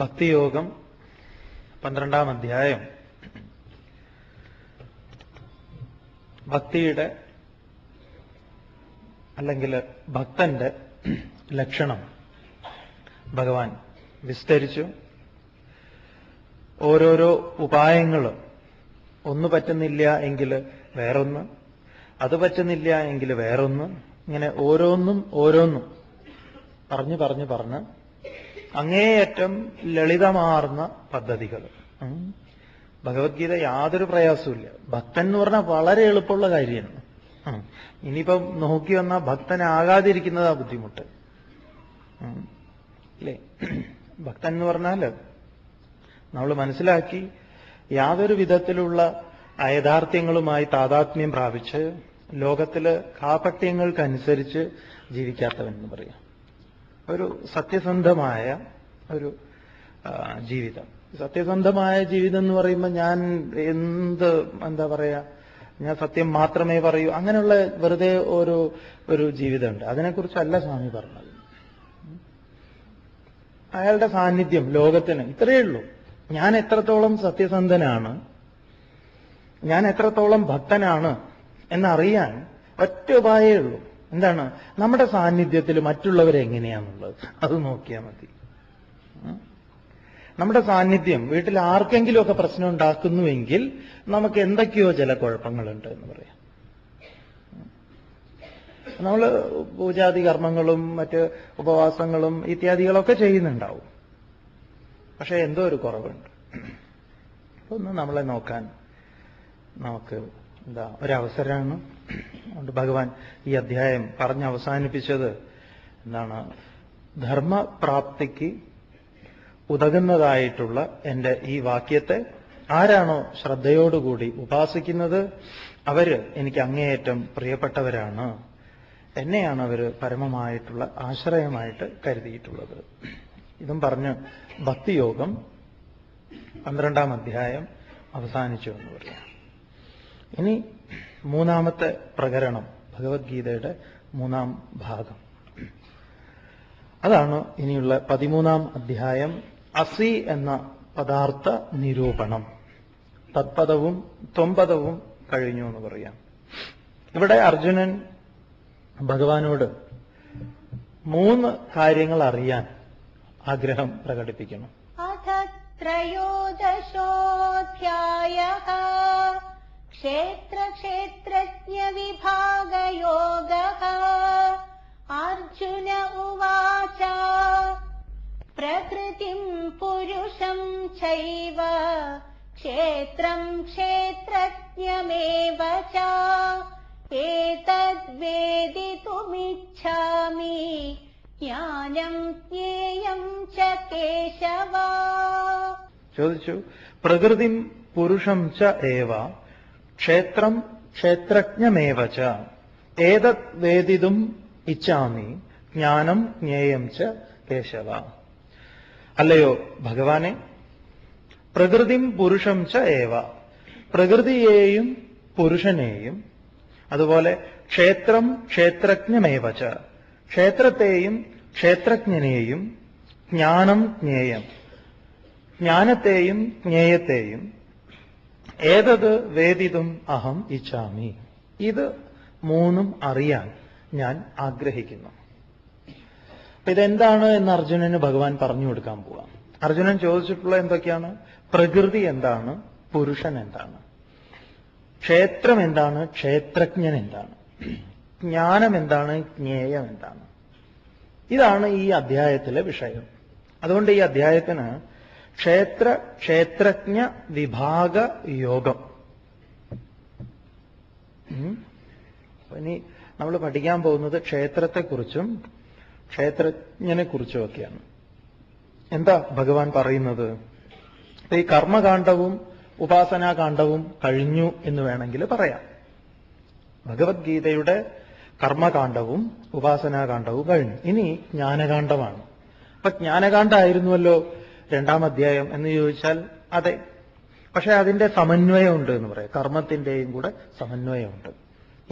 ഭക്തിയോഗം 12-ാം അധ്യായം. ഭക്തിയുടെ അല്ലെങ്കിൽ ഭക്തന്റെ ലക്ഷണം ഭഗവാൻ വിസ്തരിച്ചു. ഓരോരോ ഉപായങ്ങൾ, ഒന്ന് പറ്റുന്നില്ല എങ്കിൽ വേറൊന്ന്, അത് പറ്റുന്നില്ല എങ്കിൽ വേറൊന്ന്, ഇങ്ങനെ ഓരോന്നും ഓരോന്നും പറഞ്ഞ് അങ്ങേയറ്റം ലളിതമാർന്ന പദ്ധതികൾ. ഭഗവത്ഗീത യാതൊരു പ്രയാസവുമില്ല. ഭക്തൻ എന്ന് പറഞ്ഞാൽ വളരെ എളുപ്പമുള്ള കാര്യമാണ്. ഇനിയിപ്പം നോക്കി വന്നാൽ ഭക്തനാകാതിരിക്കുന്നതാ ബുദ്ധിമുട്ട്, അല്ലേ? ഭക്തൻ എന്ന് പറഞ്ഞാൽ നമ്മൾ മനസ്സിലാക്കി യാതൊരു വിധത്തിലുള്ള യഥാർത്ഥ്യങ്ങളുമായി താതാത്മ്യം പ്രാപിച്ച് ലോകത്തില് കാപട്യങ്ങൾക്കനുസരിച്ച് ജീവിക്കാത്തവൻ എന്ന് പറയാം. ഒരു സത്യസന്ധമായ ഒരു ജീവിതം. സത്യസന്ധമായ ജീവിതം എന്ന് പറയുമ്പോൾ ഞാൻ എന്താ പറയാ, ഞാൻ സത്യം മാത്രമേ പറയൂ, അങ്ങനെയുള്ള വെറുതെ ഒരു ജീവിതമുണ്ട്. അതിനെക്കുറിച്ചല്ല സ്വാമി പറഞ്ഞത്. അയാളുടെ സാന്നിധ്യം ലോകത്തിന് ഇത്രയേ ഉള്ളൂ. ഞാൻ എത്രത്തോളം സത്യസന്ധനാണ്, ഞാൻ എത്രത്തോളം ഭക്തനാണ് എന്നറിയാൻ ഒറ്റ ഉപായേ ഉള്ളൂ. എന്താണ്? നമ്മുടെ സാന്നിധ്യത്തിൽ മറ്റുള്ളവരെങ്ങനെയാണുള്ളത് അത് നോക്കിയാൽ മതി. നമ്മുടെ സാന്നിധ്യം വീട്ടിൽ ആർക്കെങ്കിലുമൊക്കെ പ്രശ്നം ഉണ്ടാക്കുന്നുവെങ്കിൽ നമുക്ക് എന്തൊക്കെയോ ചില കുഴപ്പങ്ങളുണ്ട് എന്ന് പറയാം. നമ്മൾ പൂജാതി കർമ്മങ്ങളും മറ്റ് ഉപവാസങ്ങളും ഇത്യാദികളൊക്കെ ചെയ്യുന്നുണ്ടാവും. പക്ഷെ എന്തോ ഒരു കുറവുണ്ട്. ഒന്ന് നമ്മളെ നോക്കാൻ നമുക്ക് ഒരവസരമാണ്. അതുകൊണ്ട് ഭഗവാൻ ഈ അധ്യായം പറഞ്ഞ് അവസാനിപ്പിച്ചത് എന്താണ്? ധർമ്മപ്രാപ്തിക്ക് ഉതകുന്നതായിട്ടുള്ള എൻ്റെ ഈ വാക്യത്തെ ആരാണോ ശ്രദ്ധയോടുകൂടി ഉപാസിക്കുന്നത് അവര് എനിക്ക് അങ്ങേയറ്റം പ്രിയപ്പെട്ടവരാണ്, എന്നെയാണ് അവർ പരമമായിട്ടുള്ള ആശ്രയമായിട്ട് കരുതിയിട്ടുള്ളത്. ഇതും പറഞ്ഞ് ഭക്തിയോഗം 12-ാം അധ്യായം അവസാനിച്ചു എന്ന് പറയാം. ഇനി മൂന്നാമത്തെ പ്രകരണം, ഭഗവത്ഗീതയുടെ 3-ാം ഭാഗം. അതാണ് ഇനിയുള്ള 13-ാം അധ്യായം. അസി എന്ന പദാർത്ഥ നിരൂപണം. തത്പദവും ത്വംപദവും കഴിഞ്ഞു എന്ന് പറയാം. ഇവിടെ അർജുനൻ ഭഗവാനോട് 3 കാര്യങ്ങൾ അറിയാൻ ആഗ്രഹം പ്രകടിപ്പിക്കണം. ത്രയോദശോऽധ്യായഃ ക്ഷേത്രക്ഷേത്രജ്ഞവിഭാഗയോഗഃ. അർജുന ഉവാച പ്രകൃതിം പുരുഷം ചൈവ ക്ഷേത്രം ക്ഷേത്രജ്ഞമേവ ച ഏതദ്വേദിതുമിച്ഛാമി ജ്ഞാനം ജ്ഞേയം ച കേശവ. ചോദിച്ചു, പ്രകൃതിം പുരുഷം ച ഏവ ക്ഷേത്രം ക്ഷേത്രജ്ഞമേവ ച ഏതത് വേദിതും ഇച്ഛാമി ജ്ഞാനം ജ്ഞേയം ച കേശവ. അല്ലയോ ഭഗവാനെ, പ്രകൃതിം പുരുഷം ച ഏവ, പ്രകൃതിയെയും പുരുഷനെയും, അതുപോലെ ക്ഷേത്രം ക്ഷേത്രജ്ഞമേവ ച, ക്ഷേത്രത്തെയും ക്ഷേത്രജ്ഞനെയും, ജ്ഞാനം ജ്ഞേയം, ജ്ഞാനത്തെയും ജ്ഞേയത്തെയും, ഏതത് വേദിതും അഹം ഇച്ഛാമി, ഇത് 3ഉം അറിയാൻ ഞാൻ ആഗ്രഹിക്കുന്നു. അപ്പൊ ഇതെന്താണ് എന്ന് അർജുനന് ഭഗവാൻ പറഞ്ഞു കൊടുക്കാൻ പോവാം. അർജുനൻ ചോദിച്ചിട്ടുള്ള എന്തൊക്കെയാണ്? പ്രകൃതി എന്താണ്, പുരുഷൻ എന്താണ്, ക്ഷേത്രം എന്താണ്, ക്ഷേത്രജ്ഞൻ എന്താണ്, ജ്ഞാനം എന്താണ്, ജ്ഞേയം എന്താണ്. ഇതാണ് ഈ അധ്യായത്തിലെ വിഷയം. അതുകൊണ്ട് ഈ അധ്യായത്തിന് ക്ഷേത്രജ്ഞ വിഭാഗ യോഗം. ഇനി നമ്മൾ പഠിക്കാൻ പോകുന്നത് ക്ഷേത്രത്തെക്കുറിച്ചും ക്ഷേത്രജ്ഞനെ കുറിച്ചുമൊക്കെയാണ്. എന്താ ഭഗവാൻ പറയുന്നത്? ഈ കർമ്മകാണ്ഡവും ഉപാസനാകാണ്ഡവും കഴിഞ്ഞു എന്ന് വേണമെങ്കിൽ പറയാം. ഭഗവത്ഗീതയുടെ കർമ്മകാണ്ഡവും ഉപാസനാകാണ്ഡവും കഴിഞ്ഞു. ഇനി ജ്ഞാനകാണ്ഡമാണ്. അപ്പൊ ജ്ഞാനകാണ്ഡമായിരുന്നുവല്ലോ 2-ാം അധ്യായം എന്ന് ചോദിച്ചാൽ അതെ. പക്ഷെ അതിന്റെ സമന്വയമുണ്ട് എന്ന് പറയാം. കർമ്മത്തിന്റെയും കൂടെ സമന്വയമുണ്ട്.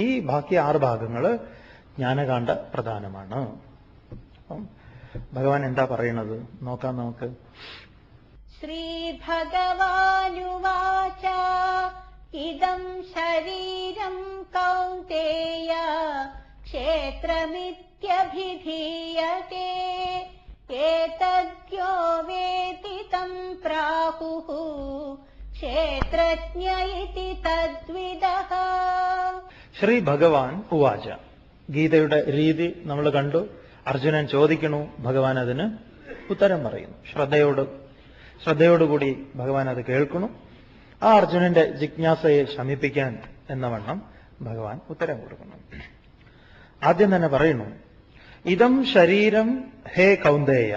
ഈ ബാക്കി 6 ഭാഗങ്ങൾ ജ്ഞാനകാണ്ഡ പ്രധാനമാണ്. അപ്പം ഭഗവാൻ എന്താ പറയണത് നോക്കാം നമുക്ക്. ശ്രീഭഗവാനുവാച ഇദം ശരീരം കൗന്തേയ ക്ഷേത്രമിത്യഭിധീയത്തെ ഏതദ്യോ വേതി തം പ്രാഹുഃ ക്ഷേത്രജ്ഞ ഇതി തദ്വിദഃ. ശ്രീ ഭഗവാൻ ഉവാച. ഗീതയുടെ രീതി നമ്മൾ കണ്ടു. അർജുനൻ ചോദിക്കണു, ഭഗവാൻ അതിന് ഉത്തരം പറയുന്നു. ശ്രദ്ധയോടുകൂടി ഭഗവാൻ അത് കേൾക്കണു. ആ അർജുനന്റെ ജിജ്ഞാസയെ ശമിപ്പിക്കാൻ എന്നവണ്ണം ഭഗവാൻ ഉത്തരം കൊടുക്കുന്നു. ആദ്യം തന്നെ പറയുന്നു, ഇതം ശരീരം ഹേ കൗന്ദേയ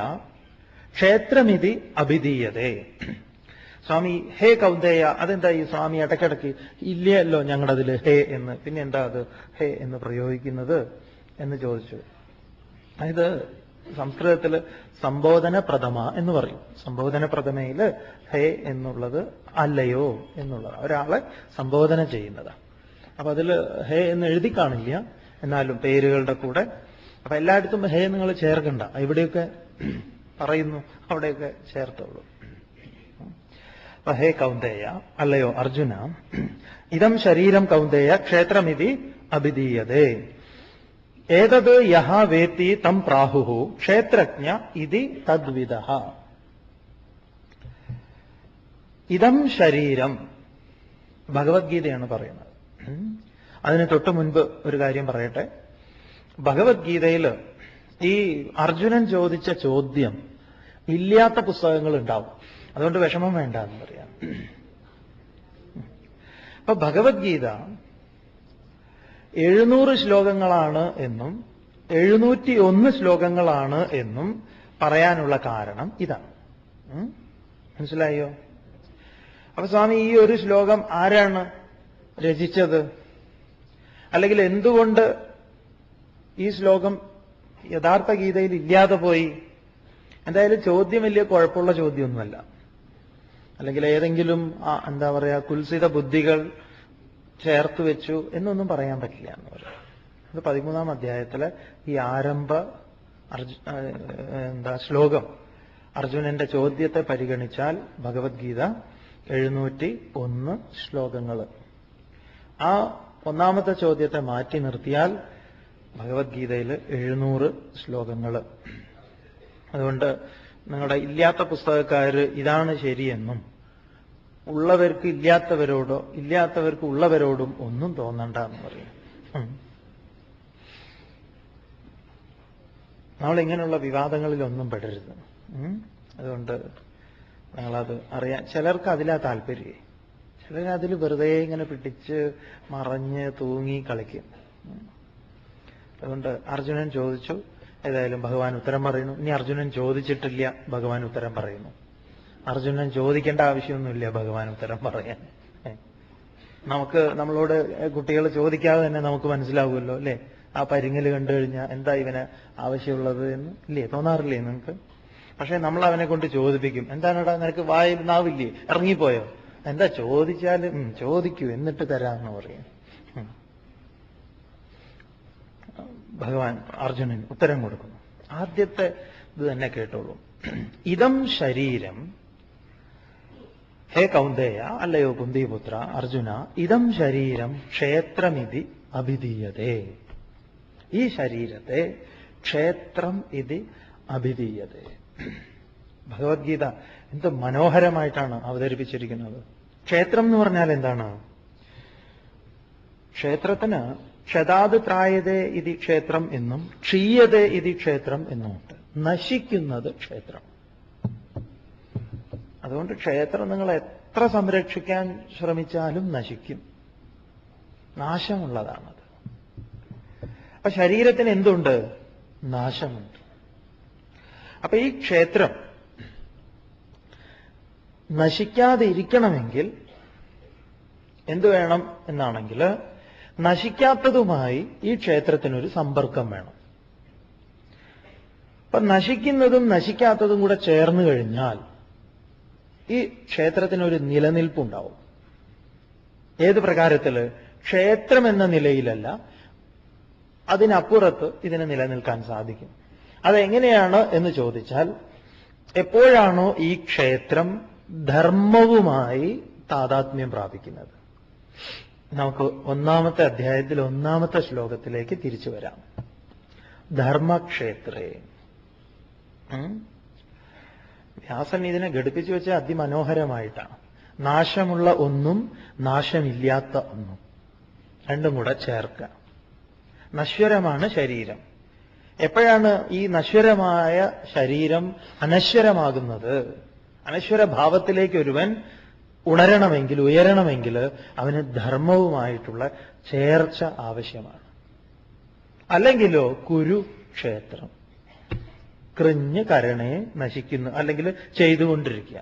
ക്ഷേത്രമിതി അഭിധീയതേ. സ്വാമി ഹേ കൗന്ദേയ, അതെന്താ ഈ സ്വാമി ഇടയ്ക്കിടയ്ക്ക് ഇല്ലയല്ലോ ഞങ്ങളതിൽ ഹേ എന്ന്, പിന്നെ എന്താ അത് ഹേ എന്ന് പ്രയോഗിക്കുന്നത് എന്ന് ചോദിച്ചു. അതായത് സംസ്കൃതത്തിൽ സംബോധന പ്രഥമ എന്ന് പറയും. സംബോധന പ്രഥമയിൽ ഹേ എന്നുള്ളത് അല്ലയോ എന്നുള്ളത്, ഒരാളെ സംബോധന ചെയ്യുന്നതാണ്. അപ്പൊ അതിൽ ഹേ എന്ന് എഴുതി കാണില്ല, എന്നാലും പേരുകളുടെ കൂടെ. അപ്പൊ എല്ലായിടത്തും ഹേ നിങ്ങൾ ചേർക്കണ്ട, എവിടെയൊക്കെ പറയുന്നു അവിടെയൊക്കെ ചേർത്തോളൂ. അപ്പൊ ഹേ കൗന്ദേയ, അല്ലയോ അർജുന, ഇതം ശരീരം കൗന്ദേയ ക്ഷേത്രമിതി അഭിധീയതേ ഏതത് യഹ വേത്തി തം പ്രാഹുഃ ക്ഷേത്രജ്ഞ ഇതി തദ്വിദഃ. ഇതം ശരീരം ഭഗവത്ഗീതയാണ് പറയുന്നത്. അതിന് തൊട്ടു മുൻപ് ഒരു കാര്യം പറയട്ടെ. ഭഗവത്ഗീതയിൽ ഈ അർജുനൻ ചോദിച്ച ചോദ്യം ഇല്ലാത്ത പുസ്തകങ്ങൾ ഉണ്ടാവും, അതുകൊണ്ട് വിഷമം വേണ്ട എന്ന് പറയാം. അപ്പൊ ഭഗവത്ഗീത 700 ശ്ലോകങ്ങളാണ് എന്നും 701 ശ്ലോകങ്ങളാണ് എന്നും പറയാനുള്ള കാരണം ഇതാണ്. മനസ്സിലായോ? അപ്പൊ സ്വാമി, ഈ ഒരു ശ്ലോകം ആരാണ് രചിച്ചത്? അല്ലെങ്കിൽ എന്തുകൊണ്ട് ഈ ശ്ലോകം യഥാർത്ഥ ഗീതയിൽ ഇല്ലാതെ പോയി? എന്തായാലും ചോദ്യം വലിയ കുഴപ്പമുള്ള ചോദ്യമൊന്നുമല്ല. അല്ലെങ്കിൽ ഏതെങ്കിലും എന്താ പറയാ കുൽസിത ബുദ്ധികൾ ചേർത്ത് വെച്ചു എന്നൊന്നും പറയാൻ പറ്റില്ല എന്ന് പറയാം. അത് 13-ാം അധ്യായത്തിലെ ഈ ആരംഭ ശ്ലോകം അർജുനന്റെ ചോദ്യത്തെ പരിഗണിച്ചാൽ ഭഗവത്ഗീത 701 ശ്ലോകങ്ങൾ. ആ ഒന്നാമത്തെ ചോദ്യത്തെ മാറ്റി നിർത്തിയാൽ ഭഗവത്ഗീതയിൽ 700 ശ്ലോകങ്ങൾ. അതുകൊണ്ട് നിങ്ങളുടെ ഇല്ലാത്ത പുസ്തകക്കാർ ഇതാണ് ശരിയെന്നും ഉള്ളവർക്ക് ഇല്ലാത്തവരോടോ ഇല്ലാത്തവർക്ക് ഉള്ളവരോടും ഒന്നും തോന്നണ്ട എന്ന് പറയും. നമ്മൾ ഇങ്ങനെയുള്ള വിവാദങ്ങളിലൊന്നും പെടരുത്. അതുകൊണ്ട് നിങ്ങളത് അറിയാൻ, ചിലർക്ക് അതിലാ താല്പര്യം, ചിലർ അതിൽ വെറുതെ ഇങ്ങനെ പിടിച്ച് മറഞ്ഞ് തൂങ്ങി കളിക്കും. അതുകൊണ്ട് അർജുനൻ ചോദിച്ചു, ഏതായാലും ഭഗവാൻ ഉത്തരം പറയുന്നു. ഇനി അർജുനൻ ചോദിച്ചിട്ടില്ല, ഭഗവാൻ ഉത്തരം പറയുന്നു. അർജുനൻ ചോദിക്കേണ്ട ആവശ്യമൊന്നുമില്ല ഭഗവാൻ ഉത്തരം പറയാൻ. നമ്മളോട് കുട്ടികൾ ചോദിക്കാതെ തന്നെ നമുക്ക് മനസ്സിലാവുമല്ലോ അല്ലേ? ആ പരിങ്ങല് കണ്ടു കഴിഞ്ഞാൽ എന്താ ഇവന് ആവശ്യമുള്ളത് എന്ന് ഇല്ലേ, തോന്നാറില്ലേ നിങ്ങൾക്ക്? പക്ഷെ നമ്മൾ അവനെ കൊണ്ട് ചോദിപ്പിക്കും. എന്താണടാ നിനക്ക് വായിൽ നാവില്ലേ, ഇറങ്ങിപ്പോയോ? എന്താ ചോദിച്ചാൽ ചോദിക്കൂ എന്നിട്ട് തരാമെന്ന് പറയും. ഭഗവാൻ അർജുനൻ ഉത്തരം കൊടുക്കുന്നു. ആദ്യത്തെ ഇത് തന്നെ കേട്ടോളൂ. ഇതം ശരീരം ഹേ കൗന്ദേയ, അല്ലയോ കുന്തിപുത്ര അർജുന, ഇതം ശരീരം ക്ഷേത്രമിതി അഭിധീയതേ. ഈ ശരീരത്തെ ക്ഷേത്രം ഇതി അഭിധീയതേ. ഭഗവത്ഗീത എന്ത് മനോഹരമായിട്ടാണ് അവതരിപ്പിച്ചിരിക്കുന്നത്. ക്ഷേത്രം എന്ന് പറഞ്ഞാൽ എന്താണ്? ക്ഷേത്രത്തിന് ക്ഷതാത് ത്രായതേ ഇതി ക്ഷേത്രം എന്നും ക്ഷീയതേ ഇതി ക്ഷേത്രം എന്നുമുണ്ട്. നശിക്കുന്നത് ക്ഷേത്രം. അതുകൊണ്ട് ക്ഷേത്രം നിങ്ങൾ എത്ര സംരക്ഷിക്കാൻ ശ്രമിച്ചാലും നശിക്കും, നാശമുള്ളതാണത്. അപ്പൊ ശരീരത്തിന് എന്തുണ്ട്? നാശമുണ്ട്. അപ്പൊ ഈ ക്ഷേത്രം നശിക്കാതെ ഇരിക്കണമെങ്കിൽ എന്തു വേണം എന്നാണെങ്കിൽ, നശിക്കാത്തതുമായി ഈ ക്ഷേത്രത്തിനൊരു സമ്പർക്കം വേണം. അപ്പൊ നശിക്കുന്നതും നശിക്കാത്തതും കൂടെ ചേർന്ന് കഴിഞ്ഞാൽ ഈ ക്ഷേത്രത്തിനൊരു നിലനിൽപ്പുണ്ടാവും. ഏത് പ്രകാരത്തില്? ക്ഷേത്രം എന്ന നിലയിലല്ല, അതിനപ്പുറത്ത് ഇതിന് നിലനിൽക്കാൻ സാധിക്കും. അതെങ്ങനെയാണ് എന്ന് ചോദിച്ചാൽ, എപ്പോഴാണോ ഈ ക്ഷേത്രം ധർമ്മവുമായി താദാത്മ്യം പ്രാപിക്കുന്നത്. നമുക്ക് 1-ാമത്തെ അധ്യായത്തിൽ 1-ാമത്തെ ശ്ലോകത്തിലേക്ക് തിരിച്ചു വരാം. ധർമ്മക്ഷേത്രേ. വ്യാസൻ ഇതിനെ ഘടിപ്പിച്ചു വെച്ച അതിമനോഹരമായിട്ടാണ്. നാശമുള്ള ഒന്നും നാശമില്ലാത്ത ഒന്നും രണ്ടും കൂടെ ചേർക്കുക. നശ്വരമാണ് ശരീരം. എപ്പോഴാണ് ഈ നശ്വരമായ ശരീരം അനശ്വരമാകുന്നത്? അനശ്വര ഭാവത്തിലേക്ക് ഒരുവൻ ഉണരണമെങ്കിൽ, ഉയരണമെങ്കിൽ അവന് ധർമ്മവുമായിട്ടുള്ള ചേർച്ച ആവശ്യമാണ്. അല്ലെങ്കിലോ കുരുക്ഷേത്രം, കൃഞ്ഞ് കരണേ നശിക്കുന്നു, അല്ലെങ്കിൽ ചെയ്തുകൊണ്ടിരിക്കുക.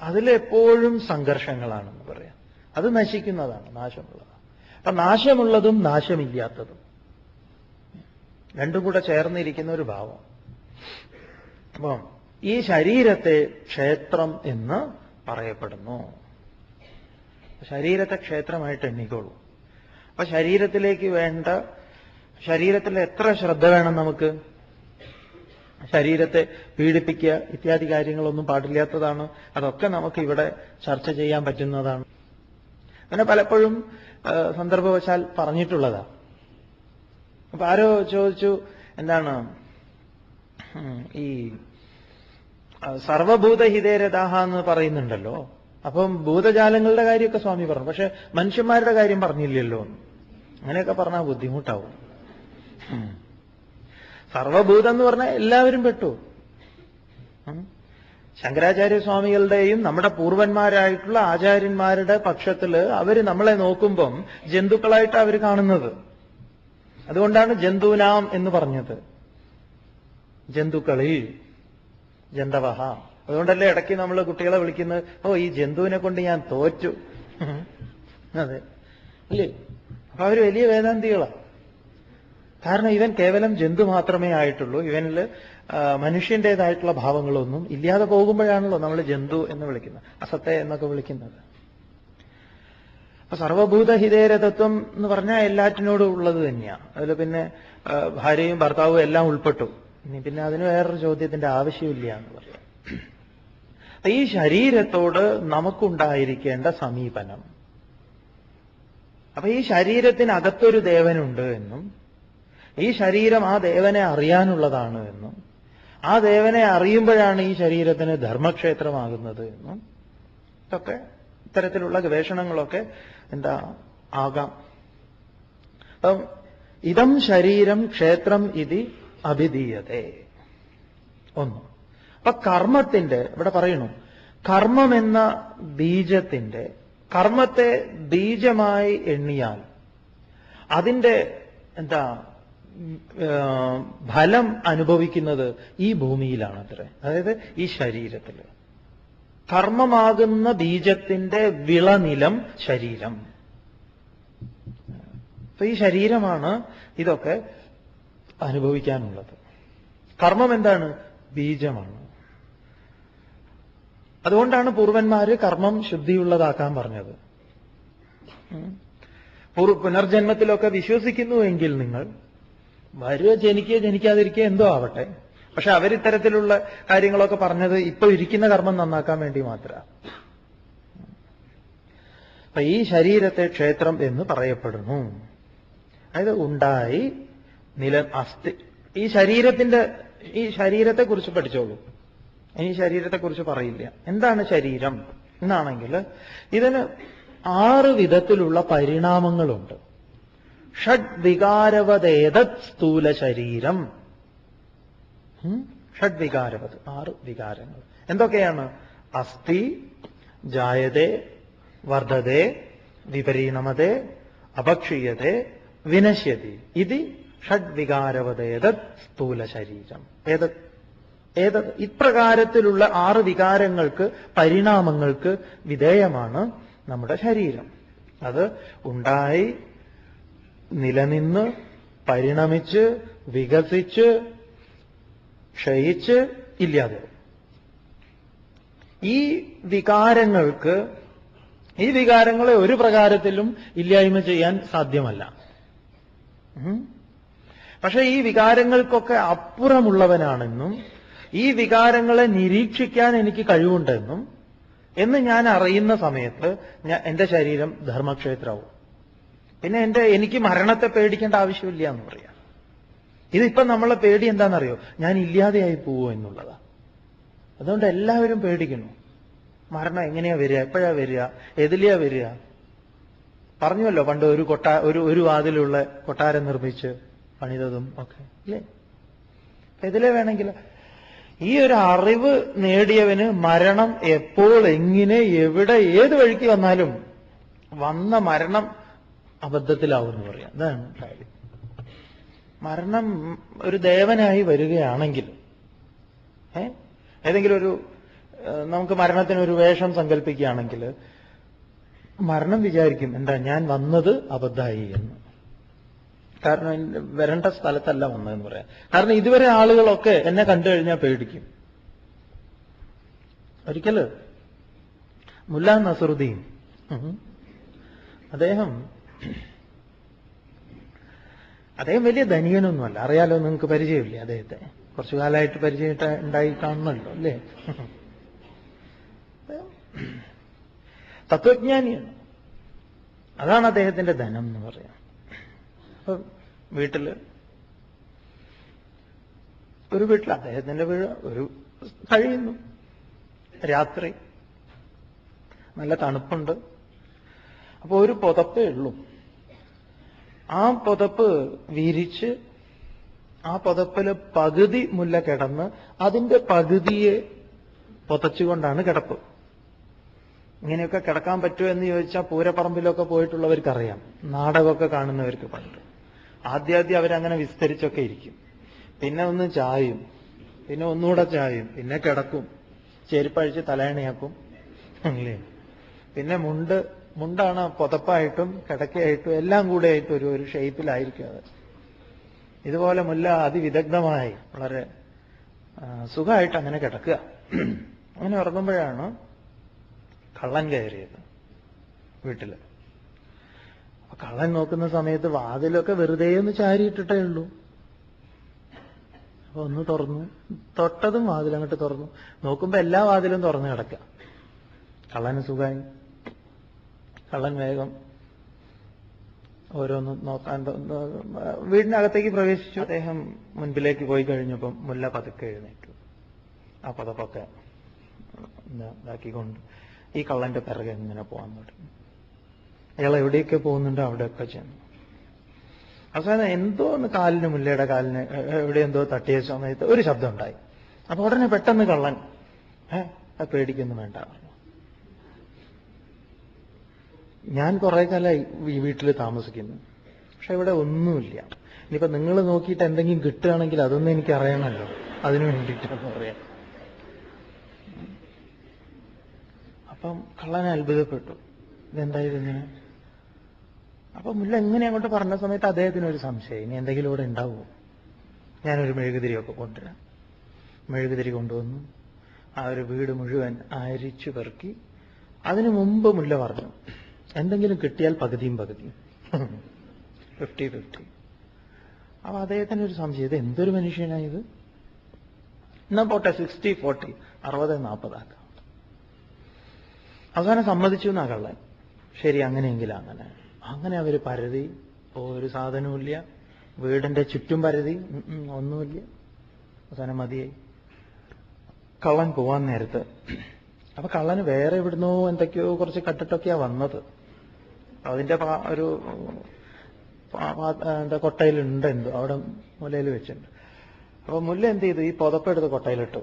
അതിലെപ്പോഴും സംഘർഷങ്ങളാണെന്ന് പറയാം. അത് നശിക്കുന്നതാണ്, നാശമുള്ളതാണ്. അപ്പൊ നാശമുള്ളതും നാശമില്ലാത്തതും രണ്ടും കൂടെ ചേർന്നിരിക്കുന്ന ഒരു ഭാവം. അപ്പം ഈ ശരീരത്തെ ക്ഷേത്രം എന്ന് പറയപ്പെടുന്നു. ശരീരത്തെ ക്ഷേത്രമായിട്ട് എണ്ണിക്കോളൂ. അപ്പൊ ശരീരത്തിലേക്ക് വേണ്ട, ശരീരത്തിൽ എത്ര ശ്രദ്ധ വേണം നമുക്ക്? ശരീരത്തെ പീഡിപ്പിക്കുക ഇത്യാദി കാര്യങ്ങളൊന്നും പാടില്ലാത്തതാണ്. അതൊക്കെ നമുക്ക് ഇവിടെ ചർച്ച ചെയ്യാൻ പറ്റുന്നതാണ്. അങ്ങനെ പലപ്പോഴും സന്ദർഭവശാൽ പറഞ്ഞിട്ടുള്ളതാ. അപ്പൊ ആരോ ചോദിച്ചു, എന്താണ് ഈ സർവഭൂതഹിതേരതാഹ എന്ന് പറയുന്നുണ്ടല്ലോ, അപ്പം ഭൂതജാലങ്ങളുടെ കാര്യമൊക്കെ സ്വാമി പറഞ്ഞു, പക്ഷെ മനുഷ്യന്മാരുടെ കാര്യം പറഞ്ഞില്ലല്ലോ. അങ്ങനെയൊക്കെ പറഞ്ഞാൽ ബുദ്ധിമുട്ടാവും. സർവഭൂതം എന്ന് പറഞ്ഞാൽ എല്ലാവരും പെട്ടു. ശങ്കരാചാര്യസ്വാമികളുടെയും നമ്മുടെ പൂർവന്മാരായിട്ടുള്ള ആചാര്യന്മാരുടെ പക്ഷത്തില് അവര് നമ്മളെ നോക്കുമ്പം ജന്തുക്കളായിട്ട് അവർ കാണുന്നത്. അതുകൊണ്ടാണ് ജന്തൂനാം എന്ന് പറഞ്ഞത്. ജന്തുക്കളിൽ ജന്തവഹ. അതുകൊണ്ടല്ലേ ഇടയ്ക്ക് നമ്മൾ കുട്ടികളെ വിളിക്കുന്നത്, ഓ ഈ ജന്തുവിനെ കൊണ്ട് ഞാൻ തോറ്റു. അതെ അല്ലേ? അപ്പൊ അവര് വലിയ വേദാന്തികളാണ്. കാരണം ഇവൻ കേവലം ജന്തു മാത്രമേ ആയിട്ടുള്ളൂ. ഇവനിൽ മനുഷ്യന്റേതായിട്ടുള്ള ഭാവങ്ങളൊന്നും ഇല്ലാതെ പോകുമ്പോഴാണല്ലോ നമ്മൾ ജന്തു എന്ന് വിളിക്കുന്നത്, അസത്തെ എന്നൊക്കെ വിളിക്കുന്നത്. അപ്പൊ സർവഭൂതഹിതേരതത്വം എന്ന് പറഞ്ഞാൽ എല്ലാറ്റിനോടും ഉള്ളത് തന്നെയാണ്. അതിൽ പിന്നെ ഭാര്യയും ഭർത്താവും എല്ലാം ഉൾപ്പെട്ടു. ഇനി പിന്നെ അതിന് വേറൊരു ചോദ്യത്തിന്റെ ആവശ്യമില്ല എന്ന് പറയാം. ഈ ശരീരത്തോട് നമുക്കുണ്ടായിരിക്കേണ്ട സമീപനം, അപ്പൊ ഈ ശരീരത്തിനകത്തൊരു ദേവനുണ്ട് എന്നും, ഈ ശരീരം ആ ദേവനെ അറിയാനുള്ളതാണ് എന്നും, ആ ദേവനെ അറിയുമ്പോഴാണ് ഈ ശരീരത്തിന് ധർമ്മക്ഷേത്രമാകുന്നത് എന്നും ഇതൊക്കെ ഇത്തരത്തിലുള്ള ഗവേഷണങ്ങളൊക്കെ എന്താ ആകാം. അപ്പം ഇതം ശരീരം ക്ഷേത്രം ഇതി അഭിധീയതേ. ഒന്ന്. അപ്പൊ കർമ്മത്തിന്റെ ഇവിടെ പറയുന്നു, കർമ്മം എന്ന ബീജത്തിന്റെ, കർമ്മത്തെ ബീജമായി എണ്ണിയാൽ അതിന്റെ എന്താ ഫലം അനുഭവിക്കുന്നത് ഈ ഭൂമിയിലാണ് അത്രേ. അതായത് ഈ ശരീരത്തിൽ കർമ്മമാകുന്ന ബീജത്തിന്റെ വിളനിലം ശരീരം. അപ്പൊ ഈ ശരീരമാണ് ഇതൊക്കെ അനുഭവിക്കാനുള്ളത്. കർമ്മം എന്താണ്? ബീജമാണ്. അതുകൊണ്ടാണ് പൂർവന്മാര് കർമ്മം ശുദ്ധിയുള്ളതാക്കാൻ പറഞ്ഞത്. പുനർജന്മത്തിലൊക്കെ വിശ്വസിക്കുന്നുവെങ്കിൽ നിങ്ങൾ വരുക, ജനിക്കുക ജനിക്കാതിരിക്കുക എന്തോ ആവട്ടെ, പക്ഷെ അവരിത്തരത്തിലുള്ള കാര്യങ്ങളൊക്കെ പറഞ്ഞത് ഇപ്പൊ ഇരിക്കുന്ന കർമ്മം നന്നാക്കാൻ വേണ്ടി മാത്രമാണ്. അപ്പൊ ഈ ശരീരത്തെ ക്ഷേത്രം എന്ന് പറയപ്പെടുന്നു. അതായത് ഉണ്ടായി അസ്ഥി. ഈ ശരീരത്തെക്കുറിച്ച് പഠിച്ചോളൂ. ഇനി ശരീരത്തെക്കുറിച്ച് പറയില്ല. എന്താണ് ശരീരം എന്നാണെങ്കിൽ ഇതിന് 6 വിധത്തിലുള്ള പരിണാമങ്ങളുണ്ട്. ഷഡ്വികാരവതേതത് സ്ഥൂല ശരീരം. ഷഡ്വികാരവത് 6 വികാരങ്ങൾ എന്തൊക്കെയാണ്? അസ്ഥി, ജായതേ, വർദ്ധതേ, വിപരീണമതേ, അപക്ഷീയതേ, വിനശ്യതി. ഇത് ഷഡ്വികാരവതേതത് സ്ഥൂല ശരീരം. ഏതത് ഇപ്രകാരത്തിലുള്ള 6 വികാരങ്ങൾക്ക്, പരിണാമങ്ങൾക്ക് വിധേയമാണ് നമ്മുടെ ശരീരം. അത് ഉണ്ടായി, നിലനിന്ന്, പരിണമിച്ച്, വികസിച്ച്, ക്ഷയിച്ച്, ഇല്ലാതെ. ഈ വികാരങ്ങളെ ഒരു പ്രകാരത്തിലും ഇല്ലായ്മ ചെയ്യാൻ സാധ്യമല്ല. പക്ഷെ ഈ വികാരങ്ങൾക്കൊക്കെ അപ്പുറമുള്ളവനാണെന്നും ഈ വികാരങ്ങളെ നിരീക്ഷിക്കാൻ എനിക്ക് കഴിവുണ്ടെന്നും എന്ന് ഞാൻ അറിയുന്ന സമയത്ത് എന്റെ ശരീരം ധർമ്മക്ഷേത്രവും. പിന്നെ എനിക്ക് മരണത്തെ പേടിക്കേണ്ട ആവശ്യമില്ല എന്ന് പറയാം. ഇതിപ്പം നമ്മളെ പേടി എന്താണെന്നറിയോ? ഞാൻ ഇല്ലാതെയായി പോവോ എന്നുള്ളതാ. അതുകൊണ്ട് എല്ലാവരും പേടിക്കുന്നു. മരണം എങ്ങനെയാ വരിക, എപ്പോഴാ വരിക, എതിലെയാ വരിക? പറഞ്ഞുവല്ലോ പണ്ട് ഒരു വാതിലുള്ള കൊട്ടാരം നിർമ്മിച്ച് പണിതതും ഒക്കെ ഇല്ലേ? എതിലെ വേണമെങ്കിൽ ഈ ഒരു അറിവ് നേടിയവന് മരണം എപ്പോൾ, എങ്ങനെ, എവിടെ, ഏത് വഴിക്ക് വന്നാലും വന്ന മരണം അബദ്ധത്തിലാവുമെന്ന് പറയാം. അതാണ് കാര്യം. മരണം ഒരു ദേവനായി വരികയാണെങ്കിൽ ഏതെങ്കിലും നമുക്ക് മരണത്തിനൊരു വേഷം സങ്കല്പിക്കുകയാണെങ്കിൽ മരണം വിചാരിക്കും, എന്താ ഞാൻ വന്നത് അബദ്ധമായി എന്ന്. കാരണം വരേണ്ട സ്ഥലത്തല്ല വന്നതെന്ന് പറയാം. കാരണം ഇതുവരെ ആളുകളൊക്കെ എന്നെ കണ്ടു കഴിഞ്ഞാൽ പേടിക്കും. ഒരിക്കല് മുല്ല നസറുദ്ദീൻ അദ്ദേഹം വലിയ ധനികനൊന്നുമല്ല. അറിയാലോ, നിങ്ങൾക്ക് പരിചയമില്ലേ അദ്ദേഹത്തെ? കുറച്ചു കാലമായിട്ട് പരിചയം ഉണ്ടായി കാണുമല്ലോ അല്ലേ? തത്വജ്ഞാനിയാണ്. അതാണ് അദ്ദേഹത്തിന്റെ ധനം എന്ന് പറയാം. അപ്പൊ ഒരു വീട്ടിൽ അദ്ദേഹത്തിന്റെ ഒരു കഴിയുന്നു. രാത്രി നല്ല തണുപ്പുണ്ട്. അപ്പൊ ഒരു പുതപ്പേ ഉള്ളൂ. ആ പുതപ്പ് വിരിച്ച് ആ പുതപ്പില് പകുതി മുല്ല കിടന്ന് അതിന്റെ പകുതിയെ പുതച്ചുകൊണ്ടാണ് കിടപ്പ്. ഇങ്ങനെയൊക്കെ കിടക്കാൻ പറ്റുമോ എന്ന് ചോദിച്ചാൽ പൂരപ്പറമ്പിലൊക്കെ പോയിട്ടുള്ളവർക്കറിയാം, നാടകമൊക്കെ കാണുന്നവർക്ക് പണ്ട്. ആദ്യം അവരങ്ങനെ വിസ്തരിച്ചൊക്കെ ഇരിക്കും. പിന്നെ ഒന്ന് ചായും, പിന്നെ ഒന്നുകൂടെ ചായും, പിന്നെ കിടക്കും, ചെരുപ്പഴിച്ച് തലയണയാക്കും അല്ലേ. പിന്നെ മുണ്ടാണ് പുതപ്പായിട്ടും കിടക്കയായിട്ടും എല്ലാം കൂടെ ആയിട്ട് ഒരു ഷേപ്പിലായിരിക്കും അത്. ഇതുപോലെ മുല്ല അതിവിദഗ്ധമായി വളരെ സുഖമായിട്ട് അങ്ങനെ കിടക്കുക. അങ്ങനെ ഉറങ്ങുമ്പോഴാണ് കള്ളൻ കയറിയത് വീട്ടില്. അപ്പൊ കള്ളൻ നോക്കുന്ന സമയത്ത് വാതിലൊക്കെ വെറുതെ ഒന്ന് ചാരിയിട്ടിട്ടേ ഉള്ളൂ. അപ്പൊ ഒന്ന് തുറന്നു, തൊട്ടതും വാതിലങ്ങോട്ട് തുറന്നു. നോക്കുമ്പോ എല്ലാ വാതിലും തുറന്നു കിടക്കുക. കള്ളന് സുഖമായി. കള്ളൻ വേഗം ഓരോന്ന് നോക്കാൻ വീടിനകത്തേക്ക് പ്രവേശിച്ചു. അദ്ദേഹം മുൻപിലേക്ക് പോയി കഴിഞ്ഞപ്പം മുല്ല പതുക്കെ എഴുന്നേറ്റു. ആ പതപ്പൊക്കെ ഇതാക്കിക്കൊണ്ട് ഈ കള്ളന്റെ പിറകെ ഇങ്ങനെ പോകാൻ തുടങ്ങി. അയാൾ എവിടെയൊക്കെ പോകുന്നുണ്ടോ അവിടെയൊക്കെ ചെന്നു. അവസാനം എന്തോ ഒന്ന് മുല്ലയുടെ കാലിന് എവിടെ എന്തോ തട്ടിയ സമയത്ത് ഒരു ശബ്ദം ഉണ്ടായി. അപ്പൊ ഉടനെ പെട്ടെന്ന് കള്ളൻ പേടിക്കൊന്നും വേണ്ട പറഞ്ഞു. ഞാൻ കുറെ കാലമായി ഈ വീട്ടിൽ താമസിക്കുന്നു, പക്ഷെ ഇവിടെ ഒന്നുമില്ല. ഇനിയിപ്പോ നിങ്ങൾ നോക്കിയിട്ട് എന്തെങ്കിലും കിട്ടുകയാണെങ്കിൽ അതൊന്നും എനിക്ക് അറിയണമല്ലോ, അതിനു വേണ്ടിയിട്ടെന്ന് പറയാം. അപ്പം കള്ളനെ അത്ഭുതപ്പെട്ടു, ഇതെന്തായിരുന്നു? അപ്പൊ മുല്ല എങ്ങനെ അങ്ങോട്ട് പറഞ്ഞ സമയത്ത് അദ്ദേഹത്തിനൊരു സംശയം, ഇനി എന്തെങ്കിലും ഇവിടെ ഉണ്ടാവുമോ? ഞാനൊരു മെഴുകുതിരിയൊക്കെ കൊണ്ടുവരാം. മെഴുകുതിരി കൊണ്ടുവന്നു. ആ ഒരു വീട് മുഴുവൻ അരിച്ചു പെറുക്കി. അതിനു മുമ്പ് മുല്ല പറഞ്ഞു, എന്തെങ്കിലും കിട്ടിയാൽ പകുതിയും 50-50. അപ്പൊ അദ്ദേഹത്തിന് ഒരു സംശയം, ഇത് എന്തൊരു മനുഷ്യനായത്? എന്നാ പോട്ടെ 60-40, 60-40 ആക്കാം. അവസാനം സമ്മതിച്ചു എന്നാ കള്ളൻ. ശരി, അങ്ങനെയെങ്കിൽ അങ്ങനെ അവര് പരതി. ഒരു സാധനവുമില്ല. വീടിന്റെ ചുറ്റും പരതി, ഒന്നുമില്ല. അവസാനം മതിയായി. കള്ളൻ പോവാൻ നേരത്ത് അപ്പൊ കള്ളന് വേറെ എവിടുന്നോ എന്തൊക്കെയോ കുറച്ച് കട്ടിട്ടൊക്കെയാ വന്നത്. അതിന്റെ ഒരു കൊട്ടയിലുണ്ട്, എന്തോ അവിടെ മുലയിൽ വെച്ചിട്ടുണ്ട്. അപ്പൊ മുല്ല എന്ത് ചെയ്തു? ഈ പുതപ്പെടുത്ത് കൊട്ടയിലിട്ടു.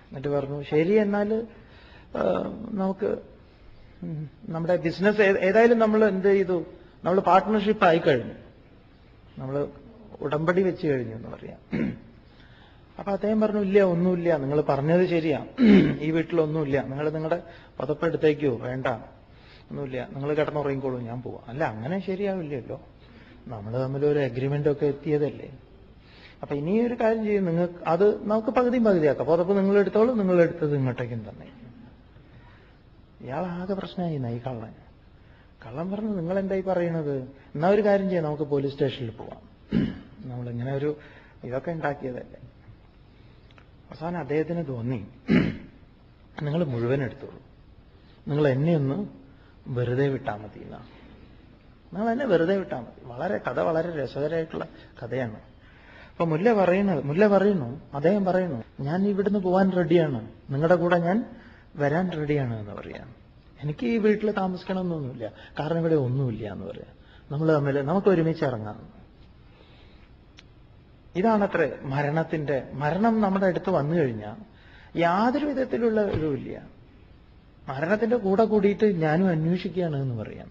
എന്നിട്ട് പറഞ്ഞു, ശരി, എന്നാൽ നമുക്ക് നമ്മുടെ ബിസിനസ് ഏതായാലും നമ്മൾ എന്ത് ചെയ്തു, നമ്മൾ പാർട്ട്ണർഷിപ്പ് ആയി കഴിഞ്ഞു, നമ്മൾ ഉടമ്പടി വെച്ച് കഴിഞ്ഞു എന്ന് പറയാം. അപ്പൊ അദ്ദേഹം പറഞ്ഞു, ഇല്ല, ഒന്നുമില്ല, നിങ്ങൾ പറഞ്ഞത് ശരിയാ, ഈ വീട്ടിലൊന്നുമില്ല, നിങ്ങൾ നിങ്ങളുടെ പുതപ്പെടുത്തേക്കോ, വേണ്ട, ഒന്നുമില്ല, നിങ്ങൾ കിടന്നുറങ്ങിക്കോളൂ, ഞാൻ പോവാം. അല്ല, അങ്ങനെ ശരിയാവില്ലല്ലോ, നമ്മൾ തമ്മിലൊരു അഗ്രിമെന്റ് ഒക്കെ എത്തിയതല്ലേ. അപ്പൊ ഇനി ഒരു കാര്യം ചെയ്യും, അത് നമുക്ക് പകുതിയും പകുതിയാക്കാം. പുതപ്പ് നിങ്ങൾ എടുത്തോളൂ, നിങ്ങൾ എടുത്തത് ഇങ്ങോട്ടേക്കും തന്നെ. ഇയാളാകെ പ്രശ്നമായി ഈ കള്ളൻ. കള്ളൻ പറഞ്ഞു, നിങ്ങൾ എന്തായി പറയണത്? എന്നാ ഒരു കാര്യം ചെയ്യാം, നമുക്ക് പോലീസ് സ്റ്റേഷനിൽ പോവാം. നമ്മളിങ്ങനെ ഒരു ഇതൊക്കെ ഉണ്ടാക്കിയതല്ലേ. അവസാനം അദ്ദേഹത്തിന് തോന്നി, നിങ്ങൾ മുഴുവൻ എടുത്തോളൂ, നിങ്ങൾ എന്നെ ഒന്ന് വെറുതെ വിട്ടാൽ മതി എന്നാണ്. നിങ്ങൾ എന്നെ വെറുതെ വിട്ടാൽ മതി. കഥ വളരെ രസകരമായിട്ടുള്ള കഥയാണ്. അപ്പൊ മുല്ല പറയുന്നു, അദ്ദേഹം പറയുന്നു, ഞാൻ ഇവിടുന്ന് പോകാൻ റെഡിയാണ്, നിങ്ങളുടെ കൂടെ ഞാൻ വരാൻ റെഡിയാണ് എന്ന് പറയാം. എനിക്ക് ഈ വീട്ടിൽ താമസിക്കണമെന്നൊന്നുമില്ല, കാരണം ഇവിടെ ഒന്നുമില്ല എന്ന് പറയാം. നമ്മൾ തമ്മിൽ നമുക്ക് ഒരുമിച്ച് ഇറങ്ങാം. ഇതാണത്രേ മരണം നമ്മുടെ അടുത്ത് വന്നു കഴിഞ്ഞാൽ യാതൊരു വിധത്തിലുള്ള ഇതുമില്ല. മരണത്തിന്റെ കൂടെ കൂടിയിട്ട് ഞാനും അന്വേഷിക്കുകയാണ് എന്ന് പറയാം.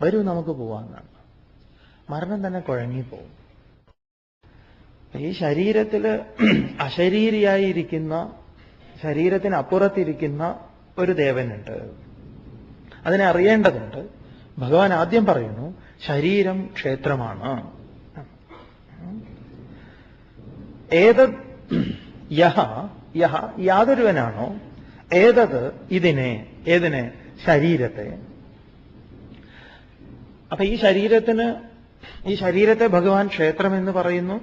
വരൂ നമുക്ക് പോവാന്നാണ്. മരണം തന്നെ കുഴങ്ങിപ്പോവും. ഈ ശരീരത്തില് അശരീരിയായിരിക്കുന്ന, ശരീരത്തിന് അപ്പുറത്തിരിക്കുന്ന ഒരു ദേവനുണ്ട്. അതിനെ അറിയേണ്ടതുണ്ട്. ഭഗവാൻ ആദ്യം പറയുന്നു, ശരീരം ക്ഷേത്രമാണ്. ഏതത് യാതൊരുവനാണോ ഏതത് ഏതിനെ ശരീരത്തെ. അപ്പൊ ഈ ശരീരത്തെ ഭഗവാൻ ക്ഷേത്രം എന്ന് പറയുന്നു.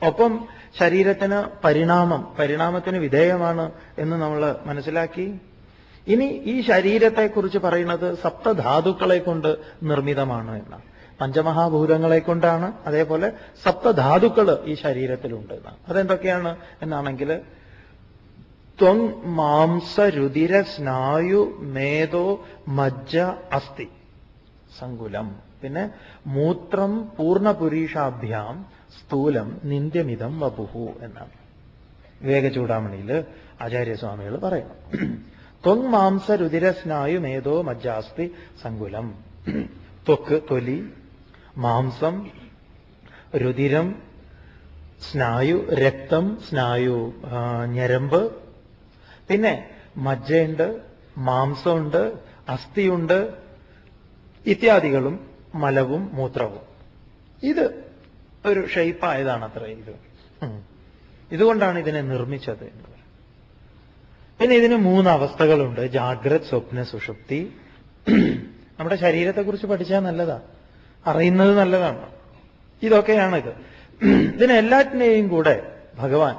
ഒപ്പം ശരീരത്തിന് പരിണാമത്തിന് വിധേയമാണ് എന്ന് നമ്മൾ മനസ്സിലാക്കി. ഇനി ഈ ശരീരത്തെക്കുറിച്ച് പറയുന്നത് സപ്തധാതുക്കളെ കൊണ്ട് നിർമ്മിതമാണ് എന്നാണ്. പഞ്ചമഹാഭൂതങ്ങളെ കൊണ്ടാണ്. അതേപോലെ സപ്തധാതുക്കൾ ഈ ശരീരത്തിലുണ്ട് എന്നാണ്. അതെന്തൊക്കെയാണ് എന്നാണെങ്കിൽ, ത്വം മാംസ രുതിര സ്നായു മേധോ മജ്ജ അസ്ഥി സങ്കുലം. പിന്നെ മൂത്രം പൂർണ്ണപുരീഷാഭ്യാം സ്ഥൂലം നിന്ദ്യമിതം വപുഹു എന്നാണ് വിവേകചൂടാമണിയിൽ ആചാര്യസ്വാമികൾ പറയുന്നു. ത്വം മാംസ രുതിര സ്നായു മേധോ മജ്ജാസ്തി സങ്കുലം. ത്വക്ക് തൊലി, മാംസം, രുതിരം, സ്നായു രക്തം, സ്നായു ഞരമ്പ്, പിന്നെ മജ്ജയുണ്ട്, മാംസമുണ്ട്, അസ്ഥിയുണ്ട്, ഇത്യാദികളും മലവും മൂത്രവും. ഇത് ഒരു ഷെയ്പ്പായതാണ് അത്ര. ഇതുകൊണ്ടാണ് ഇതിനെ നിർമ്മിച്ചത് എന്ന് പറയുന്നത്. പിന്നെ ഇതിന് 3 അവസ്ഥകളുണ്ട്: ജാഗ്രത്, സ്വപ്ന, സുഷുപ്തി. നമ്മുടെ ശരീരത്തെക്കുറിച്ച് പഠിച്ചാൽ നല്ലതാ, അറിയുന്നത് നല്ലതാണ്. ഇതൊക്കെയാണിത്. ഇതിനെല്ലാറ്റിനെയും കൂടെ ഭഗവാൻ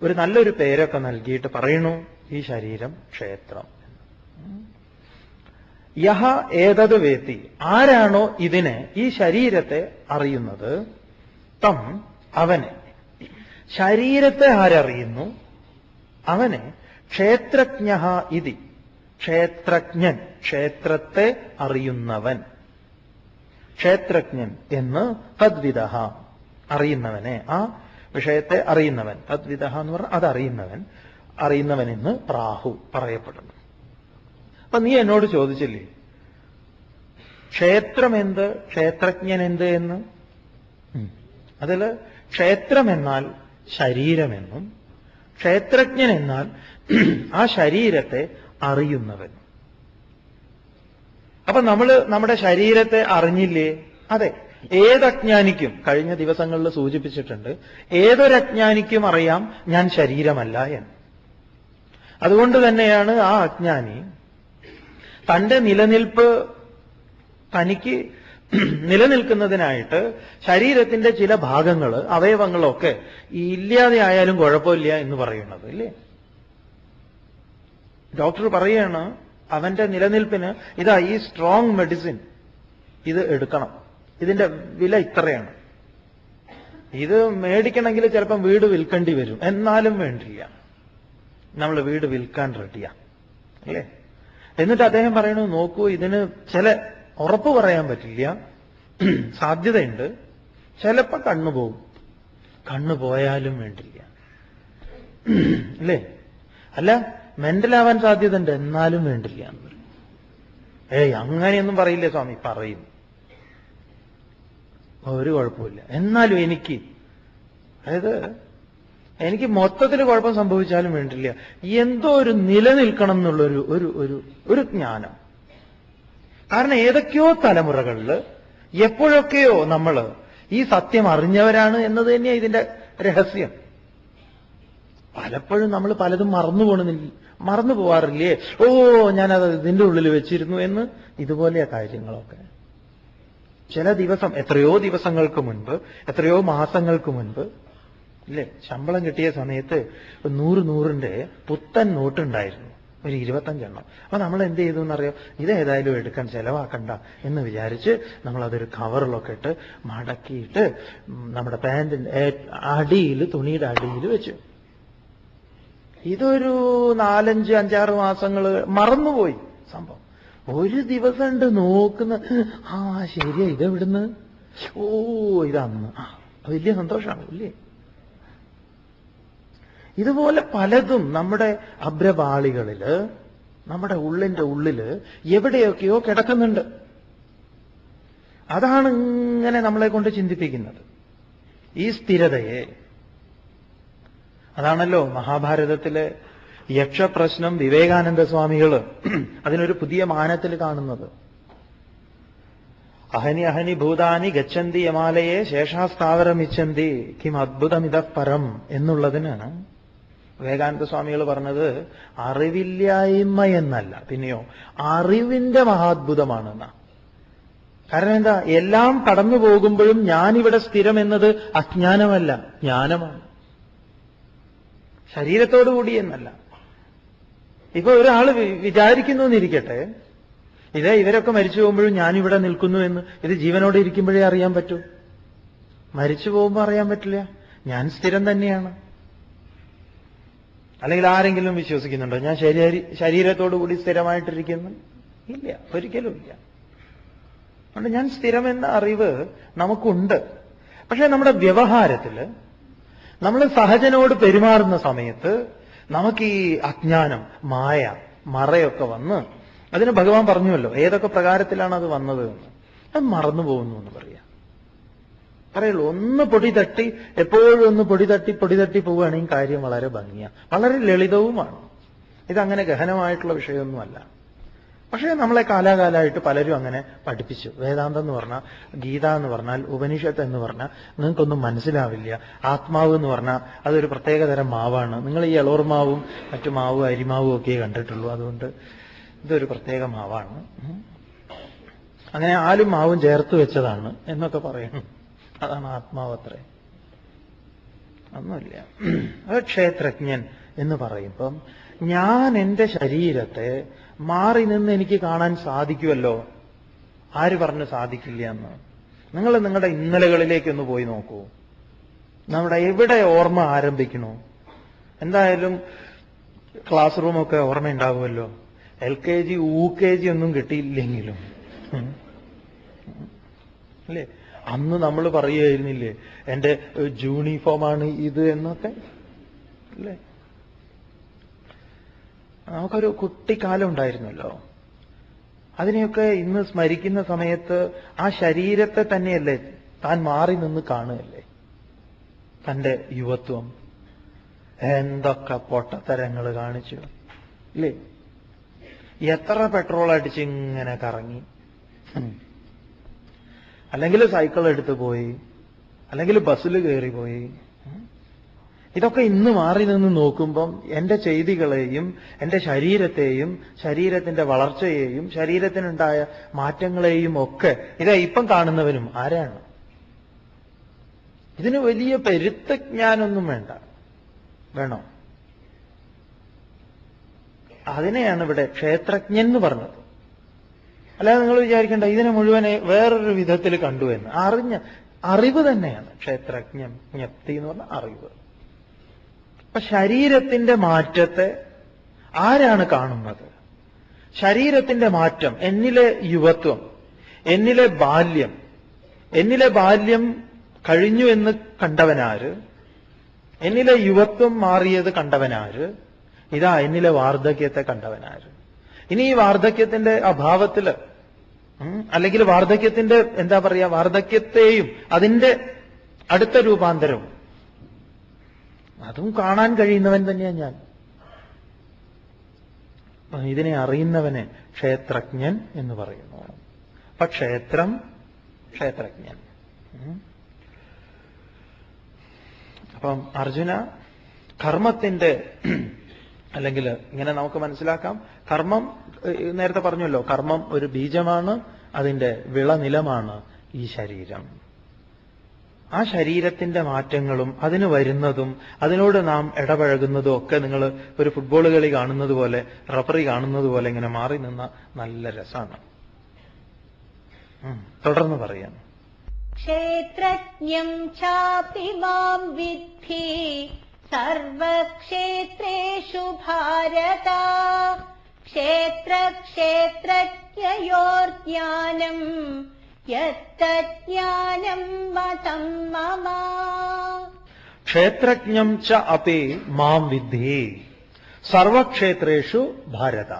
ഒരു നല്ലൊരു പേരൊക്കെ നൽകിയിട്ട് പറയുന്നു, ഈ ശരീരം ക്ഷേത്രം. യഹ ഏതത് വേത്തി, ആരാണോ ഈ ശരീരത്തെ അറിയുന്നത്, തം അവനെ. ശരീരത്തെ ആരറിയുന്നു? അവനെ ക്ഷേത്രജ്ഞ ഇതി. ക്ഷേത്രജ്ഞൻ, ക്ഷേത്രത്തെ അറിയുന്നവൻ, ക്ഷേത്രജ്ഞൻ എന്ന് തദ്വിദ, അറിയുന്നവനെ, ആ വിഷയത്തെ അറിയുന്നവൻ. തദ്വിദ എന്ന് പറഞ്ഞാൽ അറിയുന്നവൻ എന്ന് പ്രാഹു പറയപ്പെടുന്നു. അപ്പൊ നീ എന്നോട് ചോദിച്ചില്ലേ ക്ഷേത്രം എന്ത്, ക്ഷേത്രജ്ഞൻ എന്ത് എന്ന്? അതില് ക്ഷേത്രം എന്നാൽ ശരീരമെന്നും ക്ഷേത്രജ്ഞൻ എന്നാൽ ആ ശരീരത്തെ അറിയുന്നവൻ. അപ്പൊ നമ്മുടെ ശരീരത്തെ അറിഞ്ഞില്ലേ? അതെ, ഏതജ്ഞാനിക്കും, കഴിഞ്ഞ ദിവസങ്ങളിൽ സൂചിപ്പിച്ചിട്ടുണ്ട്, ഏതൊരജ്ഞാനിക്കും അറിയാം ഞാൻ ശരീരമല്ല എന്ന്. അതുകൊണ്ട് തന്നെയാണ് ആ അജ്ഞാനി തന്റെ നിലനിൽപ്പ് തനിക്ക് നിലനിൽക്കുന്നതിനായിട്ട് ശരീരത്തിന്റെ ചില ഭാഗങ്ങൾ, അവയവങ്ങളൊക്കെ ഇല്ലാതെ ആയാലും കുഴപ്പമില്ല എന്ന് പറയുന്നത് ഇല്ലേ? ഡോക്ടർ പറയാണ് അവന്റെ നിലനിൽപ്പിന് ഇതാ ഈ സ്ട്രോങ് മെഡിസിൻ ഇത് എടുക്കണം, ഇതിന്റെ വില ഇത്രയാണ്, ഇത് മേടിക്കണമെങ്കിൽ ചിലപ്പം വീട് വിൽക്കേണ്ടി വരും, എന്നാലും വേണ്ടില്ല, നമ്മൾ വീട് വിൽക്കാൻ റെഡിയാ അല്ലേ? എന്നിട്ട് അദ്ദേഹം പറയണു, നോക്കൂ ഇതിന് ചില ഉറപ്പ് പറയാൻ പറ്റില്ല, സാധ്യതയുണ്ട്, ചിലപ്പോ കണ്ണുപോകും, കണ്ണുപോയാലും വേണ്ടില്ല അല്ലേ? അല്ല മെന്റലാവാൻ സാധ്യതയുണ്ട്, എന്നാലും വേണ്ടില്ല എന്ന് പറയും. അങ്ങനെയൊന്നും പറയില്ലേ സ്വാമി? പറയും, ഒരു കുഴപ്പമില്ല, എന്നാലും അതായത് എനിക്ക് മൊത്തത്തിൽ കുഴപ്പം സംഭവിച്ചാലും വേണ്ടില്ല, എന്തോ ഒരു നിലനിൽക്കണം എന്നുള്ളൊരു ഒരു ജ്ഞാനം. കാരണം ഏതൊക്കെയോ തലമുറകളിൽ എപ്പോഴൊക്കെയോ നമ്മൾ ഈ സത്യം അറിഞ്ഞവരാണ് എന്നത് തന്നെയാണ് ഇതിന്റെ രഹസ്യം. പലപ്പോഴും നമ്മൾ പലതും മറന്നു പോവാറില്ലേ? ഞാനത് ഇതിന്റെ ഉള്ളിൽ വെച്ചിരുന്നു എന്ന്. ഇതുപോലെയാ കാര്യങ്ങളൊക്കെ. ചില ദിവസം, എത്രയോ ദിവസങ്ങൾക്ക് മുൻപ്, എത്രയോ മാസങ്ങൾക്ക് മുൻപ്, ഇല്ലേ, ശമ്പളം കിട്ടിയ സമയത്ത് 100 പുത്തൻ നോട്ടുണ്ടായിരുന്നു, ഒരു 25 അപ്പൊ നമ്മൾ എന്ത് ചെയ്തു എന്നറിയോ? ഇതേതായാലും എടുക്കാൻ ചെലവാക്കണ്ട എന്ന് വിചാരിച്ച് നമ്മളതൊരു കവറിലൊക്കെ ഇട്ട് മടക്കിയിട്ട് നമ്മുടെ പാൻറിന്റെ അടിയിൽ, തുണിയുടെ അടിയിൽ വെച്ചു. ഇതൊരു 4, 5, 6 മാസങ്ങൾ മറന്നുപോയി സംഭവം. ഒരു ദിവസം ഉണ്ട് നോക്കുന്ന, ശരിയാ, ഇതെവിടുന്ന്? ഇതന്ന്. വലിയ സന്തോഷമാണ്, ഇല്ലേ? ഇതുപോലെ പലതും നമ്മുടെ അഭ്രപാളികളില്, നമ്മുടെ ഉള്ളിന്റെ ഉള്ളില് എവിടെയൊക്കെയോ കിടക്കുന്നുണ്ട്. അതാണ് ഇങ്ങനെ നമ്മളെ കൊണ്ട് ചിന്തിപ്പിക്കുന്നത്, ഈ സ്ഥിരതയെ. അതാണല്ലോ മഹാഭാരതത്തിലെ യക്ഷപ്രശ്നം വിവേകാനന്ദ സ്വാമികള് അതിനൊരു പുതിയ മാനത്തിൽ കാണുന്നത്. അഹനി അഹനി ഭൂതാനി ഗച്ഛന്തി യമാലയെ ശേഷാസ്ഥാവരമിച്ഛന്തി കിം അദ്ഭുതമിത പരം എന്നുള്ളതിന് വിവേകാനന്ദ സ്വാമികൾ പറഞ്ഞത് അറിവില്ലായ്മ എന്നല്ല, പിന്നെയോ അറിവിന്റെ മഹാത്ഭുതമാണെന്ന. കാരണം എന്താ? എല്ലാം കടന്നു പോകുമ്പോഴും ഞാനിവിടെ സ്ഥിരം എന്നത് അജ്ഞാനമല്ല, ജ്ഞാനമാണ്. ശരീരത്തോടുകൂടി എന്നല്ല. ഇപ്പൊ ഒരാൾ വിചാരിക്കുന്നു എന്നിരിക്കട്ടെ, ഇവരൊക്കെ മരിച്ചു പോകുമ്പോഴും ഞാനിവിടെ നിൽക്കുന്നു എന്ന്. ഇത് ജീവനോടെ ഇരിക്കുമ്പോഴേ അറിയാൻ പറ്റൂ, മരിച്ചു പോകുമ്പോൾ അറിയാൻ പറ്റില്ല. ഞാൻ സ്ഥിരം തന്നെയാണ്. അല്ലെങ്കിൽ ആരെങ്കിലും വിശ്വസിക്കുന്നുണ്ടോ ഞാൻ ശരീരത്തോടുകൂടി സ്ഥിരമായിട്ടിരിക്കുന്നു? ഇല്ല, ഒരിക്കലും ഇല്ല. അതുകൊണ്ട് ഞാൻ സ്ഥിരമെന്ന അറിവ് നമുക്കുണ്ട്. പക്ഷെ നമ്മുടെ വ്യവഹാരത്തിൽ, നമ്മൾ സഹജനോട് പെരുമാറുന്ന സമയത്ത് നമുക്ക് ഈ അജ്ഞാനം, മായ, മറയൊക്കെ വന്ന്, അതിന് ഭഗവാൻ പറഞ്ഞുവല്ലോ ഏതൊക്കെ പ്രകാരത്തിലാണ് അത് വന്നത് എന്ന്. അത് മറന്നു പോകുന്നു എന്ന് പറയുള്ളൂ. ഒന്ന് പൊടി തട്ടി, എപ്പോഴും ഒന്ന് പൊടി തട്ടി പോവുകയാണെങ്കിൽ കാര്യം വളരെ ഭംഗിയാണ്, വളരെ ലളിതവുമാണ്. ഇതങ്ങനെ ഗഹനമായിട്ടുള്ള വിഷയമൊന്നുമല്ല. പക്ഷേ നമ്മളെ കാലാകാലമായിട്ട് പലരും അങ്ങനെ പഠിപ്പിച്ചു. വേദാന്തം എന്ന് പറഞ്ഞാൽ, ഗീത എന്ന് പറഞ്ഞാൽ, ഉപനിഷത്ത് എന്ന് പറഞ്ഞാൽ നിങ്ങൾക്കൊന്നും മനസ്സിലാവില്ല. ആത്മാവ് എന്ന് പറഞ്ഞാൽ അതൊരു പ്രത്യേകതരം മാവാണ്. നിങ്ങൾ ഈ എളോർ മാവും മറ്റു മാവും അരിമാവും ഒക്കെ കണ്ടിട്ടുള്ളൂ, അതുകൊണ്ട് ഇതൊരു പ്രത്യേക മാവാണ്. അങ്ങനെ ആലും മാവും ചേർത്ത് വെച്ചതാണ് എന്നൊക്കെ പറയുന്നു. അതാണ് ആത്മാവത്രേ. ഒന്നുമില്ല. അത് ക്ഷേത്രജ്ഞൻ എന്ന് പറയുമ്പം ഞാൻ എന്റെ ശരീരത്തെ മാറി നിന്ന് എനിക്ക് കാണാൻ സാധിക്കുമല്ലോ. ആര് പറഞ്ഞു സാധിക്കില്ല എന്ന്? നിങ്ങൾ നിങ്ങളുടെ ഇന്നലകളിലേക്കൊന്ന് പോയി നോക്കൂ. നമ്മുടെ എവിടെ ഓർമ്മ ആരംഭിക്കണോ? എന്തായാലും ക്ലാസ് റൂമൊക്കെ ഓർമ്മയുണ്ടാവുമല്ലോ. LKG UKG ഒന്നും കിട്ടിയില്ലെങ്കിലും അല്ലേ, അന്ന് നമ്മൾ പറയുകയായിരുന്നില്ലേ എന്റെ യൂണിഫോമാണ് ഇത് എന്നൊക്കെ, അല്ലേ? നമുക്കൊരു കുട്ടിക്കാലം ഉണ്ടായിരുന്നല്ലോ. അതിനെയൊക്കെ ഇന്ന് സ്മരിക്കുന്ന സമയത്ത് ആ ശരീരത്തെ തന്നെയല്ലേ താൻ മാറി നിന്ന് കാണുകയല്ലേ. തന്റെ യുവത്വം എന്തൊക്കെ പൊട്ടത്തരങ്ങൾ കാണിച്ചു, ഇല്ലേ? എത്ര പെട്രോൾ അടിച്ച് ഇങ്ങനെ കറങ്ങി, അല്ലെങ്കിൽ സൈക്കിൾ എടുത്ത് പോയി, അല്ലെങ്കിൽ ബസ്സിൽ കയറിപ്പോയി. ഇതൊക്കെ ഇന്ന് മാറി നിന്ന് നോക്കുമ്പം എന്റെ ചെയ്തികളെയും എന്റെ ശരീരത്തെയും ശരീരത്തിന്റെ വളർച്ചയെയും ശരീരത്തിനുണ്ടായ മാറ്റങ്ങളെയും ഒക്കെ ഇപ്പം കാണുന്നവനും ആരാണ്? ഇതിന് വലിയ പെരുത്തജ്ഞാനൊന്നും വേണ്ട. വേണോ? അതിനെയാണ് ഇവിടെ ക്ഷേത്രജ്ഞൻ എന്ന് പറഞ്ഞത്. അല്ലാതെ നിങ്ങൾ വിചാരിക്കേണ്ട ഇതിനെ മുഴുവനെ വേറൊരു വിധത്തിൽ കണ്ടു എന്ന്. അറിവ് തന്നെയാണ് ക്ഷേത്രജ്ഞം. ജ്ഞപ്തി എന്ന് പറഞ്ഞ അറിവ്. അപ്പൊ ശരീരത്തിന്റെ മാറ്റത്തെ ആരാണ് കാണുന്നത്? ശരീരത്തിന്റെ മാറ്റം, എന്നിലെ യുവത്വം, എന്നിലെ ബാല്യം കഴിഞ്ഞു എന്ന് കണ്ടവനാര്? എന്നിലെ യുവത്വം മാറിയത് കണ്ടവനാര്? ഇതാ എന്നിലെ വാർദ്ധക്യത്തെ കണ്ടവനാര്? ഇനി ഈ വാർദ്ധക്യത്തിന്റെ അഭാവത്തില്, അല്ലെങ്കിൽ വാർദ്ധക്യത്തിന്റെ എന്താ പറയാ, വാർദ്ധക്യത്തെയും അതിന്റെ അടുത്ത രൂപാന്തരവും അതും കാണാൻ കഴിയുന്നവൻ തന്നെയാണ് ഞാൻ. ഇതിനെ അറിയുന്നവനെ ക്ഷേത്രജ്ഞൻ എന്ന് പറയുന്നു. അപ്പൊ ക്ഷേത്രജ്ഞൻ. അപ്പം അർജുന, കർമ്മത്തിന്റെ, അല്ലെങ്കിൽ ഇങ്ങനെ നമുക്ക് മനസ്സിലാക്കാം, കർമ്മം നേരത്തെ പറഞ്ഞല്ലോ, കർമ്മം ഒരു ബീജമാണ്, അതിന്റെ വിളനിലമാണ് ഈ ശരീരം. ആ ശരീരത്തിന്റെ മാറ്റങ്ങളും അതിന് വരുന്നതും അതിനോട് നാം ഇടപഴകുന്നതും ഒക്കെ നിങ്ങൾ ഒരു ഫുട്ബോൾ കളി കാണുന്നത് പോലെ, റഫറി കാണുന്നത് പോലെ ഇങ്ങനെ മാറി നിന്ന നല്ല രസമാണ്. തുടർന്ന് പറയാം. ക്ഷേത്രജ്ഞം ചാപി മാം വിദ്ധി സർവക്ഷേത്രേഷു ഭാരത ക്ഷേത്രജ്ഞയോർജ്ഞാനം യത്തജ്ഞാനം മതം മമ. ക്ഷേത്രജ്ഞം ച അപി മാം വിദ്ധി സർവക്ഷേത്രേഷു ഭാരത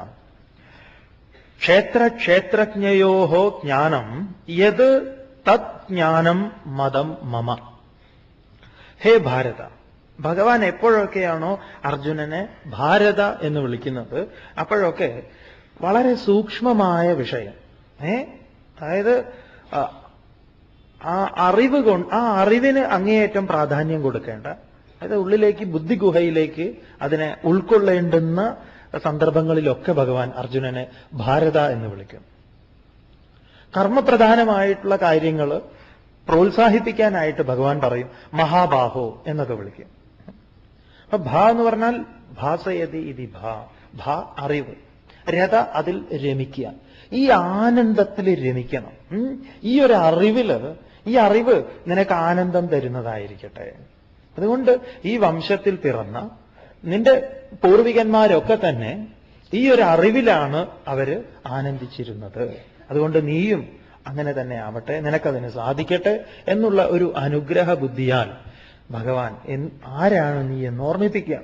ക്ഷേത്രജ്ഞയോः ജ്ഞാനം യത് തത് ജ്ഞാനം മതം മമ. ഹേ ഭാരത, ഭഗവാൻ എപ്പോഴൊക്കെയാണോ അർജുനനെ ഭാരത എന്ന് വിളിക്കുന്നത് അപ്പോഴൊക്കെ വളരെ സൂക്ഷ്മമായ വിഷയം, അതായത് ആ അറിവിന് അങ്ങേയറ്റം പ്രാധാന്യം കൊടുക്കേണ്ട, അതായത് ഉള്ളിലേക്ക്, ബുദ്ധിഗുഹയിലേക്ക് അതിനെ ഉൾക്കൊള്ളേണ്ടുന്ന സന്ദർഭങ്ങളിലൊക്കെ ഭഗവാൻ അർജുനനെ ഭാരത എന്ന് വിളിക്കും. കർമ്മപ്രധാനമായിട്ടുള്ള കാര്യങ്ങൾ പ്രോത്സാഹിപ്പിക്കാനായിട്ട് ഭഗവാൻ പറയും മഹാബാഹോ എന്നൊക്കെ വിളിക്കും. അപ്പൊ ഭ എന്ന് പറഞ്ഞാൽ ഭാസയതി ഇതി ഭ അറിവ്, രഥ അതിൽ രമിക്കുക, ഈ ആനന്ദത്തിൽ രമിക്കണം. ഈ ഒരു അറിവ് നിനക്ക് ആനന്ദം തരുന്നതായിരിക്കട്ടെ. അതുകൊണ്ട് ഈ വംശത്തിൽ പിറന്ന നിന്റെ പൂർവികന്മാരൊക്കെ തന്നെ ഈ ഒരു അറിവിലാണ് അവര് ആനന്ദിച്ചിരുന്നത്. അതുകൊണ്ട് നീയും അങ്ങനെ തന്നെ ആവട്ടെ, നിനക്കതിന് സാധിക്കട്ടെ എന്നുള്ള ഒരു അനുഗ്രഹ ബുദ്ധിയാൽ ഭഗവാൻ ആരാണ് നീ എന്ന് ഓർമ്മിപ്പിക്കുക.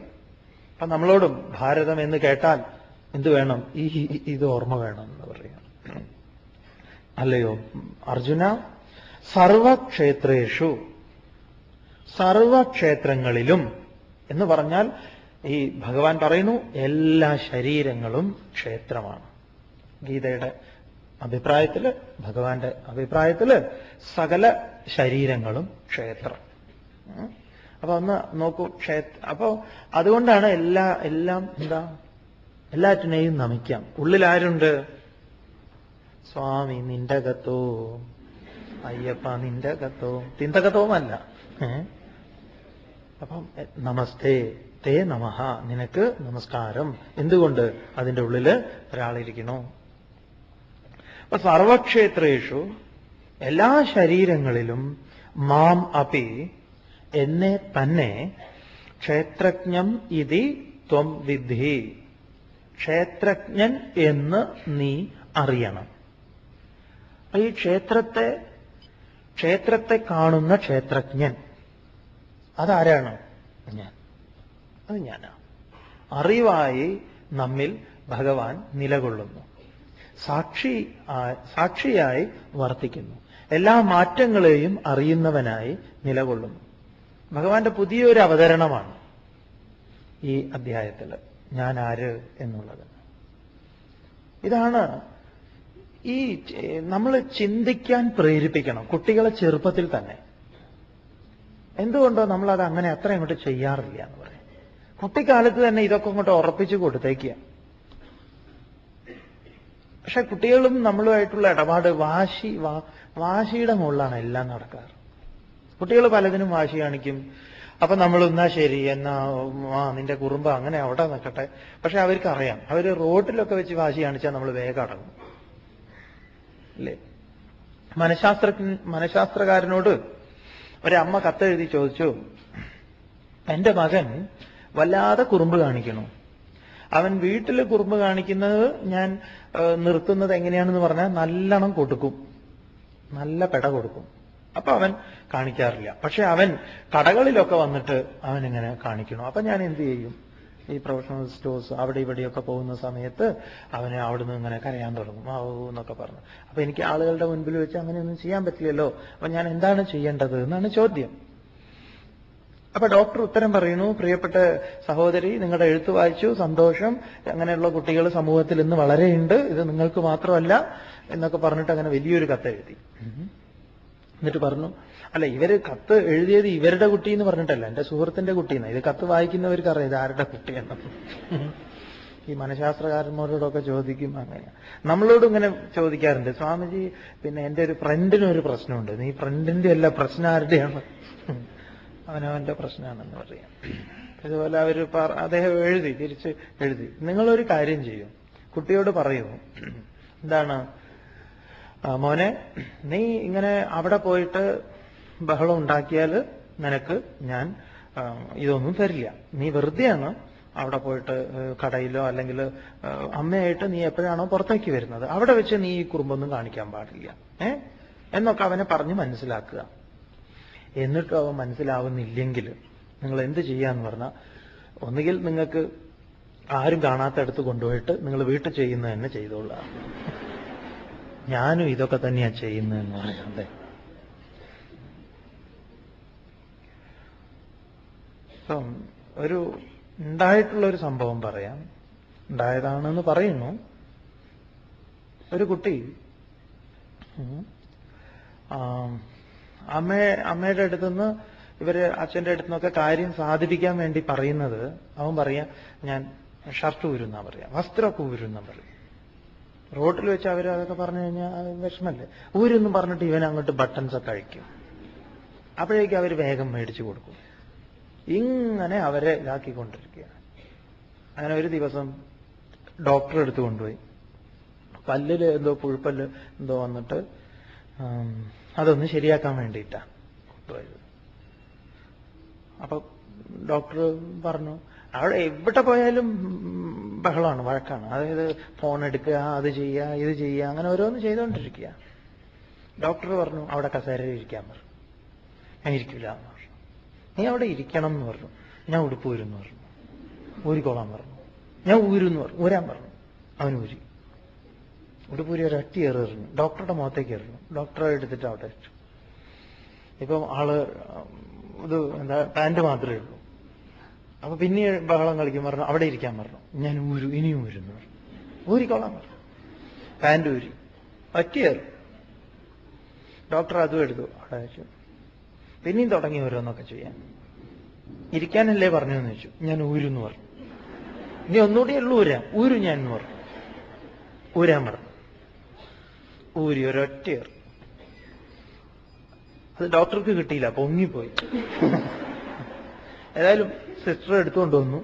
അപ്പൊ നമ്മളോടും ഭാരതം എന്ന് കേട്ടാൽ എന്ത് വേണം? ഇത് ഓർമ്മ വേണം എന്ന് പറയാം. അല്ലയോ അർജുന, സർവക്ഷേത്രേഷു, സർവക്ഷേത്രങ്ങളിലും എന്ന് പറഞ്ഞാൽ ഈ ഭഗവാൻ പറയുന്നു എല്ലാ ശരീരങ്ങളും ക്ഷേത്രമാണ്. ഗീതയുടെ അഭിപ്രായത്തില്, ഭഗവാന്റെ അഭിപ്രായത്തില് സകല ശരീരങ്ങളും ക്ഷേത്രം. അപ്പൊ ഒന്ന് നോക്കൂ, അപ്പോ അതുകൊണ്ടാണ് എല്ലാം എല്ലാറ്റിനെയും നമിക്കാം. ഉള്ളിൽ ആരുണ്ട്? സ്വാമി നിന്റെ അകത്തോ, അയ്യപ്പ നിന്റെ അകത്തോ, തിന്തകത്തോമല്ല. അപ്പം നമസ്തേ തേ നമഃ, നിനക്ക് നമസ്കാരം. എന്തുകൊണ്ട്? അതിന്റെ ഉള്ളില് ഒരാളിരിക്കണോ. അപ്പൊ സർവക്ഷേത്രേഷു, എല്ലാ ശരീരങ്ങളിലും, മാം അപി എന്നെ തന്നെ, ക്ഷേത്രജ്ഞം ഇതി ത്വം വിദ്ധി, ക്ഷേത്രജ്ഞൻ എന്ന് നീ അറിയണം. ഈ ക്ഷേത്രത്തെ കാണുന്ന ക്ഷേത്രജ്ഞൻ അതാരാണ്? അത് ഞാനാണ്. അറിവായി നമ്മിൽ ഭഗവാൻ നിലകൊള്ളുന്നു, സാക്ഷിയായി വർത്തിക്കുന്നു, എല്ലാ മാറ്റങ്ങളെയും അറിയുന്നവനായി നിലകൊള്ളുന്നു. ഭഗവാന്റെ പുതിയൊരു അവതരണമാണ് ഈ അധ്യായത്തിൽ ഞാൻ ആര് എന്നുള്ളത്. ഇതാണ് ഈ നമ്മൾ ചിന്തിക്കാൻ പ്രേരിപ്പിക്കണം കുട്ടികളെ ചെറുപ്പത്തിൽ തന്നെ. എന്തുകൊണ്ടോ നമ്മളത് അങ്ങനെ അത്ര അങ്ങോട്ട് ചെയ്യാറില്ല എന്ന് പറയും. കുട്ടിക്കാലത്ത് തന്നെ ഇതൊക്കെ അങ്ങോട്ട് ഉറപ്പിച്ചു കൊടുത്തേക്കുക. പക്ഷെ കുട്ടികളും നമ്മളുമായിട്ടുള്ള ഇടപാട് വാശിയുടെ മുകളിലാണ് എല്ലാം നടക്കാറ്. കുട്ടികൾ പലതിനും വാശി കാണിക്കും. അപ്പൊ നമ്മൾ എന്നാ ശരി, എന്നാ നിന്റെ കുറുമ്പ അങ്ങനെ അവിടെ നിൽക്കട്ടെ. പക്ഷെ അവർക്കറിയാം, അവര് റോഡിലൊക്കെ വെച്ച് വാശി കാണിച്ചാൽ നമ്മൾ വേഗം അടങ്ങും, അല്ലേ? മനഃശാസ്ത്രകാരനോട് ഒരമ്മ കത്തെഴുതി ചോദിച്ചു, എന്റെ മകൻ വല്ലാതെ കുറുമ്പ് കാണിക്കണു. അവൻ വീട്ടിൽ കുറുമ്പ് കാണിക്കുന്നത് ഞാൻ നിർത്തുന്നത് എങ്ങനെയാണെന്ന് പറഞ്ഞാൽ നല്ലോണം കൊടുക്കും, നല്ല പെട കൊടുക്കും. അപ്പൊ അവൻ കാണിക്കാറില്ല. പക്ഷെ അവൻ കടകളിലൊക്കെ വന്നിട്ട് അവൻ ഇങ്ങനെ കാണിക്കണം. അപ്പൊ ഞാൻ എന്ത് ചെയ്യും? ഈ പ്രൊഫഷണൽ സ്റ്റോഴ്സ് അവിടെ ഇവിടെയൊക്കെ പോകുന്ന സമയത്ത് അവന് അവിടുന്ന് ഇങ്ങനെ കരയാൻ തുടങ്ങും, എന്നൊക്കെ പറഞ്ഞു. അപ്പൊ എനിക്ക് ആളുകളുടെ മുൻപിൽ വെച്ച് അങ്ങനെയൊന്നും ചെയ്യാൻ പറ്റില്ലല്ലോ. അപ്പൊ ഞാൻ എന്താണ് ചെയ്യേണ്ടത് എന്നാണ് ചോദ്യം. അപ്പൊ ഡോക്ടർ ഉത്തരം പറയുന്നു, പ്രിയപ്പെട്ട സഹോദരി, നിങ്ങളുടെ എഴുത്ത് വായിച്ചു, സന്തോഷം. അങ്ങനെയുള്ള കുട്ടികൾ സമൂഹത്തിൽ ഇന്ന് വളരെയുണ്ട്, ഇത് നിങ്ങൾക്ക് മാത്രമല്ല എന്നൊക്കെ പറഞ്ഞിട്ട് അങ്ങനെ വലിയൊരു കത്ത് എഴുതി. എന്നിട്ട് പറഞ്ഞു, അല്ല ഇവര് കത്ത് എഴുതിയത് ഇവരുടെ കുട്ടി എന്ന് പറഞ്ഞിട്ടല്ല, എന്റെ സുഹൃത്തിന്റെ കുട്ടിയെന്ന്. ഇത് കത്ത് വായിക്കുന്നവർക്ക് അറിയാം ഇത് ആരുടെ കുട്ടിയെന്ന്. ഈ മനഃശാസ്ത്രകാരന്മാരോടൊക്കെ ചോദിക്കും അങ്ങനെയാണ്. നമ്മളോടും ഇങ്ങനെ ചോദിക്കാറുണ്ട്, സ്വാമിജി പിന്നെ എൻ്റെ ഒരു ഫ്രണ്ടിനൊരു പ്രശ്നമുണ്ട്. നീ ഫ്രണ്ടിന്റെ അല്ല, പ്രശ്നം ആരുടെയാണ്? അവനവന്റെ പ്രശ്നമാണെന്ന് പറയാം. അതുപോലെ അദ്ദേഹം തിരിച്ച് എഴുതി, നിങ്ങളൊരു കാര്യം ചെയ്യും, കുട്ടിയോട് പറയൂ, എന്താണ് മോനെ, നീ ഇങ്ങനെ അവിടെ പോയിട്ട് ബഹളം ഉണ്ടാക്കിയാൽ നിനക്ക് ഞാൻ ഇതൊന്നും തരില്ല. നീ വെറുതെയാണ് അവിടെ പോയിട്ട് കടയിലോ അല്ലെങ്കിൽ അമ്മയായിട്ട് നീ എപ്പോഴാണോ പുറത്തേക്ക് വരുന്നത് അവിടെ വെച്ച് നീ ഈ കുറുമ്പൊന്നും കാണിക്കാൻ പാടില്ല എന്നൊക്കെ അവനെ പറഞ്ഞ് മനസ്സിലാക്കുക. എന്നിട്ടും അവൻ മനസ്സിലാവുന്നില്ലെങ്കിൽ നിങ്ങൾ എന്ത് ചെയ്യാന്ന് പറഞ്ഞാൽ, ഒന്നുകിൽ നിങ്ങൾക്ക് ആരും കാണാത്തടുത്ത് കൊണ്ടുപോയിട്ട് നിങ്ങൾ വീട്ടിൽ ചെയ്യുന്നത് തന്നെ ചെയ്തോളുക. ഞാനും ഇതൊക്കെ തന്നെയാണ് ചെയ്യുന്നതെന്ന് പറയുന്നത്. ഇപ്പം ഒരു ഉണ്ടായിട്ടുള്ളൊരു സംഭവം പറയാം. ഉണ്ടായതാണെന്ന് പറയുന്നു. ഒരു കുട്ടി അമ്മയുടെ അടുത്തുനിന്ന് അച്ഛൻ്റെ അടുത്തുനിന്നൊക്കെ കാര്യം സാധിപ്പിക്കാൻ വേണ്ടി പറയുന്നത്, അവൻ പറയാ ഞാൻ ഷർട്ട് ഊരുന്നാ പറയാ, വസ്ത്രമൊക്കെ ഊരുന്നാ പറയും. റോട്ടിൽ വെച്ച് അതൊക്കെ പറഞ്ഞു കഴിഞ്ഞാൽ വിഷമല്ലേ. ഊരെന്നും പറഞ്ഞിട്ട് ഇവൻ അങ്ങോട്ട് ബട്ടൺസ് ഒക്കെ അഴിക്കും. അപ്പോഴേക്കും അവർ വേഗം മേടിച്ചു കൊടുക്കും. ഇങ്ങനെ അവരെ ഇതാക്കിക്കൊണ്ടിരിക്കുകയാണ്. അങ്ങനെ ഒരു ദിവസം ഡോക്ടറെ അടുത്ത് കൊണ്ടുപോയി. പല്ലിൽ എന്തോ പുഴുപ്പല്ല് എന്തോ വന്നിട്ട് അതൊന്ന് ശരിയാക്കാൻ വേണ്ടിയിട്ടാണ് കൊണ്ടുപോയത്. അപ്പൊ ഡോക്ടർ പറഞ്ഞു, അവിടെ എവിടെ പോയാലും ബഹളമാണ്, വഴക്കാണ്. അതായത് ഫോൺ എടുക്കുക, അത് ചെയ്യുക, ഇത് ചെയ്യുക, അങ്ങനെ ഓരോന്ന് ചെയ്തുകൊണ്ടിരിക്കുക. ഡോക്ടർ പറഞ്ഞു അവിടെ കസേരയിൽ ഇരിക്കാൻ പറഞ്ഞു. ഞാൻ ഇരിക്കില്ല എന്ന് പറഞ്ഞു. നീ അവിടെ ഇരിക്കണം എന്ന് പറഞ്ഞു. ഞാൻ ഉടുപ്പ് ഊരുന്ന് പറഞ്ഞു. ഊരിക്കോളാൻ പറഞ്ഞു. ഞാൻ ഊരുന്ന് പറഞ്ഞു. ഊരാൻ പറഞ്ഞു. അവൻ ഊരി. ഉടുപ്പൂരി ഒരൊറ്റ എറിഞ്ഞു. ഡോക്ടറുടെ മുഖത്തേക്ക് എറിഞ്ഞു. ഡോക്ടറെ എടുത്തിട്ട് അവിടെ ഇട്ടു. ഇപ്പം ആള് ഇത് എന്താ പാൻറ് മാത്രമേ ഉള്ളൂ. അപ്പൊ പിന്നെ ബഹളം കളിക്കും പറഞ്ഞു. അവിടെ ഇരിക്കാൻ പറഞ്ഞു. ഞാൻ ഇനിയും ഊരുന്നു പറഞ്ഞു. ഊരിക്കോളാൻ പറഞ്ഞു. പാൻറ് ഊരി ഒറ്റയേറി. ഡോക്ടർ അതും എടുത്തു അവിടെ വെച്ചു. പിന്നെയും തുടങ്ങി ഓരോന്നൊക്കെ ചെയ്യാൻ. ഇരിക്കാനല്ലേ പറഞ്ഞു എന്ന് വെച്ചു. ഞാൻ ഊരുന്ന് പറഞ്ഞു. ഇനി ഒന്നുകൂടി ഉള്ളൂ ഊരും ഞാൻ എന്ന് പറഞ്ഞു. ഊരാൻ പറഞ്ഞു. ഊരി ഒരൊറ്റയേർ. അത് ഡോക്ടർക്ക് കിട്ടിയില്ല, പൊങ്ങിപ്പോയി. ഏതായാലും സിസ്റ്റർ എടുത്തുകൊണ്ട് വന്നു.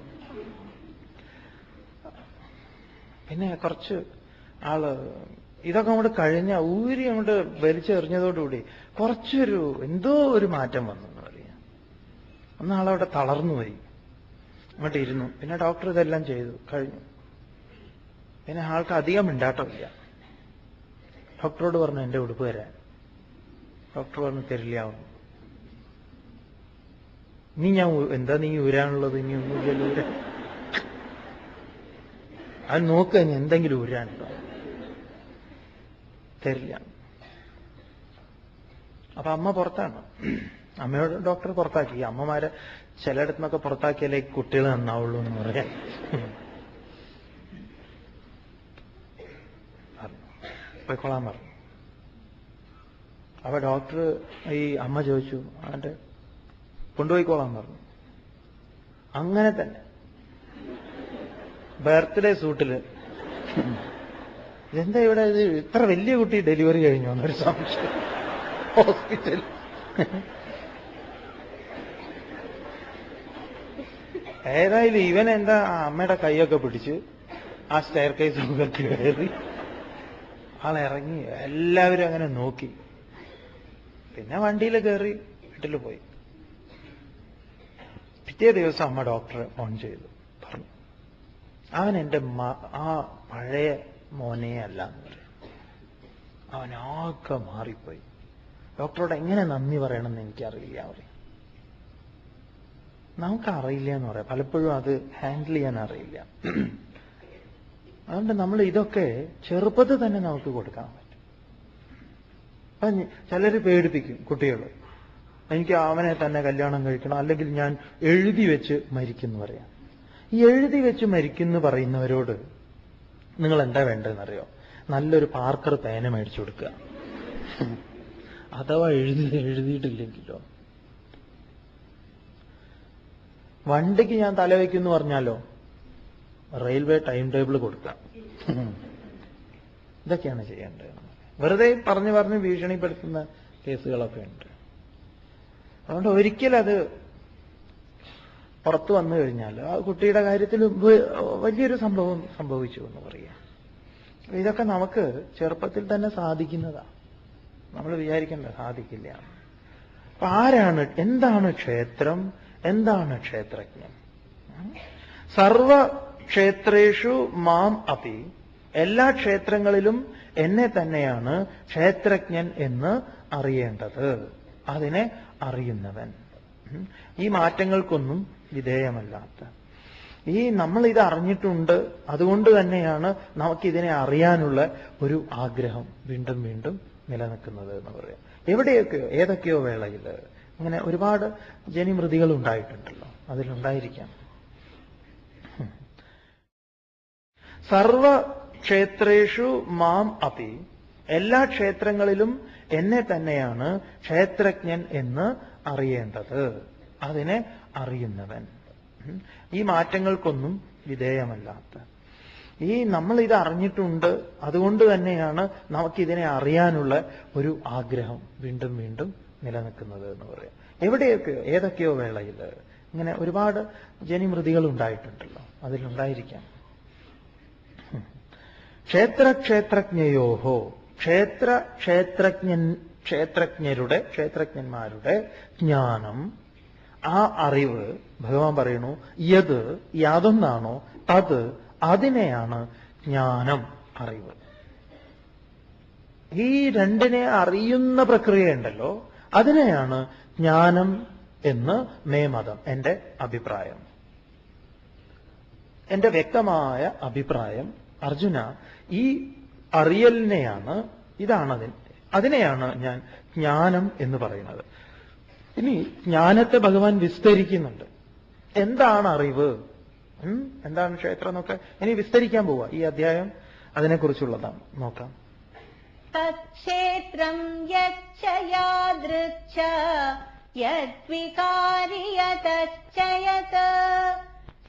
പിന്നെ കുറച്ച് ആള് ഇതൊക്കെ അങ്ങോട്ട് കഴിഞ്ഞ ഊരി അങ്ങോട്ട് വലിച്ചെറിഞ്ഞതോടുകൂടി കുറച്ചൊരു എന്തോ ഒരു മാറ്റം വന്നെന്ന് പറയാം. ഒന്നാളവിടെ തളർന്നുപോയി. അങ്ങോട്ട് ഇരുന്നു. പിന്നെ ഡോക്ടർ ഇതെല്ലാം ചെയ്തു കഴിഞ്ഞു. പിന്നെ ആൾക്ക് അധികം മിണ്ടാട്ടമില്ല. ഡോക്ടറോട് പറഞ്ഞു എന്റെ ഉടുപ്പ് തരാൻ. ഡോക്ടർ പറഞ്ഞു തരില്ലാവുന്നു. എന്താ നീ ഊരാനുള്ളത്? ഇനി ഒന്നുമില്ലല്ലോ ഊരാൻ. അത് നോക്കുക, ഇനി എന്തെങ്കിലും ഊരാനുണ്ടോ? തരില്ല. അപ്പൊ അമ്മ പുറത്താണ്. അമ്മയോട് ഡോക്ടർ പുറത്താക്കി. അമ്മമാരെ ചിലയിടത്തുനിന്നൊക്കെ പുറത്താക്കിയാലേ കുട്ടികൾ നന്നാവുള്ളൂ എന്ന് പറയാം. പോയിക്കൊള്ളാൻ പറഞ്ഞു. അപ്പൊ ഡോക്ടർ ഈ അമ്മ ചോദിച്ചു, അവന്റെ കൊണ്ടുപോയിക്കോളാൻ പറഞ്ഞു. അങ്ങനെ തന്നെ ബർത്ത്ഡേ സൂട്ടില് ഇതെന്താ ഇവിടെ ഇത് ഇത്ര വലിയ കുട്ടി ഡെലിവറി കഴിഞ്ഞു എന്നൊരു സംശയം ഹോസ്പിറ്റൽ. ഏതായാലും ഇവൻ എന്താ അമ്മയുടെ കൈയൊക്കെ പിടിച്ച് ആ സ്റ്റെയർ കേസ് ഒക്കെ കയറി ആളിറങ്ങി. എല്ലാവരും അങ്ങനെ നോക്കി. പിന്നെ വണ്ടിയിൽ കയറി വീട്ടിൽ പോയി. പിറ്റേ ദിവസം അമ്മ ഡോക്ടറെ ഫോൺ ചെയ്തു. പറഞ്ഞു അവൻ എൻ്റെ ആ പഴയ മോനെ അല്ല എന്ന് പറയും. അവനാകെ മാറിപ്പോയി. ഡോക്ടറോട് എങ്ങനെ നന്ദി പറയണമെന്ന് എനിക്കറിയില്ല പറയും. നമുക്കറിയില്ല എന്ന് പറയാം. പലപ്പോഴും അത് ഹാൻഡിൽ ചെയ്യാൻ അറിയില്ല. അതുകൊണ്ട് നമ്മൾ ഇതൊക്കെ ചെറുപ്പത്തിൽ തന്നെ നമുക്ക് കൊടുക്കാൻ പറ്റും. അപ്പം ചിലര് പേടിപ്പിക്കും കുട്ടികൾ. എനിക്ക് അവനെ തന്നെ കല്യാണം കഴിക്കണം, അല്ലെങ്കിൽ ഞാൻ എഴുതി വെച്ച് മരിക്കുന്നു പറയാം. ഈ എഴുതി വെച്ച് മരിക്കുന്നു പറയുന്നവരോട് നിങ്ങൾ എന്താ വേണ്ടതെന്നറിയോ? നല്ലൊരു പാർക്കർ പേന മേടിച്ചു കൊടുക്കുക. അഥവാ എഴുതിയിട്ടില്ലെങ്കിലോ. വണ്ടിക്ക് ഞാൻ തലവെക്കുന്നു പറഞ്ഞാലോ റെയിൽവേ ടൈം ടേബിൾ കൊടുക്കാം. ഇതൊക്കെയാണ് ചെയ്യേണ്ടത്. വെറുതെ പറഞ്ഞ് ഭീഷണിപ്പെടുത്തുന്ന കേസുകളൊക്കെ ഉണ്ട്. അതുകൊണ്ട് ഒരിക്കലത് പുറത്തു വന്നു കഴിഞ്ഞാൽ ആ കുട്ടിയുടെ കാര്യത്തിൽ വലിയൊരു സംഭവം സംഭവിച്ചു എന്ന് പറയാം. ഇതൊക്കെ നമുക്ക് ചെറുപ്പത്തിൽ തന്നെ സാധിക്കുന്നതാണ്. നമ്മൾ വിചാരിക്കേണ്ട സാധിക്കില്ല. അപ്പൊ ആരാണ്, എന്താണ് ക്ഷേത്രം, എന്താണ് ക്ഷേത്രജ്ഞൻ? സർവ ക്ഷേത്രേഷു മാം അപി, എല്ലാ ക്ഷേത്രങ്ങളിലും എന്നെ തന്നെയാണ് ക്ഷേത്രജ്ഞൻ എന്ന് അറിയേണ്ടത്, അതിനെ അറിയുന്നവൻ. ഈ മാറ്റങ്ങൾക്കൊന്നും വിധേയമല്ലാത്ത, ഈ നമ്മൾ ഇത് അറിഞ്ഞിട്ടുണ്ട്, അതുകൊണ്ട് തന്നെയാണ് നമുക്കിതിനെ അറിയാനുള്ള ഒരു ആഗ്രഹം വീണ്ടും വീണ്ടും നിലനിൽക്കുന്നത് എന്ന് പറയാം. എവിടെയൊക്കെയോ ഏതൊക്കെയോ വേളയിൽ ഇങ്ങനെ ഒരുപാട് ജനിമൃതികൾ ഉണ്ടായിട്ടുണ്ടല്ലോ, അതിലുണ്ടായിരിക്കാം. സർവ ക്ഷേത്രേഷു മാം അപി, എല്ലാ ക്ഷേത്രങ്ങളിലും എന്നെ തന്നെയാണ് ക്ഷേത്രജ്ഞൻ എന്ന് അറിയേണ്ടത്, അതിനെ അറിയുന്നവൻ. ഈ മാറ്റങ്ങൾക്കൊന്നും വിധേയമല്ലാത്ത, ഈ നമ്മൾ ഇത് അറിഞ്ഞിട്ടുണ്ട്, അതുകൊണ്ട് തന്നെയാണ് നമുക്കിതിനെ അറിയാനുള്ള ഒരു ആഗ്രഹം വീണ്ടും വീണ്ടും നിലനിൽക്കുന്നത് എന്ന് പറയാം. എവിടെയൊക്കെയോ ഏതൊക്കെയോ വേളയിൽ ഇങ്ങനെ ഒരുപാട് ജനിമൃതികൾ ഉണ്ടായിട്ടുണ്ടല്ലോ, അതിലുണ്ടായിരിക്കാം. ക്ഷേത്രജ്ഞയോഹോ, ക്ഷേത്രജ്ഞന്മാരുടെ ജ്ഞാനം, ആ അറിവ്, ഭഗവാൻ പറയുന്നു യത്, യാതൊന്നാണോ, തത്, അതിനെയാണ് ജ്ഞാനം, അറിവ്. ഈ രണ്ടിനെ അറിയുന്ന പ്രക്രിയയുണ്ടല്ലോ, അതിനെയാണ് ജ്ഞാനം എന്ന് മേ മതം, എന്റെ അഭിപ്രായം, എന്റെ വ്യക്തമായ അഭിപ്രായം. അർജുന, ഈ അറിയലിനെയാണ്, അതിനെയാണ് ഞാൻ ജ്ഞാനം എന്ന് പറയുന്നത്. ഇനി ജ്ഞാനത്തെ ഭഗവാൻ വിസ്തരിക്കുന്നുണ്ട്. എന്താണ് അറിവ്, എന്താണ് ക്ഷേത്രം എന്നൊക്കെ ഇനി വിസ്തരിക്കാൻ പോവാ. ഈ അധ്യായം അതിനെക്കുറിച്ചുള്ളതാണ്. നോക്കാം. തക്ഷേത്രം യച്ഛ യാദൃച്ഛ യദ്വികാരി യതശ്ച യത്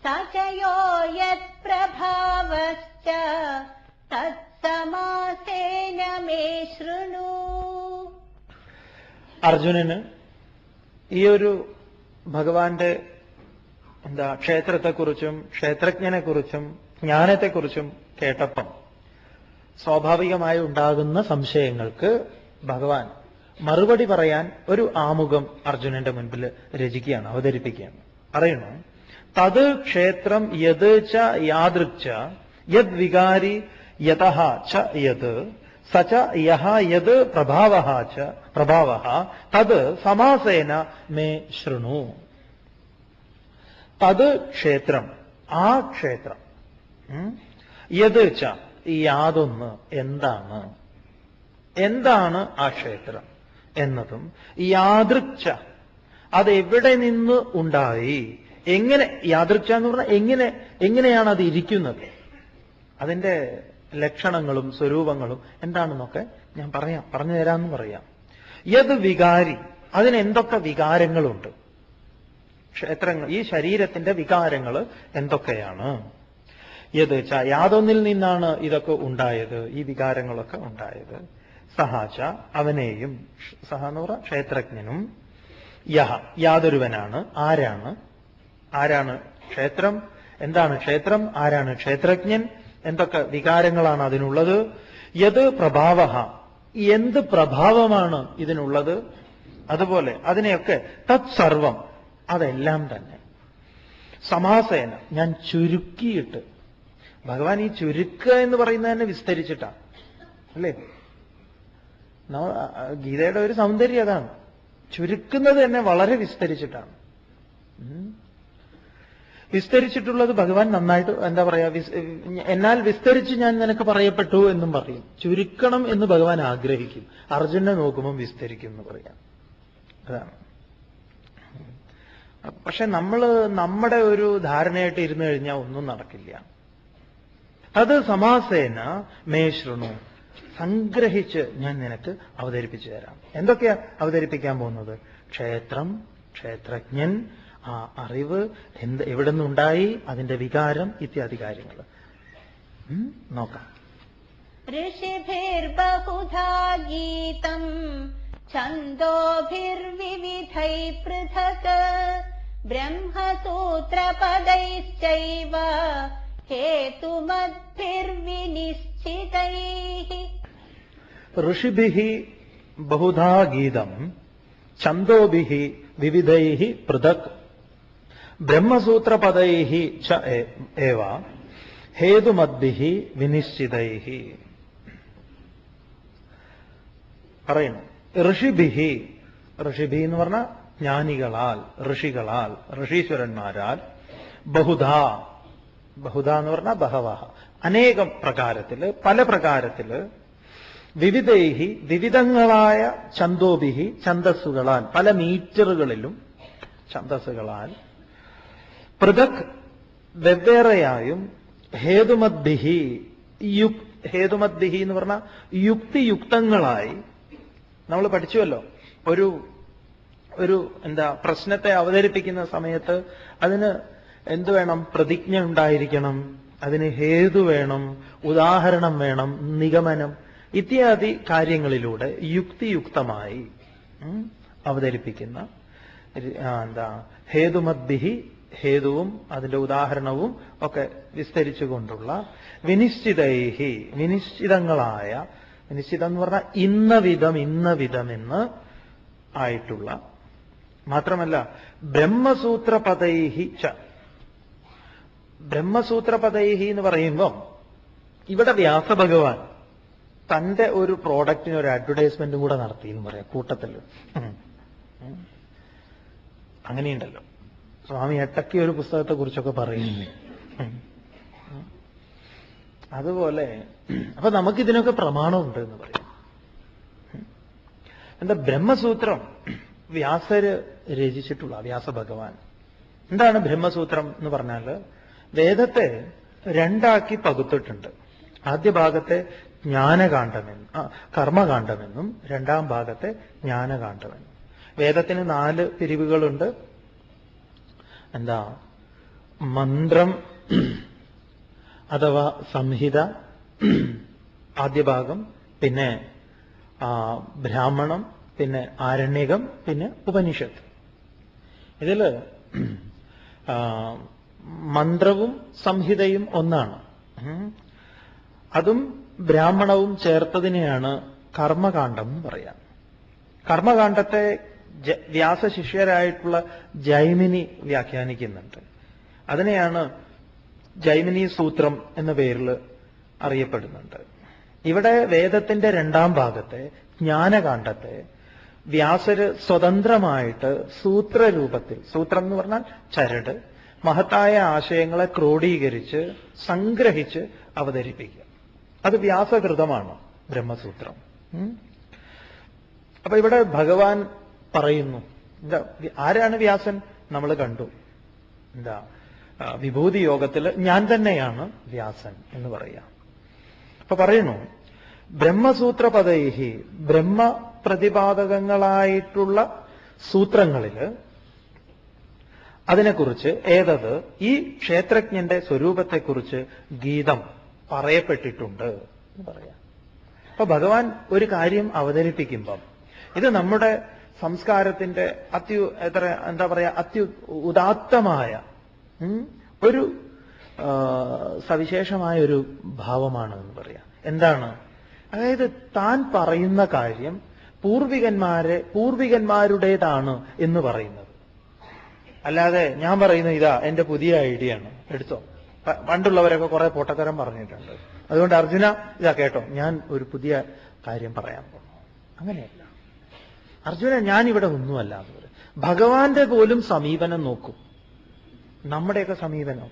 സചയോ യത്പ്രഭാവശ്ച തത്സമാസേന മേ ശൃണു. അർജുനന് ഈ ഒരു ഭഗവാന്റെ ക്ഷേത്രത്തെക്കുറിച്ചും ക്ഷേത്രജ്ഞനെക്കുറിച്ചും ജ്ഞാനത്തെക്കുറിച്ചും കേട്ടപ്പം സ്വാഭാവികമായി ഉണ്ടാകുന്ന സംശയങ്ങൾക്ക് ഭഗവാൻ മറുപടി പറയാൻ ഒരു ആമുഖം അർജുനന്റെ മുൻപിൽ രചിക്കുകയാണ്, അവതരിപ്പിക്കുകയാണ്. പറയണു, തത് ക്ഷേത്രം യത് ച യാദൃക്ച യദ് വികാരി യതഃ ച യത് സച യഹ യത് പ്രഭാവഃ തത് സമാസേന മേ ശൃണു. തത് ക്ഷേത്രം, ആ ക്ഷേത്രം, യത് ച, യാതൊന്ന്, എന്താണ് ആ ക്ഷേത്രം എന്നതും, യാദൃച്ഛ, അതെവിടെ നിന്ന് ഉണ്ടായി, എങ്ങനെ, യാദൃച്ഛ എന്ന് പറഞ്ഞാൽ എങ്ങനെയാണ് അത് ഇരിക്കുന്നത്, അതിന്റെ ലക്ഷണങ്ങളും സ്വരൂപങ്ങളും എന്താണെന്നൊക്കെ ഞാൻ പറഞ്ഞു തരാമെന്ന് പറയാം. യത് വികാരി, അതിനെന്തൊക്കെ വികാരങ്ങളുണ്ട്, ക്ഷേത്രങ്ങൾ, ഈ ശരീരത്തിന്റെ വികാരങ്ങൾ എന്തൊക്കെയാണ്. യത് ച, യാതൊന്നിൽ നിന്നാണ് ഇതൊക്കെ ഉണ്ടായത്, ഈ വികാരങ്ങളൊക്കെ ഉണ്ടായത്. സഹാച, അവനെയും, സഹ എന്ന് പറഞ്ഞ ക്ഷേത്രജ്ഞനും, യഹ, യാതൊരുവനാണ്, ആരാണ് ക്ഷേത്രം, എന്താണ് ക്ഷേത്രം, ആരാണ് ക്ഷേത്രജ്ഞൻ, എന്തൊക്കെ വികാരങ്ങളാണ് അതിനുള്ളത്. യത് പ്രഭാവഃ, എന്ത് പ്രഭാവമാണ് ഇതിനുള്ളത്, അതുപോലെ അതിനെയൊക്കെ തത്സർവം, അതെല്ലാം തന്നെ. സമാസേന, ഞാൻ ചുരുക്കിയിട്ട്, ഭഗവാൻ ഈ ചുരുക്കുക എന്ന് പറയുന്നത് തന്നെ വിസ്തരിച്ചിട്ടാണ്, അല്ലേ? ഗീതയുടെ ഒരു സൗന്ദര്യം അതാണ്, ചുരുക്കുന്നത് തന്നെ വളരെ വിസ്തരിച്ചിട്ടാണ്. വിസ്തരിച്ചിട്ടുള്ളത് ഭഗവാൻ നന്നായിട്ട്, എന്താ പറയാ, എന്നാൽ വിസ്തരിച്ച് ഞാൻ നിനക്ക് പറയപ്പെട്ടു എന്നും പറയും. ചുരുക്കണം എന്ന് ഭഗവാൻ ആഗ്രഹിക്കും. അർജുനെ നോക്കുമ്പോൾ വിസ്തരിക്കും എന്ന് പറയാം. അതാണ്. പക്ഷെ നമ്മുടെ ഒരു ധാരണയായിട്ട് ഇരുന്നു കഴിഞ്ഞാൽ ഒന്നും നടക്കില്ല. അത് സമാസേന മേ ശൃണു, സംഗ്രഹിച്ച് ഞാൻ നിനക്ക് അവതരിപ്പിച്ചു തരാം. എന്തൊക്കെയാ അവതരിപ്പിക്കാൻ പോകുന്നത്? ക്ഷേത്രം, ക്ഷേത്രജ്ഞൻ, ആ അറിവ് എവിടെ നിന്നുണ്ടായി, അതിന്റെ വികാരം ഇത്യാദി കാര്യങ്ങൾ നോക്കാം. ഋഷിഭിർബഹുധാ ഗീതം ഛന്ദോഭിർവിവിധൈ പൃഥക് ബ്രഹ്മസൂത്രപദൈശ്ചൈവ ഹേതുമദ്ഭിർവിനിശ്ചിതൈഃ. ഋഷിഭിഃ ബഹുധാ ഗീതം ഛന്ദോഭിഃ വിവിധൈഃ പൃഥക് ബ്രഹ്മസൂത്രപദൈഃ ച ഏവ ഹേതുമദ്ഭിഃ വിനിശ്ചിതൈഃ. പറയുന്നു ഋഷിഭിഃ, ഋഷിഭി എന്ന് പറഞ്ഞ ജ്ഞാനികളാൽ, ഋഷികളാൽ, ഋഷീശ്വരന്മാരാൽ, ബഹുധാ, ബഹുധാ എന്ന് പറഞ്ഞാൽ ബഹവഃ, അനേകം പ്രകാരത്തില്, പല പ്രകാരത്തില്, വിവിധൈഹി വിവിധങ്ങളായ ഛന്ദോഭിഹി ഛന്ദസ്സുകളാൽ, പല മീറ്ററുകളിലും ഛന്ദസ്സുകളാൽ, പൃഥക് വെവ്വേറെയായും, ഹേതുമദ്ഭിഹി ഹേതുമദ്ഭിഹി എന്ന് പറഞ്ഞാൽ യുക്തിയുക്തങ്ങളായി. നമ്മൾ പഠിച്ചുവല്ലോ, ഒരു പ്രശ്നത്തെ അവതരിപ്പിക്കുന്ന സമയത്ത് അതിന് എന്തു വേണം? പ്രതിജ്ഞ ഉണ്ടായിരിക്കണം, അതിന് ഹേതു വേണം, ഉദാഹരണം വേണം, നിഗമനം ഇത്യാദി കാര്യങ്ങളിലൂടെ യുക്തിയുക്തമായി അവതരിപ്പിക്കുന്ന ഹേതുമദ്ഭിഹി, ഹേതുവും അതിന്റെ ഉദാഹരണവും ഒക്കെ വിസ്തരിച്ചുകൊണ്ടുള്ള വിനിശ്ചിതൈഹി, വിനിശ്ചിതങ്ങളായ, നിശ്ചിതം എന്ന് പറഞ്ഞാൽ ഇന്ന വിധം എന്ന് ആയിട്ടുള്ള, മാത്രമല്ല ബ്രഹ്മസൂത്രപദൈഹി ച. ബ്രഹ്മസൂത്രപദൈഹി എന്ന് പറയുമ്പം ഇവിടെ വ്യാസഭഗവാൻ തന്റെ ഒരു പ്രോഡക്റ്റിന് ഒരു അഡ്വർടൈസ്മെന്റും കൂടെ നടത്തി എന്ന് പറയാം കൂട്ടത്തിൽ. അങ്ങനെയുണ്ടല്ലോ, സ്വാമി എട്ടക്കി ഒരു പുസ്തകത്തെ കുറിച്ചൊക്കെ പറയുന്നു. അതുപോലെ അപ്പൊ നമുക്കിതിനൊക്കെ പ്രമാണമുണ്ട് എന്ന് പറയാം. എന്താ ബ്രഹ്മസൂത്രം വ്യാസര് രചിച്ചിട്ടുള്ള, വ്യാസഭഗവാൻ. എന്താണ് ബ്രഹ്മസൂത്രം എന്ന് പറഞ്ഞാൽ, വേദത്തെ രണ്ടാക്കി പകുത്തിട്ടുണ്ട്. ആദ്യ ഭാഗത്തെ ജ്ഞാനകാന്ഡമെന്നും കർമ്മകാന്ഡമെന്നും രണ്ടാം ഭാഗത്തെ ജ്ഞാനകാന്ഡമെന്നും. വേദത്തിന് 4 പിരിവുകളുണ്ട്. മന്ത്രം അഥവാ സംഹിത ആദ്യ ഭാഗം, പിന്നെ ബ്രാഹ്മണം, പിന്നെ ആരണ്യകം, പിന്നെ ഉപനിഷത്ത്. ഇതില് മന്ത്രവും സംഹിതയും ഒന്നാണ്. അതും ബ്രാഹ്മണവും ചേർത്തതിനെയാണ് കർമ്മകാന്ഡം എന്ന് പറയാം. കർമ്മകാന്ഡത്തെ വ്യാസശിഷ്യരായിട്ടുള്ള ജൈമിനി വ്യാഖ്യാനിക്കുന്നുണ്ട്. അതിനെയാണ് ജൈമിനി സൂത്രം എന്ന പേരിൽ അറിയപ്പെടുന്നുണ്ട്. ഇവിടെ വേദത്തിന്റെ രണ്ടാം ഭാഗത്തെ ജ്ഞാനകാന്ഡത്തെ വ്യാസര് സ്വതന്ത്രമായിട്ട് സൂത്രരൂപത്തിൽ, സൂത്രം എന്ന് പറഞ്ഞാൽ ചരട്, മഹത്തായ ആശയങ്ങളെ ക്രോഡീകരിച്ച് സംഗ്രഹിച്ച് അവതരിപ്പിക്കുക. അത് വ്യാസകൃതമാണ് ബ്രഹ്മസൂത്രം. അപ്പൊ ഇവിടെ ഭഗവാൻ പറയുന്നു, ആരാണ് വ്യാസൻ? നമ്മൾ കണ്ടു. വിഭൂതി യോഗത്തിൽ ഞാൻ തന്നെയാണ് വ്യാസൻ എന്ന് പറയാം. അപ്പൊ പറയുന്നു ബ്രഹ്മസൂത്രപദൈഹി, ബ്രഹ്മപ്രതിപാദകങ്ങളായിട്ടുള്ള സൂത്രങ്ങളില് അതിനെക്കുറിച്ച് ഏതത് ഈ ക്ഷേത്രജ്ഞന്റെ സ്വരൂപത്തെക്കുറിച്ച് ഗീതം പറയപ്പെട്ടിട്ടുണ്ട് എന്ന് പറയാം. അപ്പൊ ഭഗവാൻ ഒരു കാര്യം അവതരിപ്പിക്കുമ്പം ഇത് നമ്മുടെ സംസ്കാരത്തിന്റെ ഉദാത്തമായ ഒരു സവിശേഷമായ ഒരു ഭാവമാണ് എന്ന് പറയാം. എന്താണ്? അതായത് താൻ പറയുന്ന കാര്യം പൂർവികന്മാരുടേതാണ് എന്ന് പറയുന്നത്. അല്ലാതെ ഞാൻ പറയുന്ന ഇതാ എന്റെ പുതിയ ഐഡിയ ആണ്, എടുത്തോ. പണ്ടുള്ളവരൊക്കെ കുറെ പൊട്ടത്തരം പറഞ്ഞിട്ടുണ്ട്, അതുകൊണ്ട് അർജുന ഇതാ കേട്ടോ, ഞാൻ ഒരു പുതിയ കാര്യം പറയാൻ പോകുന്നു. അങ്ങനെയല്ല അർജുന, ഞാനിവിടെ ഒന്നുമല്ല എന്ന് പറയും. ഭഗവാന്റെ പോലും സമീപനം നോക്കും. നമ്മുടെയൊക്കെ സമീപനം,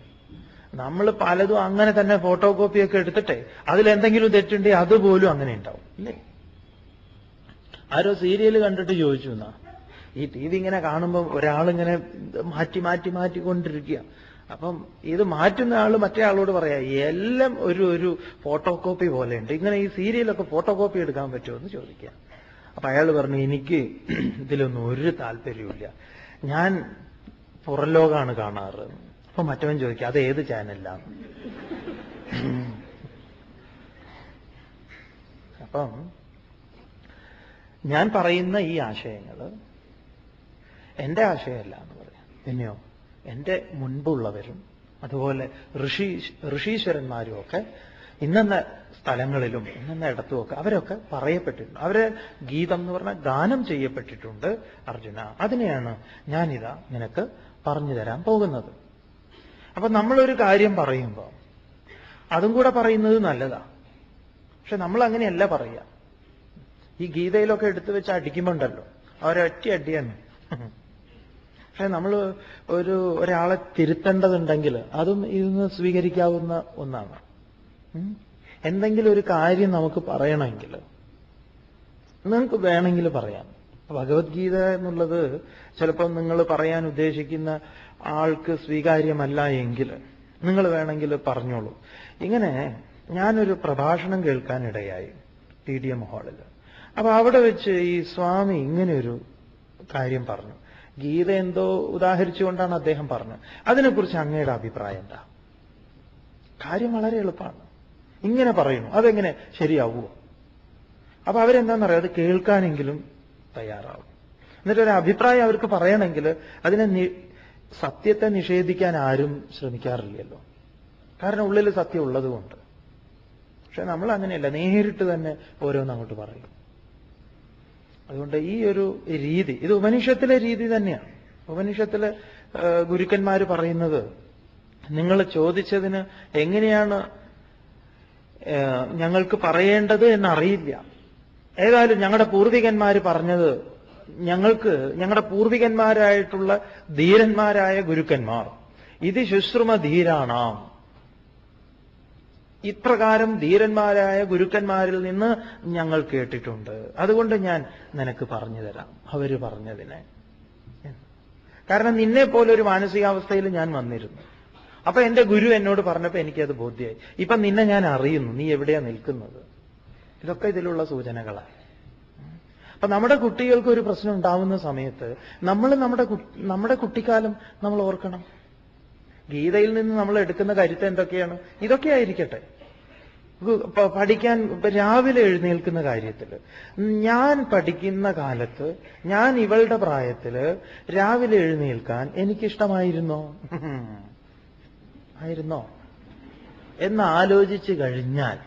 നമ്മൾ പലതും അങ്ങനെ തന്നെ ഫോട്ടോ കോപ്പിയൊക്കെ എടുത്തിട്ടേ അതിലെന്തെങ്കിലും തെറ്റുണ്ടെങ്കിൽ അതുപോലും അങ്ങനെ ഉണ്ടാവും, ഇല്ലേ? ആരോ സീരിയൽ കണ്ടിട്ട് ചോദിച്ചു എന്നാ, ഈ TV ഇങ്ങനെ കാണുമ്പോൾ ഒരാളിങ്ങനെ മാറ്റിക്കൊണ്ടിരിക്കുക. അപ്പം ഇത് മാറ്റുന്ന ആള് മറ്റേ ആളോട് പറയാ, എല്ലാം ഒരു ഫോട്ടോ കോപ്പി പോലെയുണ്ട്, ഇങ്ങനെ ഈ സീരിയലൊക്കെ ഫോട്ടോ കോപ്പി എടുക്കാൻ പറ്റുമോ എന്ന് ചോദിക്കുക. അപ്പൊ അയാൾ പറഞ്ഞു, എനിക്ക് ഇതിലൊന്നും ഒരു താല്പര്യമില്ല, ഞാൻ പുറം ലോകമാണ് കാണാറ്. അപ്പൊ മറ്റവൻ ചോദിക്കും അത് ഏത് ചാനലിലാണ്? അപ്പം ഞാൻ പറയുന്ന ഈ ആശയങ്ങൾ എന്റെ ആശയമല്ല എന്ന് പറയാം. പിന്നെയോ എന്റെ മുൻപുള്ളവരും അതുപോലെ ഋഷീശ്വരന്മാരും ഒക്കെ ഇന്നെന്ന സ്ഥലങ്ങളിലും ഇന്നെന്ന ഇടത്തുമൊക്കെ അവരൊക്കെ പറയപ്പെട്ടിട്ടുണ്ട്. അവരെ ഗീതം എന്ന് പറഞ്ഞാൽ ഗാനം ചെയ്യപ്പെട്ടിട്ടുണ്ട് അർജുന. അതിനെയാണ് ഞാനിതാ നിനക്ക് പറഞ്ഞു തരാൻ പോകുന്നത്. അപ്പൊ നമ്മളൊരു കാര്യം പറയുമ്പോൾ അതും കൂടെ പറയുന്നത് നല്ലതാ. പക്ഷെ നമ്മൾ അങ്ങനെയല്ല പറയുക. ഈ ഗീതയിലൊക്കെ എടുത്തു വെച്ച് അടിക്കുമ്പോണ്ടല്ലോ അവരൊറ്റ അടിയാണ്. പക്ഷെ നമ്മൾ ഒരാളെ തിരുത്തേണ്ടതുണ്ടെങ്കിൽ അതും ഇന്ന് സ്വീകരിക്കാവുന്ന ഒന്നാണ്. എന്തെങ്കിലും ഒരു കാര്യം നമുക്ക് പറയണമെങ്കിൽ നിങ്ങൾക്ക് വേണമെങ്കിൽ പറയാം. ഭഗവത്ഗീത എന്നുള്ളത് ചിലപ്പോൾ നിങ്ങൾ പറയാൻ ഉദ്ദേശിക്കുന്ന ആൾക്ക് സ്വീകാര്യമല്ല എങ്കിൽ നിങ്ങൾ വേണമെങ്കിൽ പറഞ്ഞോളൂ. ഇങ്ങനെ ഞാനൊരു പ്രഭാഷണം കേൾക്കാനിടയായി TDM ഹാളിൽ. അപ്പൊ അവിടെ വെച്ച് ഈ സ്വാമി ഇങ്ങനെയൊരു കാര്യം പറഞ്ഞു. ഗീത എന്തോ ഉദാഹരിച്ചുകൊണ്ടാണ് അദ്ദേഹം പറഞ്ഞത്. അതിനെക്കുറിച്ച് അങ്ങയുടെ അഭിപ്രായം എന്താ? കാര്യം വളരെ എളുപ്പമാണ്. ഇങ്ങനെ പറയുന്നു, അതെങ്ങനെ ശരിയാവുമോ? അപ്പൊ അവരെന്താണെന്നറിയാം, അത് കേൾക്കാനെങ്കിലും തയ്യാറാവും. എന്നിട്ടൊരു അഭിപ്രായം അവർക്ക് പറയണമെങ്കിൽ അതിനെ സത്യത്തെ നിഷേധിക്കാൻ ആരും ശ്രമിക്കാറില്ലല്ലോ. കാരണം ഉള്ളിൽ സത്യം ഉള്ളതുകൊണ്ട്. പക്ഷെ നമ്മൾ അങ്ങനെയല്ല, നേരിട്ട് തന്നെ ഓരോന്ന് അങ്ങോട്ട് പറയും. അതുകൊണ്ട് ഈ ഒരു രീതി ഇത് ഉപനിഷത്തിലെ രീതി തന്നെയാണ്. ഉപനിഷത്തിലെ ഗുരുക്കന്മാർ പറയുന്നത് നിങ്ങൾ ചോദിച്ചതിന് എങ്ങനെയാണ് ഞങ്ങൾക്ക് പറയേണ്ടത് എന്നറിയില്ല. ഏതായാലും ഞങ്ങളുടെ പൂർവികന്മാർ പറഞ്ഞത് ഞങ്ങളുടെ പൂർവികന്മാരായിട്ടുള്ള ധീരന്മാരായ ഗുരുക്കന്മാർ ഇത് ശുശ്രുമ ധീരാണാം, ഇപ്രകാരം ധീരന്മാരായ ഗുരുക്കന്മാരിൽ നിന്ന് ഞങ്ങൾ കേട്ടിട്ടുണ്ട്. അതുകൊണ്ട് ഞാൻ നിനക്ക് പറഞ്ഞു തരാം അവര് പറഞ്ഞതിനെ. കാരണം നിന്നെ പോലെ ഒരു മാനസികാവസ്ഥയിൽ ഞാൻ വന്നിരുന്നു. അപ്പൊ എന്റെ ഗുരു എന്നോട് പറഞ്ഞപ്പോ എനിക്കത് ബോധ്യമായി. ഇപ്പൊ നിന്നെ ഞാൻ അറിയുന്നു, നീ എവിടെയാ നിൽക്കുന്നത്. ഇതൊക്കെ ഇതിലുള്ള സൂചനകളാണ്. അപ്പൊ നമ്മുടെ കുട്ടികൾക്ക് ഒരു പ്രശ്നം ഉണ്ടാവുന്ന സമയത്ത് നമ്മൾ നമ്മുടെ കുട്ടിക്കാലം നമ്മൾ ഓർക്കണം. ഗീതയിൽ നിന്ന് നമ്മൾ എടുക്കുന്ന കരുത്ത് എന്തൊക്കെയാണ്? ഇതൊക്കെ ആയിരിക്കട്ടെ. പഠിക്കാൻ രാവിലെ എഴുന്നേൽക്കുന്ന കാര്യത്തിൽ ഞാൻ പഠിക്കുന്ന കാലത്ത് ഞാൻ ഇവളുടെ പ്രായത്തില് രാവിലെ എഴുന്നേൽക്കാൻ എനിക്കിഷ്ടമായിരുന്നോ എന്ന് ആലോചിച്ച് കഴിഞ്ഞാൽ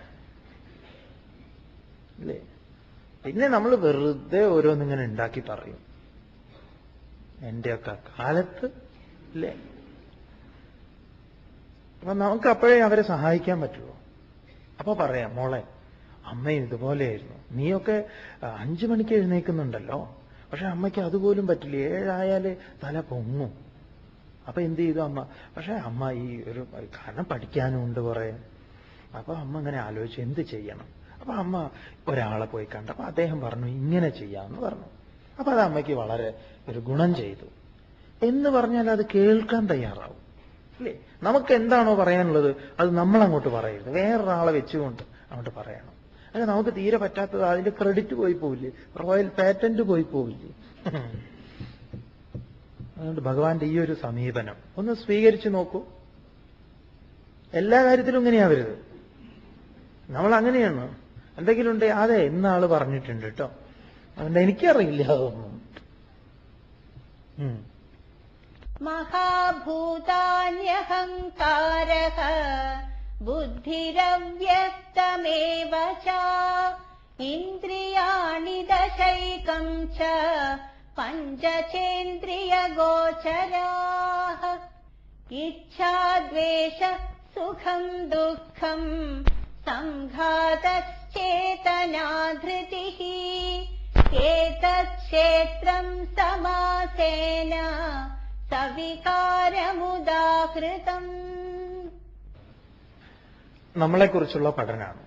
അല്ലേ, പിന്നെ നമ്മൾ വെറുതെ ഓരോന്നിങ്ങനെ ഉണ്ടാക്കി പറയും. എന്റെയൊക്കെ കാലത്ത് അല്ലേ. അപ്പൊ നമുക്ക് അപ്പോഴേ അവരെ സഹായിക്കാൻ പറ്റുള്ളൂ. അപ്പൊ പറയാം, മോളെ അമ്മയും ഇതുപോലെയായിരുന്നു, നീയൊക്കെ 5 മണിക്ക് എഴുന്നേൽക്കുന്നുണ്ടല്ലോ, പക്ഷെ അമ്മയ്ക്ക് അതുപോലും പറ്റില്ല, 7 ആയാലേ തല പൊങ്ങും. അപ്പൊ എന്ത് ചെയ്തു അമ്മ? പക്ഷെ അമ്മ ഈ ഒരു കാരണം പഠിക്കാനും ഉണ്ട് കുറെ. അപ്പൊ അമ്മ ഇങ്ങനെ ആലോചിച്ചു എന്ത് ചെയ്യണം. അപ്പൊ അമ്മ ഒരാളെ പോയി കണ്ടു. അപ്പൊ അദ്ദേഹം പറഞ്ഞു ഇങ്ങനെ ചെയ്യാമെന്ന് പറഞ്ഞു. അപ്പൊ അത് അമ്മയ്ക്ക് വളരെ ഒരു ഗുണം ചെയ്തു എന്ന് പറഞ്ഞാൽ അത് കേൾക്കാൻ തയ്യാറാവും അല്ലേ. നമുക്ക് എന്താണോ പറയാനുള്ളത് അത് നമ്മൾ അങ്ങോട്ട് പറയരുത്, വേറൊരാളെ വെച്ചുകൊണ്ട് അങ്ങോട്ട് പറയണം. അല്ല നമുക്ക് തീരെ പറ്റാത്തത് അതിന്റെ ക്രെഡിറ്റ് പോയി പോവില്ലേ, റോയൽ പാറ്റന്റ് പോയി പോവില്ലേ. അതുകൊണ്ട് ഭഗവാന്റെ ഈ ഒരു സമീപനം ഒന്ന് സ്വീകരിച്ചു നോക്കൂ. എല്ലാ കാര്യത്തിലും ഇങ്ങനെയാവരുത്. നമ്മൾ അങ്ങനെയാണ്. എന്തെങ്കിലും ഉണ്ടേ അതെ ഇന്നാള് പറഞ്ഞിട്ടുണ്ട് കേട്ടോ, അതുകൊണ്ട് എനിക്കറിയില്ല അതൊന്നും. മഹാഭൂതാന്യഹങ്കാരഃ ബുദ്ധിരവ്യക്തമേവ ച ഇന്ദ്രിയാണി ദശൈകം ച പഞ്ചചേന്ദ്രിയഗോചരാഃ ഇച്ഛാദ്വേഷ സുഖം ദുഃഖം സംഘാതശ്ചേതനാധൃതിഃ ഏതച്ഛേത്രം സമാസേന സവികാരമുദാഹൃതം. നമ്മളെക്കുറിച്ചുള്ള പഠനമാണ്.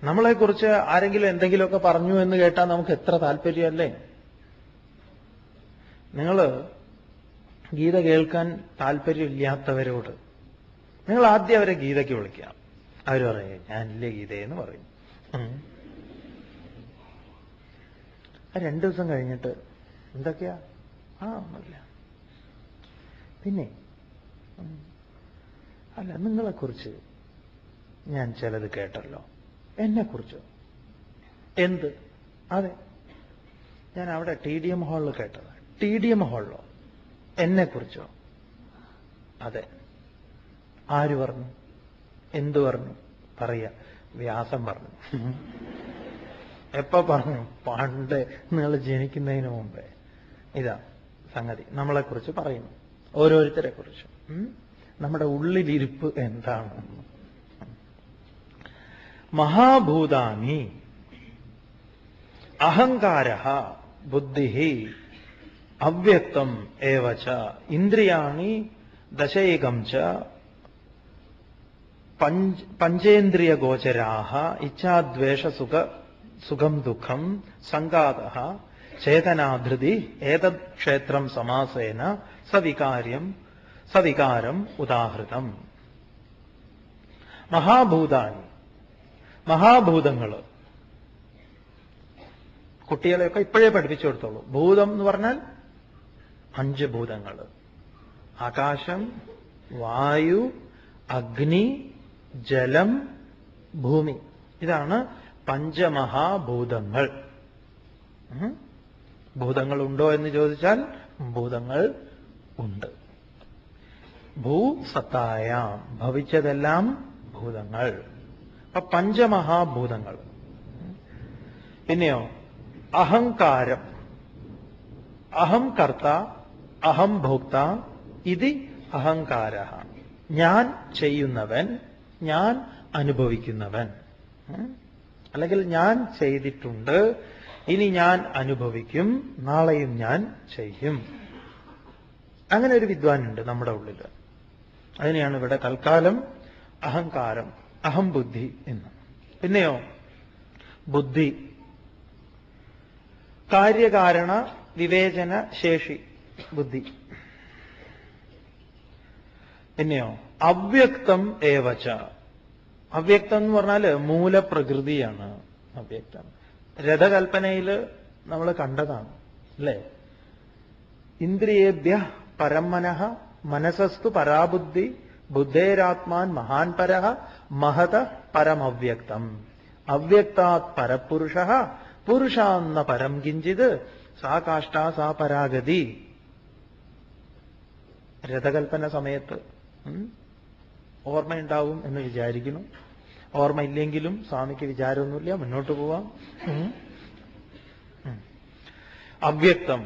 നമ്മളെക്കുറിച്ച് ആരെങ്കിലും എന്തെങ്കിലുമൊക്കെ പറഞ്ഞു എന്ന് കേട്ടാൽ നമുക്ക് എത്ര താല്പര്യമല്ലേ. നിങ്ങൾ ഗീത കേൾക്കാൻ താല്പര്യമില്ലാത്തവരോട് നിങ്ങൾ ആദ്യം അവരെ ഗീതയ്ക്ക് വിളിക്കാം. അവർ പറയും ഞാനില്ലേ ഗീതയെന്ന് പറയും. 2 ദിവസം കഴിഞ്ഞിട്ട് എന്തൊക്കെയാ? ഒന്നുമില്ല. പിന്നെ അല്ല, നിങ്ങളെക്കുറിച്ച് ഞാൻ ചിലത് കേട്ടല്ലോ. എന്നെക്കുറിച്ചോ? എന്ത്? അതെ, ഞാൻ അവിടെ TDM ഹാളിൽ കേട്ടത്. TDM ഹാളിലോ? എന്നെക്കുറിച്ചോ? അതെ. ആര് പറഞ്ഞു? എന്തു പറഞ്ഞു? പറയുക. വ്യാസം പറഞ്ഞു. എപ്പോ പറഞ്ഞു? പണ്ട് നിങ്ങൾ ജനിക്കുന്നതിന് മുമ്പേ. ഇതാ സംഗതി. നമ്മളെക്കുറിച്ച് പറയുന്നു, ഓരോരുത്തരെ കുറിച്ചും. നമ്മുടെ ഉള്ളിലിരിപ്പ് എന്താണ്? മഹാഭൂതാനി അഹങ്കാരഃ ബുദ്ധിഃ അവ്യക്തം ഏവച ഇന്ദ്രിയാണി ദശൈകം ച പഞ്ചേന്ദ്രിയഗോചരാഃ ഇച്ഛാദ്വേഷ സുഖം ദുഃഖം സംഘാതഃ ചേതനാധൃതി ഏതത് ക്ഷേത്രം സമാസേന സവികാരം ഉദാഹൃതം. മഹാഭൂതാനി, മഹാഭൂതങ്ങൾ. കുട്ടികളെയൊക്കെ ഇപ്പോഴേ പഠിപ്പിച്ചു കൊടുത്തോളൂ. ഭൂതം എന്ന് പറഞ്ഞാൽ 5 ഭൂതങ്ങൾ: ആകാശം, വായു, അഗ്നി, ജലം, ഭൂമി. ഇതാണ് പഞ്ചമഹാഭൂതങ്ങൾ. ഭൂതങ്ങളുണ്ടോ എന്ന് ചോദിച്ചാൽ ഭൂതങ്ങൾ ഉണ്ട്. ഭൂസത്തായാം, ഭവിച്ചതെല്ലാം ഭൂതങ്ങൾ. അപ്പൊ പഞ്ചമഹാഭൂതങ്ങൾ. പിന്നെയോ അഹങ്കാരം. അഹം കർത്ത അഹം ഭോക്ത ഇതി അഹങ്കാര. ഞാൻ ചെയ്യുന്നവൻ, ഞാൻ അനുഭവിക്കുന്നവൻ. അല്ലെങ്കിൽ ഞാൻ ചെയ്തിട്ടുണ്ട്, ഇനി ഞാൻ അനുഭവിക്കും, നാളെയും ഞാൻ ചെയ്യും. അങ്ങനെ ഒരു വിദ്വാനുണ്ട് നമ്മുടെ ഉള്ളിൽ. അതിനെയാണ് ഇവിടെ തൽക്കാലം അഹങ്കാരം, അഹംബുദ്ധി എന്ന്. പിന്നെയോ ബുദ്ധി, കാര്യകാരണ വിവേചന ശേഷി, ബുദ്ധി. പിന്നെയോ അവ്യക്തം ഏവച. അവ്യക്തം എന്ന് പറഞ്ഞാൽ മൂലപ്രകൃതിയാണ് അവ്യക്തം. രഥകൽപ്പനയിൽ നമ്മൾ കണ്ടതാണ് അല്ലേ? ഇന്ദ്രിയേഭ്യ പരം മനഃ മനസസ്തു പരാബുദ്ധി ബുദ്ധേരാത്മാൻ മഹാൻ പരഃ മഹത പരമവ്യക്തം അവ്യക്താത് പരപുരുഷ പുരുഷാന്ന പരം കിഞ്ചിത് സാ കാഷ്ഠ സാ പരാഗതി. രഥകൽപ്പന സമയത്ത് ഓർമ്മയുണ്ടാവും എന്ന് വിചാരിക്കുന്നു. ഓർമ്മയില്ലെങ്കിലും സ്വാമിക്ക് വിചാരമൊന്നുമില്ല, മുന്നോട്ട് പോവാം. അവ്യക്തം,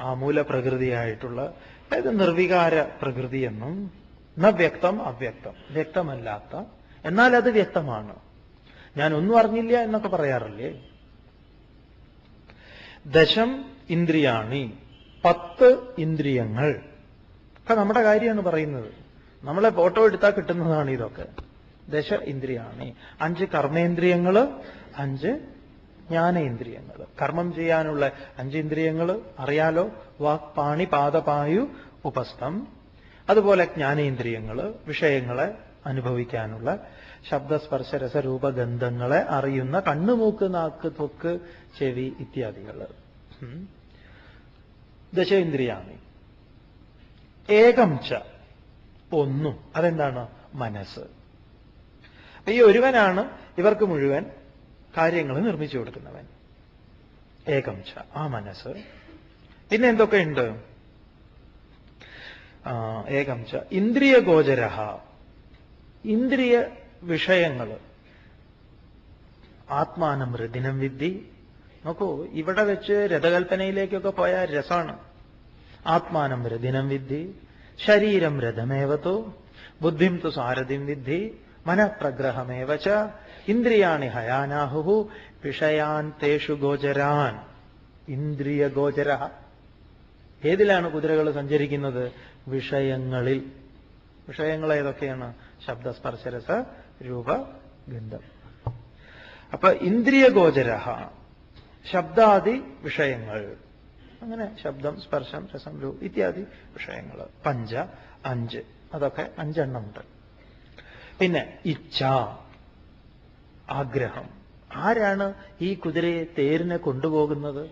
ആ മൂലപ്രകൃതിയായിട്ടുള്ള, അതായത് നിർവികാര പ്രകൃതിയെന്നും, വ്യക്തം അവ്യക്തം, വ്യക്തമല്ലാത്ത എന്നാൽ അത് വ്യക്തമാണ്. ഞാൻ ഒന്നും അറിഞ്ഞില്ല എന്നൊക്കെ പറയാറില്ലേ? ദശം ഇന്ദ്രിയാണി, 10 ഇന്ദ്രിയങ്ങൾ. ഒക്കെ നമ്മുടെ കാര്യമാണ് പറയുന്നത്. നമ്മളെ ഫോട്ടോ എടുത്താൽ കിട്ടുന്നതാണ് ഇതൊക്കെ. ദശ ഇന്ദ്രിയാണി, 5 കർമ്മേന്ദ്രിയങ്ങൾ, 5 ജ്ഞാനേന്ദ്രിയങ്ങൾ. കർമ്മം ചെയ്യാനുള്ള 5 ഇന്ദ്രിയങ്ങൾ അറിയാലോ: വാക് പാണി പാദപായു ഉപസ്ഥം. അതുപോലെ ജ്ഞാനേന്ദ്രിയങ്ങൾ, വിഷയങ്ങളെ അനുഭവിക്കാനുള്ള ശബ്ദസ്പർശ രസരൂപഗന്ധങ്ങളെ അറിയുന്ന കണ്ണ്, മൂക്ക്, നാക്ക്, ത്വക്ക്, ചെവി ഇത്യാദികൾ. ദശേന്ദ്രിയാണി. ഏകം ച, ഒന്നും. അതെന്താണ്? മനസ്സ്. ഈ ഒരുവനാണ് ഇവർക്ക് മുഴുവൻ കാര്യങ്ങൾ നിർമ്മിച്ചു കൊടുക്കുന്നവൻ. ഏകം ച, ആ മനസ്സ്. പിന്നെ എന്തൊക്കെയുണ്ട്? ഏകം ച ഇന്ദ്രിയഗോചര, ഇന്ദ്രിയ വിഷയങ്ങൾ. ആത്മാനം ഹൃദിനം വിദ്ധി. നോക്കൂ, ഇവിടെ വെച്ച് രഥകൽപ്പനയിലേക്കൊക്കെ പോയ രസമാണ്. ആത്മാനം ഹൃദിനം വിദ്ധി, ശരീരം രഥമേവതോ, ബുദ്ധിം തു സാരഥിം വിദ്ധി, മനഃപ്രഗ്രഹമേവച, ഇന്ദ്രിയാണി ഹയാനാഹു, വിഷയാൻ തേഷു ഗോചരാൻ. ഇന്ദ്രിയഗോചര. ഏതിലാണ് കുതിരകൾ സഞ്ചരിക്കുന്നത്? വിഷയങ്ങളിൽ. വിഷയങ്ങൾ ഏതൊക്കെയാണ്? ശബ്ദസ്പർശരസ രൂപ ഗന്ധം. അപ്പൊ ഇന്ദ്രിയഗോചര, ശബ്ദാദി വിഷയങ്ങൾ. അങ്ങനെ ശബ്ദം, സ്പർശം, രസം, രൂപം ഇത്യാദി വിഷയങ്ങൾ. 5 അതൊക്കെ 5 എണ്ണമുണ്ട്. പിന്നെ ഇച്ഛ, ആഗ്രഹം. ആരാണ് ഈ കുതിരയെ, തേരിനെ കൊണ്ടുപോകുന്നത്?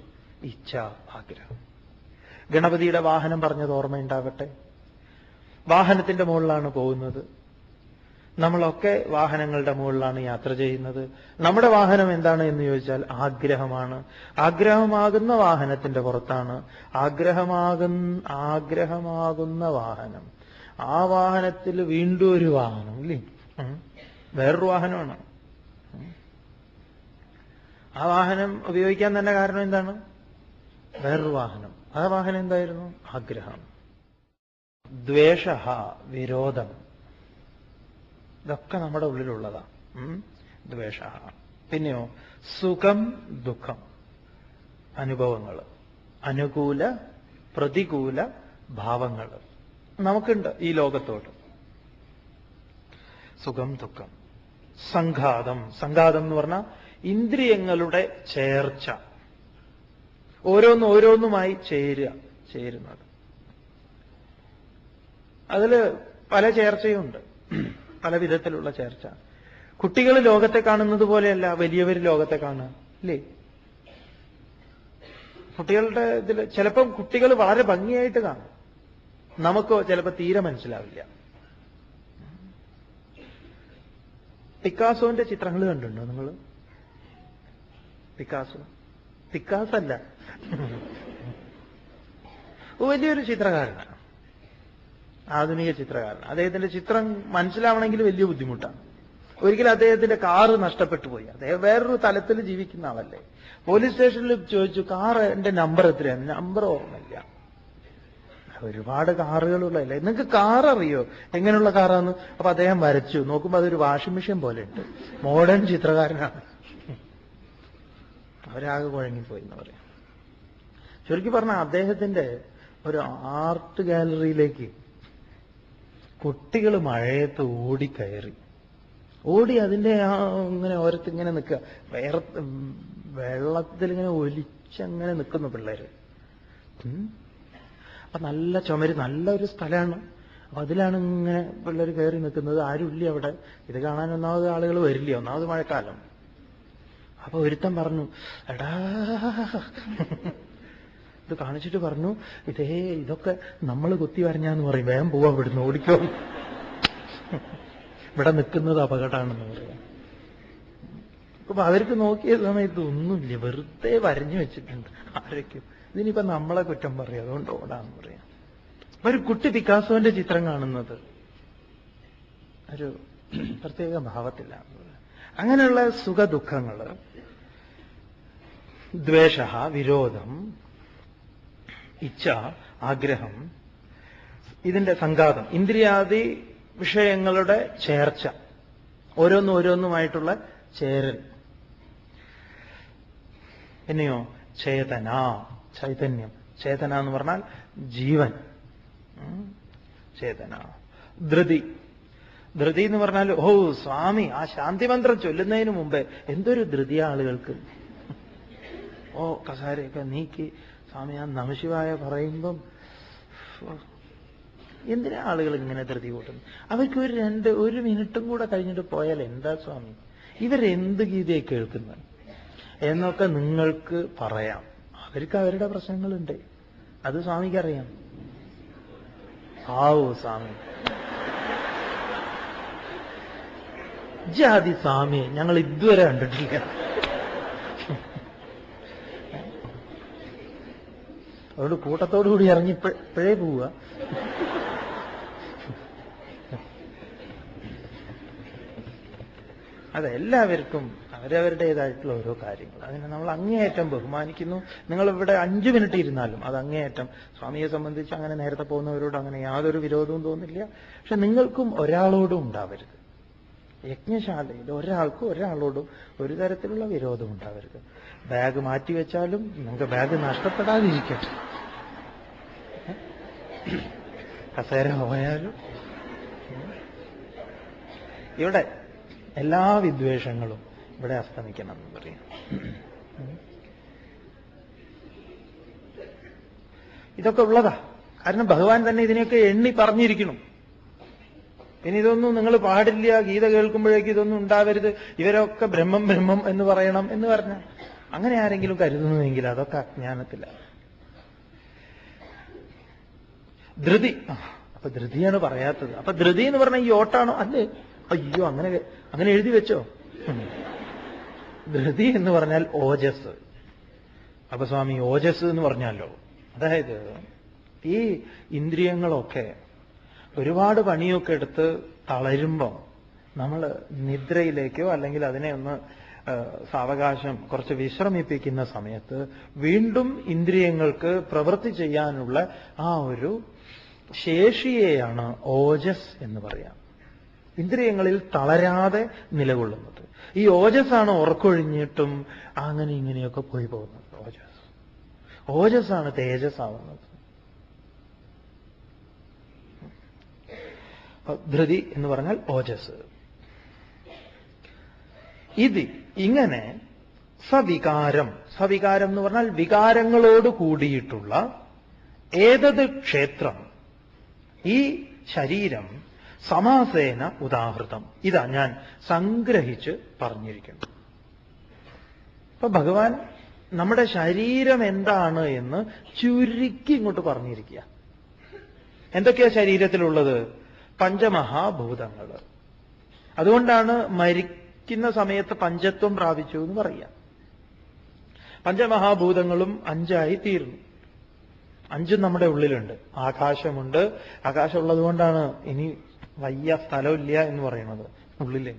ഇച്ഛ, ആഗ്രഹം. ഗണപതിയുടെ വാഹനം പറഞ്ഞത് ഓർമ്മയുണ്ടാവട്ടെ. വാഹനത്തിന്റെ മുകളിലാണ് പോകുന്നത്. നമ്മളൊക്കെ വാഹനങ്ങളുടെ മുകളിലാണ് യാത്ര ചെയ്യുന്നത്. നമ്മുടെ വാഹനം എന്താണ് എന്ന് ചോദിച്ചാൽ ആഗ്രഹമാണ്. ആഗ്രഹമാകുന്ന വാഹനത്തിന്റെ പുറത്താണ്. ആഗ്രഹമാകുന്ന വാഹനം, ആ വാഹനത്തിൽ വീണ്ടും ഒരു വാഹനം, ഇല്ലേ? വേറൊരു വാഹനമാണ്. ആ വാഹനം ഉപയോഗിക്കാൻ തന്നെ കാരണം എന്താണ്? വേറൊരു വാഹനം. ആ വാഹനം എന്തായിരുന്നു? ആഗ്രഹം. ദ്വേഷ, വിരോധം, ഇതൊക്കെ നമ്മുടെ ഉള്ളിലുള്ളതാണ്. ദ്വേഷ. പിന്നെയോ സുഖം, ദുഃഖം, അനുഭവങ്ങൾ, അനുകൂല പ്രതികൂല ഭാവങ്ങൾ നമുക്കുണ്ട് ഈ ലോകത്തോട്. സുഖം, ദുഃഖം. സംഘാതം. സംഘാതം എന്ന് പറഞ്ഞാൽ ഇന്ദ്രിയങ്ങളുടെ ചേർച്ച, ഓരോന്നുമായി ചേരുന്നത്. അതിൽ പല ചേർച്ചയുണ്ട്, പല വിധത്തിലുള്ള ചേർച്ച. കുട്ടികൾ ലോകത്തെ കാണുന്നത് പോലെയല്ല വലിയവർ ലോകത്തെ കാണുക, ഇല്ലേ? കുട്ടികളുടെ ഇതിൽ ചിലപ്പം കുട്ടികൾ വളരെ ഭംഗിയായിട്ട് കാണും, നമുക്കോ ചിലപ്പോൾ തീരെ മനസ്സിലാവില്ല. പിക്കാസോന്റെ ചിത്രങ്ങൾ കണ്ടിട്ടുണ്ടോ നിങ്ങൾ? പിക്കാസോ അല്ല, വലിയൊരു ചിത്രകാരനാണ്, ആധുനിക ചിത്രകാരൻ. അദ്ദേഹത്തിന്റെ ചിത്രം മനസ്സിലാവണമെങ്കിൽ വലിയ ബുദ്ധിമുട്ടാണ്. ഒരിക്കലും അദ്ദേഹത്തിന്റെ കാറ് നഷ്ടപ്പെട്ടു പോയി. അദ്ദേഹം വേറൊരു തലത്തിൽ ജീവിക്കുന്ന ആളല്ലേ. പോലീസ് സ്റ്റേഷനിൽ ചോദിച്ചു, എന്റെ നമ്പർ എത്രയാണ്? നമ്പർ ഓർമ്മയില്ല. ഒരുപാട് കാറുകളുള്ളതല്ലേ, നിങ്ങൾക്ക് കാർ അറിയോ? എങ്ങനെയുള്ള കാറാന്ന്? അപ്പൊ അദ്ദേഹം വരച്ചു നോക്കുമ്പോ അതൊരു വാഷിംഗ് മെഷീൻ പോലെ ഉണ്ട്. മോഡേൺ ചിത്രകാരനാണ്. അവരാകെ കുഴങ്ങിപ്പോയി എന്ന് പറയാം. ശരിക്കും പറഞ്ഞാൽ അദ്ദേഹത്തിന്റെ ഒരു ആർട്ട് ഗാലറിയിലേക്ക് കുട്ടികൾ മഴയത്ത് ഓടിക്കയറി, അതിന്റെ ഇങ്ങനെ ഓരത്തിങ്ങനെ നിൽക്കുക, വെള്ളത്തിൽ ഇങ്ങനെ ഒലിച്ചങ്ങനെ നിൽക്കുന്നു പിള്ളേര്. അപ്പൊ നല്ല ചുമര്, നല്ലൊരു സ്ഥലമാണ്. അപ്പൊ അതിലാണ് ഇങ്ങനെ പിള്ളേർ കയറി നിൽക്കുന്നത്. ആരുമില്ല അവിടെ. ഇത് കാണാൻ ഒന്നാമത് ആളുകൾ വരില്ല, ഒന്നാമത് മഴക്കാലം. അപ്പൊ ഒരുത്തൻ പറഞ്ഞു, എടാ, ഇത് കാണിച്ചിട്ട് പറഞ്ഞു, ഇതൊക്കെ നമ്മൾ കുത്തി വരഞ്ഞാന്ന് പറയും, വേഗം പോവാ ഇവിടുന്ന്, ഓടിക്കോ, ഇവിടെ നിൽക്കുന്നത് അപകടമാണെന്ന് പറയാം. അപ്പൊ അവർക്ക് നോക്കിയ സമയത്ത് ഒന്നുമില്ല, വെറുതെ വരഞ്ഞു വെച്ചിട്ടുണ്ട് ആരൊക്കെയോ. ഇതിനിപ്പോ നമ്മളെ കുറ്റം പറയും, അതുകൊണ്ട് ഓടാന്ന് പറയാം. അപ്പൊ ഒരു കുട്ടി പിക്കാസോന്റെ ചിത്രം കാണുന്നത് ഒരു പ്രത്യേക ഭാവത്തിലാണ്. അങ്ങനെയുള്ള സുഖദുഃഖങ്ങള്, ദ്വേഷ, വിരോധം, ഇച്ഛ, ആഗ്രഹം, ഇതിന്റെ സംഘാതം, ഇന്ദ്രിയാദി വിഷയങ്ങളുടെ ചേർച്ച, ഓരോന്നുമായിട്ടുള്ള ചേരൽ. പിന്നെയോ ചേതന, ചൈതന്യം. ചേതന എന്ന് പറഞ്ഞാൽ ജീവൻ. ചേതന. ധൃതി. ധൃതി എന്ന് പറഞ്ഞാൽ, സ്വാമി ആ ശാന്തിമന്ത്രം ചൊല്ലുന്നതിന് മുമ്പേ എന്തൊരു ധൃതിയ ആളുകൾക്ക്. കസാരയൊക്കെ നീക്കി സ്വാമി ആ നമശിവായ പറയുമ്പം എന്തിനാ ആളുകൾ ഇങ്ങനെ ധൃതി കൂട്ടുന്നു? അവർക്ക് ഒരു മിനിറ്റും കൂടെ കഴിഞ്ഞിട്ട് പോയാൽ എന്താ സ്വാമി, ഇവരെന്ത് ഗീതയെ കേൾക്കുന്നത് എന്നൊക്കെ നിങ്ങൾക്ക് പറയാം. അവർക്ക് അവരുടെ പ്രശ്നങ്ങളുണ്ട്, അത് സ്വാമിക്കറിയാം. സ്വാമി ജാതി സ്വാമിയെ ഞങ്ങൾ ഇതുവരെ കണ്ടിട്ടില്ല. അതുകൊണ്ട് കൂട്ടത്തോടുകൂടി ഇറങ്ങി ഇപ്പോഴേ പോവുക. അതെല്ലാവർക്കും അവരവരുടേതായിട്ടുള്ള ഓരോ കാര്യങ്ങൾ. അതിനെ നമ്മൾ അങ്ങേയറ്റം ബഹുമാനിക്കുന്നു. നിങ്ങൾ ഇവിടെ 5 മിനിറ്റ് ഇരുന്നാലും അത് അങ്ങേയറ്റം. സ്വാമിയെ സംബന്ധിച്ച് അങ്ങനെ നേരത്തെ പോകുന്നവരോട് അങ്ങനെ യാതൊരു വിരോധവും തോന്നില്ല. പക്ഷെ നിങ്ങൾക്കും ഒരാളോടും ഉണ്ടാവരുത്. യജ്ഞശാലയിൽ ഒരാളോടും ഒരു തരത്തിലുള്ള വിരോധം ഉണ്ടാവരുത്. ബാഗ് മാറ്റിവെച്ചാലും നിങ്ങൾക്ക് ബാഗ് നഷ്ടപ്പെടാതിരിക്കട്ടെ. കസേര പോയാലും ഇവിടെ എല്ലാ വിദ്വേഷങ്ങളും ഇവിടെ അസ്തമിക്കണം എന്ന് പറയും. ഇതൊക്കെ ഉള്ളതാ. കാരണം ഭഗവാൻ തന്നെ ഇതിനെയൊക്കെ എണ്ണി പറഞ്ഞിരിക്കണം. പിന്നെ ഇതൊന്നും നിങ്ങൾ പാടില്ല, ഗീത കേൾക്കുമ്പോഴേക്ക് ഇതൊന്നും ഉണ്ടാവരുത്, ഇവരൊക്കെ ബ്രഹ്മം എന്ന് പറയണം എന്ന് പറഞ്ഞാൽ അങ്ങനെ ആരെങ്കിലും കരുതുന്നുവെങ്കിൽ അതൊക്കെ അജ്ഞാനത്തിലാണ്. ധൃതി, അപ്പൊ ധൃതിയാണ് പറയാത്തത്. അപ്പൊ ധൃതി എന്ന് പറഞ്ഞാൽ ഈ ഓട്ടാണോ? അല്ലേ? അയ്യോ, അങ്ങനെ എഴുതി വെച്ചോ. ധൃതി എന്ന് പറഞ്ഞാൽ ഓജസ്. അപ്പൊ സ്വാമി ഓജസ് എന്ന് പറഞ്ഞാലോ, അതായത് ഈ ഇന്ദ്രിയങ്ങളൊക്കെ ഒരുപാട് പണിയൊക്കെ എടുത്ത് തളരുമ്പം നമ്മൾ നിദ്രയിലേക്കോ അല്ലെങ്കിൽ അതിനെ ഒന്ന് സാവകാശം കുറച്ച് വിശ്രമിപ്പിക്കുന്ന സമയത്ത് വീണ്ടും ഇന്ദ്രിയങ്ങൾക്ക് പ്രവൃത്തി ചെയ്യാനുള്ള ആ ഒരു ശേഷിയെയാണ് ഓജസ് എന്ന് പറയാം. ഇന്ദ്രിയങ്ങളിൽ തളരാതെ നിലകൊള്ളുന്നത്. ഈ ഓജസ്സാണ് ഉറക്കൊഴിഞ്ഞിട്ടും അങ്ങനെ ഇങ്ങനെയൊക്കെ പോയി പോകുന്നത്. ഓജസ്സാണ് തേജസ്സാവുന്നത്. ധൃതി എന്ന് പറഞ്ഞാൽ ഓജസ്. ഇത് ഇങ്ങനെ സവികാരം എന്ന് പറഞ്ഞാൽ വികാരങ്ങളോട് കൂടിയിട്ടുള്ള ഏതത് ക്ഷേത്രം, ഈ ശരീരം സമാസേന ഉദാഹൃതം. ഇതാ ഞാൻ സംഗ്രഹിച്ച് പറഞ്ഞിരിക്കുന്നു. അപ്പൊ ഭഗവാൻ നമ്മുടെ ശരീരം എന്താണ് എന്ന് ചുരുക്കി ഇങ്ങോട്ട് പറഞ്ഞിരിക്കുക. എന്തൊക്കെയാ ശരീരത്തിലുള്ളത്? പഞ്ചമഹാഭൂതങ്ങൾ. അതുകൊണ്ടാണ് മരിക്കുന്ന സമയത്ത് പഞ്ചത്വം പ്രാപിച്ചു എന്ന് പറയാം. പഞ്ചമഹാഭൂതങ്ങളും 5ആയി തീർന്നു. 5 നമ്മുടെ ഉള്ളിലുണ്ട്. ആകാശമുണ്ട്. ആകാശമുള്ളത് കൊണ്ടാണ് ഇനി വയ്യ സ്ഥലമില്ല എന്ന് പറയുന്നത്. ഉള്ളില്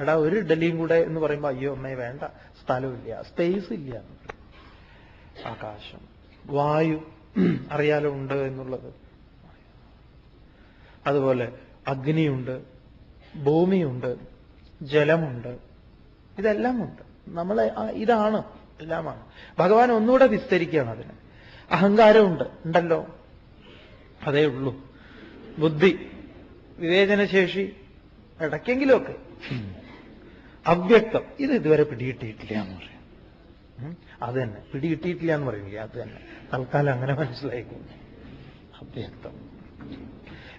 എടാ ഒരു ഡൽഹിയും കൂടെ എന്ന് പറയുമ്പോൾ അയ്യോ അമ്മേ വേണ്ട, സ്ഥലമില്ല, സ്പേസ് ഇല്ല. ആകാശം, വായു അറിയാലോ ഉണ്ട് എന്നുള്ളത്. അതുപോലെ അഗ്നിയുണ്ട്, ഭൂമിയുണ്ട്, ജലമുണ്ട്, ഇതെല്ലാം ഉണ്ട്. നമ്മളെ ഇതാണ്, എല്ലാമാണ്. ഭഗവാൻ ഒന്നുകൂടെ വിസ്തരിക്കുകയാണ് അതിന്. അഹങ്കാരമുണ്ട്, ഉണ്ടല്ലോ, അതേ ഉള്ളൂ. ബുദ്ധി, വിവേചനശേഷി ഇടയ്ക്കെങ്കിലുമൊക്കെ. അവ്യക്തം, ഇത് ഇതുവരെ പിടികിട്ടിയിട്ടില്ല എന്ന് പറയും. അത് തന്നെ, പിടികിട്ടിയിട്ടില്ല എന്ന് പറയുന്നില്ല, അത് തന്നെ തൽക്കാലം അങ്ങനെ മനസ്സിലായിക്കും. അവ്യക്തം.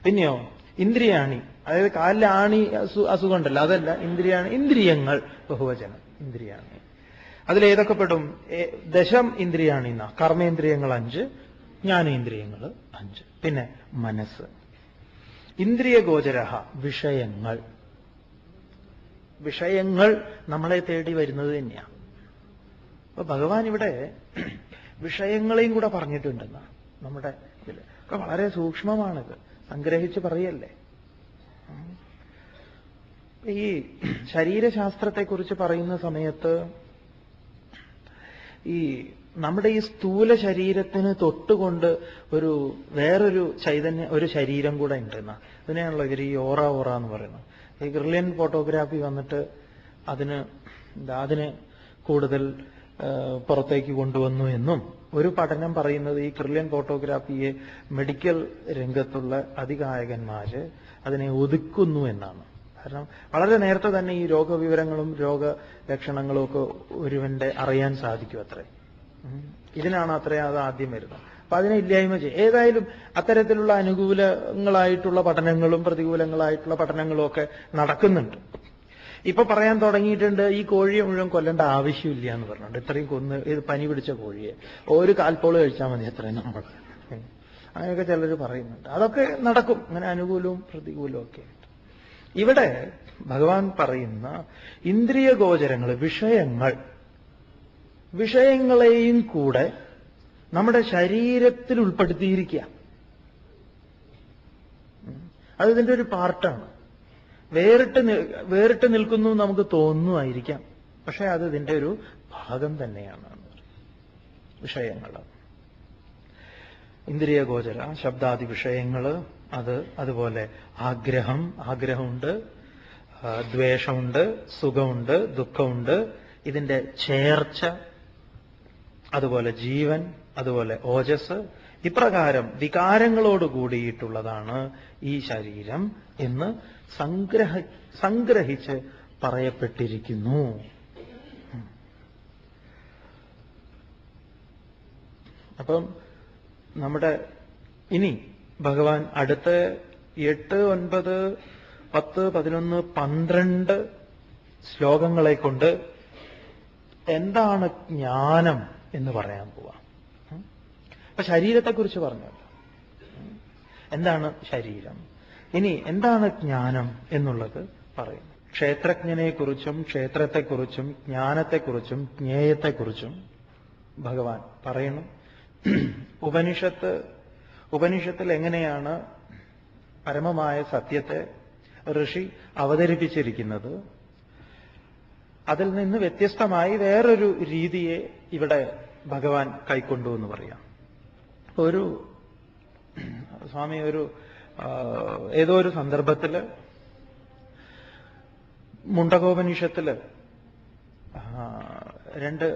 പിന്നെയോ ഇന്ദ്രിയാണി, അതായത് കാലിലെ ആണി അസുഖം ഉണ്ടല്ലോ, അതല്ല ഇന്ദ്രിയാണി. ഇന്ദ്രിയങ്ങൾ ബഹുവചനം, ഇന്ദ്രിയാണി. അതിലേതൊക്കെ പെടും? ദശം ഇന്ദ്രിയാണി. കർമ്മേന്ദ്രിയങ്ങൾ 5, ജ്ഞാനേന്ദ്രിയങ്ങൾ 5. പിന്നെ മനസ്സ്. ഇന്ദ്രിയഗോചര വിഷയങ്ങൾ. വിഷയങ്ങൾ നമ്മളെ തേടി വരുന്നത് തന്നെയാണ്. അപ്പൊ ഭഗവാൻ ഇവിടെ വിഷയങ്ങളെയും കൂടെ പറഞ്ഞിട്ടുണ്ടെന്നാ നമ്മുടെ ഇതിൽ. ഒക്കെ വളരെ സൂക്ഷ്മമാണിത്, സംഗ്രഹിച്ച് പറയല്ലേ. ഈ ശരീരശാസ്ത്രത്തെക്കുറിച്ച് പറയുന്ന സമയത്ത് ഈ നമ്മുടെ ഈ സ്ഥൂല ശരീരത്തിന് തൊട്ടുകൊണ്ട് വേറൊരു ചൈതന്യ, ഒരു ശരീരം കൂടെ ഉണ്ടെന്നാ. അതിനെയാണല്ലോ ഇവർ ഈ ഓറ എന്ന് പറയുന്നത്. ഈ ഗ്രില്യൻ ഫോട്ടോഗ്രാഫി വന്നിട്ട് അതിന് കൂടുതൽ പുറത്തേക്ക് കൊണ്ടുവന്നു എന്നും ഒരു പഠനം പറയുന്നത് ഈ ഗ്രില്യൻ ഫോട്ടോഗ്രാഫിയെ മെഡിക്കൽ രംഗത്തുള്ള അതികായകന്മാര് അതിനെ ഒതുക്കുന്നു എന്നാണ്. കാരണം വളരെ നേരത്തെ തന്നെ ഈ രോഗവിവരങ്ങളും രോഗലക്ഷണങ്ങളും ഒക്കെ ഒരുവന്റെ അറിയാൻ സാധിക്കും അത്രേ. ഇതിനാണ് അത്രേ അത് ആദ്യം വരുന്നത്. അപ്പൊ അതിനെ ഇല്ലായ്മ ചെയ്യും. ഏതായാലും അത്തരത്തിലുള്ള അനുകൂലങ്ങളായിട്ടുള്ള പഠനങ്ങളും പ്രതികൂലങ്ങളായിട്ടുള്ള പഠനങ്ങളും ഒക്കെ നടക്കുന്നുണ്ട്. ഇപ്പൊ പറയാൻ തുടങ്ങിയിട്ടുണ്ട് ഈ കോഴിയെ മുഴുവൻ കൊല്ലേണ്ട ആവശ്യമില്ല എന്ന് പറഞ്ഞിട്ടുണ്ട്. ഇത്രയും ഇത് പനി പിടിച്ച കോഴിയെ ഒരു കാൽപ്പോള് കഴിച്ചാൽ മതി അത്രയും നമ്മൾ, അങ്ങനെയൊക്കെ ചിലർ പറയുന്നുണ്ട്. അതൊക്കെ നടക്കും, അങ്ങനെ അനുകൂലവും പ്രതികൂലവും ഒക്കെ. ഇവിടെ ഭഗവാൻ പറയുന്ന ഇന്ദ്രിയഗോചരങ്ങൾ, വിഷയങ്ങളെയും കൂടെ നമ്മുടെ ശരീരത്തിൽ ഉൾപ്പെടുത്തിയിരിക്കുക. അത് ഇതിന്റെ ഒരു പാർട്ടാണ്. വേറിട്ട് നിൽക്കുന്നു നമുക്ക് തോന്നുമായിരിക്കാം, പക്ഷെ അത് ഇതിന്റെ ഒരു ഭാഗം തന്നെയാണ് വിഷയങ്ങൾ. ഇന്ദ്രിയഗോചര ശബ്ദാദി വിഷയങ്ങള്, അതുപോലെ ആഗ്രഹമുണ്ട്, ദ്വേഷമുണ്ട്, സുഖമുണ്ട്, ദുഃഖമുണ്ട്, ഇതിന്റെ ചേർച്ച, അതുപോലെ ജീവൻ, അതുപോലെ ഓജസ്. ഇപ്രകാരം വികാരങ്ങളോട് കൂടിയിട്ടുള്ളതാണ് ഈ ശരീരം എന്ന് സംഗ്രഹിച്ച് പറയപ്പെട്ടിരിക്കുന്നു. അപ്പം നമ്മുടെ ഇനി ഭഗവാൻ അടുത്ത 8, 9, 10, 11, 12 ശ്ലോകങ്ങളെ കൊണ്ട് എന്താണ് ജ്ഞാനം എന്ന് പറയാൻ പോവാം. അപ്പൊ ശരീരത്തെക്കുറിച്ച് പറഞ്ഞല്ലോ. എന്താണ് ശരീരം. ഇനി എന്താണ് ജ്ഞാനം എന്നുള്ളത് പറയുന്നു. ക്ഷേത്രജ്ഞനെക്കുറിച്ചും ക്ഷേത്രത്തെക്കുറിച്ചും ജ്ഞാനത്തെക്കുറിച്ചും ജ്ഞേയത്തെക്കുറിച്ചും ഭഗവാൻ പറയുന്നു. ഉപനിഷത്തിൽ എങ്ങനെയാണ് പരമമായ സത്യത്തെ ഋഷി അവതരിപ്പിച്ചിരിക്കുന്നത്, അതിൽ നിന്ന് വ്യത്യസ്തമായി വേറൊരു രീതിയെ ഇവിടെ ഭഗവാൻ കൈക്കൊണ്ടു എന്ന് പറയാം. ഒരു സ്വാമി ഏതോ ഒരു സന്ദർഭത്തിൽ മുണ്ടകോപനിഷത്തില് രണ്ട്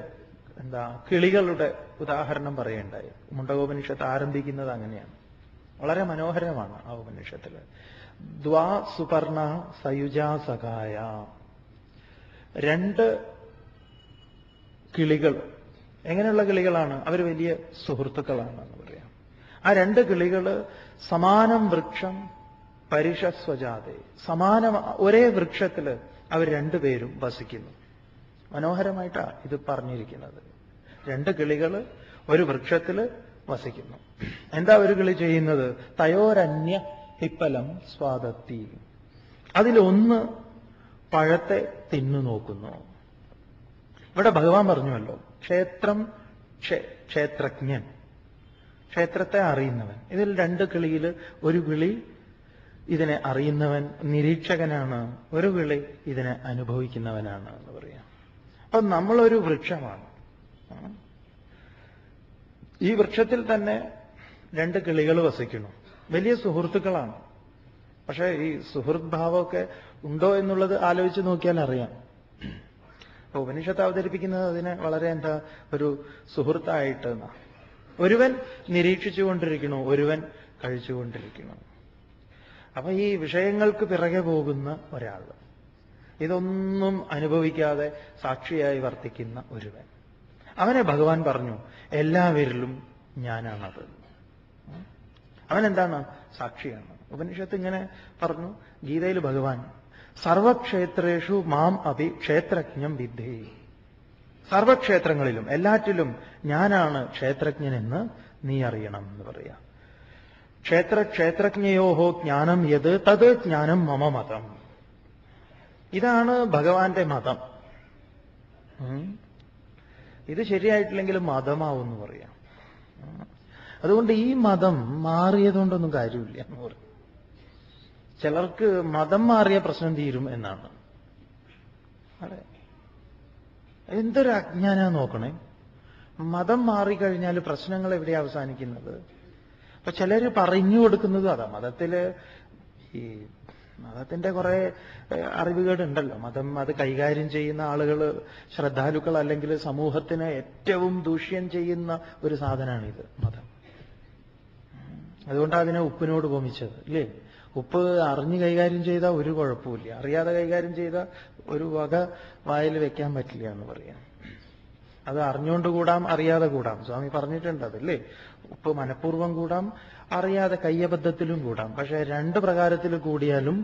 കിളികളുടെ ഉദാഹരണം പറയുണ്ടായി. മുണ്ടകോപനിഷത്ത് ആരംഭിക്കുന്നത് അങ്ങനെയാണ്. വളരെ മനോഹരമാണ് ആ ഉപനിഷത്തില്. ദ്വാ സുപർണ സയുജാ സഖായ, രണ്ട് കിളികൾ. എങ്ങനെയുള്ള കിളികളാണ്? അവർ വലിയ സുഹൃത്തുക്കളാണ് എന്ന് പറയാം. ആ രണ്ട് കിളികൾ സമാനം വൃക്ഷം പരിഷസ്വജാതെ, ഒരേ വൃക്ഷത്തിൽ അവർ രണ്ടുപേരും വസിക്കുന്നു. മനോഹരമായിട്ടാണ് ഇത് പറഞ്ഞിരിക്കുന്നത്. രണ്ട് കിളികൾ ഒരു വൃക്ഷത്തിൽ വസിക്കുന്നു. എന്താ ഒരു കിളി ചെയ്യുന്നത്? തയോരന്യ പിപ്പലം സ്വാദത്തി, അതിലൊന്ന് പഴത്തെ തിന്നു നോക്കുന്നു. ഇവിടെ ഭഗവാൻ പറഞ്ഞുവല്ലോ, ക്ഷേത്രജ്ഞൻ, ക്ഷേത്രത്തെ അറിയുന്നവൻ. ഇതിൽ രണ്ട് കിളിയിൽ ഒരു കിളി ഇതിനെ അറിയുന്നവൻ, നിരീക്ഷകനാണ്. ഒരു കിളി ഇതിനെ അനുഭവിക്കുന്നവനാണ് എന്ന് പറയാം. അപ്പൊ നമ്മളൊരു വൃക്ഷമാണ്. ഈ വൃക്ഷത്തിൽ തന്നെ രണ്ട് കിളികൾ വസിക്കുന്നു. വലിയ സുഹൃത്തുക്കളാണ്. പക്ഷേ ഈ സുഹൃത്ത് ഭാവമൊക്കെ ഉണ്ടോ എന്നുള്ളത് ആലോചിച്ച് നോക്കിയാൽ അറിയാം. ഉപനിഷത്ത് അവതരിപ്പിക്കുന്നത് അതിനെ വളരെ ഒരു സുഹൃത്തായിട്ട്. ഒരുവൻ നിരീക്ഷിച്ചുകൊണ്ടിരിക്കണു, ഒരുവൻ കഴിച്ചുകൊണ്ടിരിക്കുന്നു. അപ്പൊ ഈ വിഷയങ്ങൾക്ക് പിറകെ പോകുന്ന ഒരാൾ, ഇതൊന്നും അനുഭവിക്കാതെ സാക്ഷിയായി വർത്തിക്കുന്ന ഒരുവൻ, അവനെ ഭഗവാൻ പറഞ്ഞു എല്ലാവരിലും ഞാനാണത്. അവനെന്താണ്? സാക്ഷിയാണ്. ഉപനിഷത്ത് ഇങ്ങനെ പറഞ്ഞു. ഗീതയിൽ ഭഗവാൻ സർവക്ഷേത്രേഷു മാം അഭി ക്ഷേത്രജ്ഞം വിദ്ധി, സർവക്ഷേത്രങ്ങളിലും എല്ലാറ്റിലും ഞാനാണ് ക്ഷേത്രജ്ഞനെന്ന് നീ അറിയണം എന്ന് പറയാം. ക്ഷേത്രജ്ഞയോഹോ ജ്ഞാനം യത് തത് ജ്ഞാനം മമ മതം. ഇതാണ് ഭഗവാന്റെ മതം. ഇത് ശരിയായിട്ടില്ലെങ്കിൽ മതമാവും എന്ന് പറയാം. അതുകൊണ്ട് ഈ മതം മാറിയതുകൊണ്ടൊന്നും കാര്യമില്ല എന്ന് പറയും. ചിലർക്ക് മതം മാറിയ പ്രശ്നം തീരും എന്നാണ്. അതെ, എന്തൊരു അജ്ഞാനാ നോക്കണേ. മതം മാറിക്കഴിഞ്ഞാൽ പ്രശ്നങ്ങൾ എവിടെ അവസാനിക്കുന്നത്? അപ്പൊ ചിലര് പറഞ്ഞു കൊടുക്കുന്നതും അതാ. മതത്തിന്റെ കുറെ അറിവുകേടുണ്ടല്ലോ. അത് കൈകാര്യം ചെയ്യുന്ന ആളുകൾ ശ്രദ്ധാലുക്കൾ അല്ലെങ്കിൽ സമൂഹത്തിന് ഏറ്റവും ദൂഷ്യം ചെയ്യുന്ന ഒരു സാധനമാണിത്, മതം. അതുകൊണ്ടാണ് അതിനെ ഉപ്പിനോട് ഉപമിച്ചത്, ഇല്ലേ? ഉപ്പ് അറിഞ്ഞ് കൈകാര്യം ചെയ്താൽ ഒരു കുഴപ്പമില്ല, അറിയാതെ കൈകാര്യം ചെയ്താൽ ഒരു വക വായിൽ വെക്കാൻ പറ്റില്ല എന്ന് പറയാം. അത് അറിഞ്ഞുകൊണ്ട് കൂടാം, അറിയാതെ കൂടാം. സ്വാമി പറഞ്ഞിട്ടുണ്ട് അതല്ലേ. ഉപ്പ് മനഃപൂർവ്വം കൂടാം, അറിയാതെ കയ്യബദ്ധത്തിലും കൂടാം. പക്ഷേ രണ്ട് പ്രകാരത്തിൽ കൂടിയാലും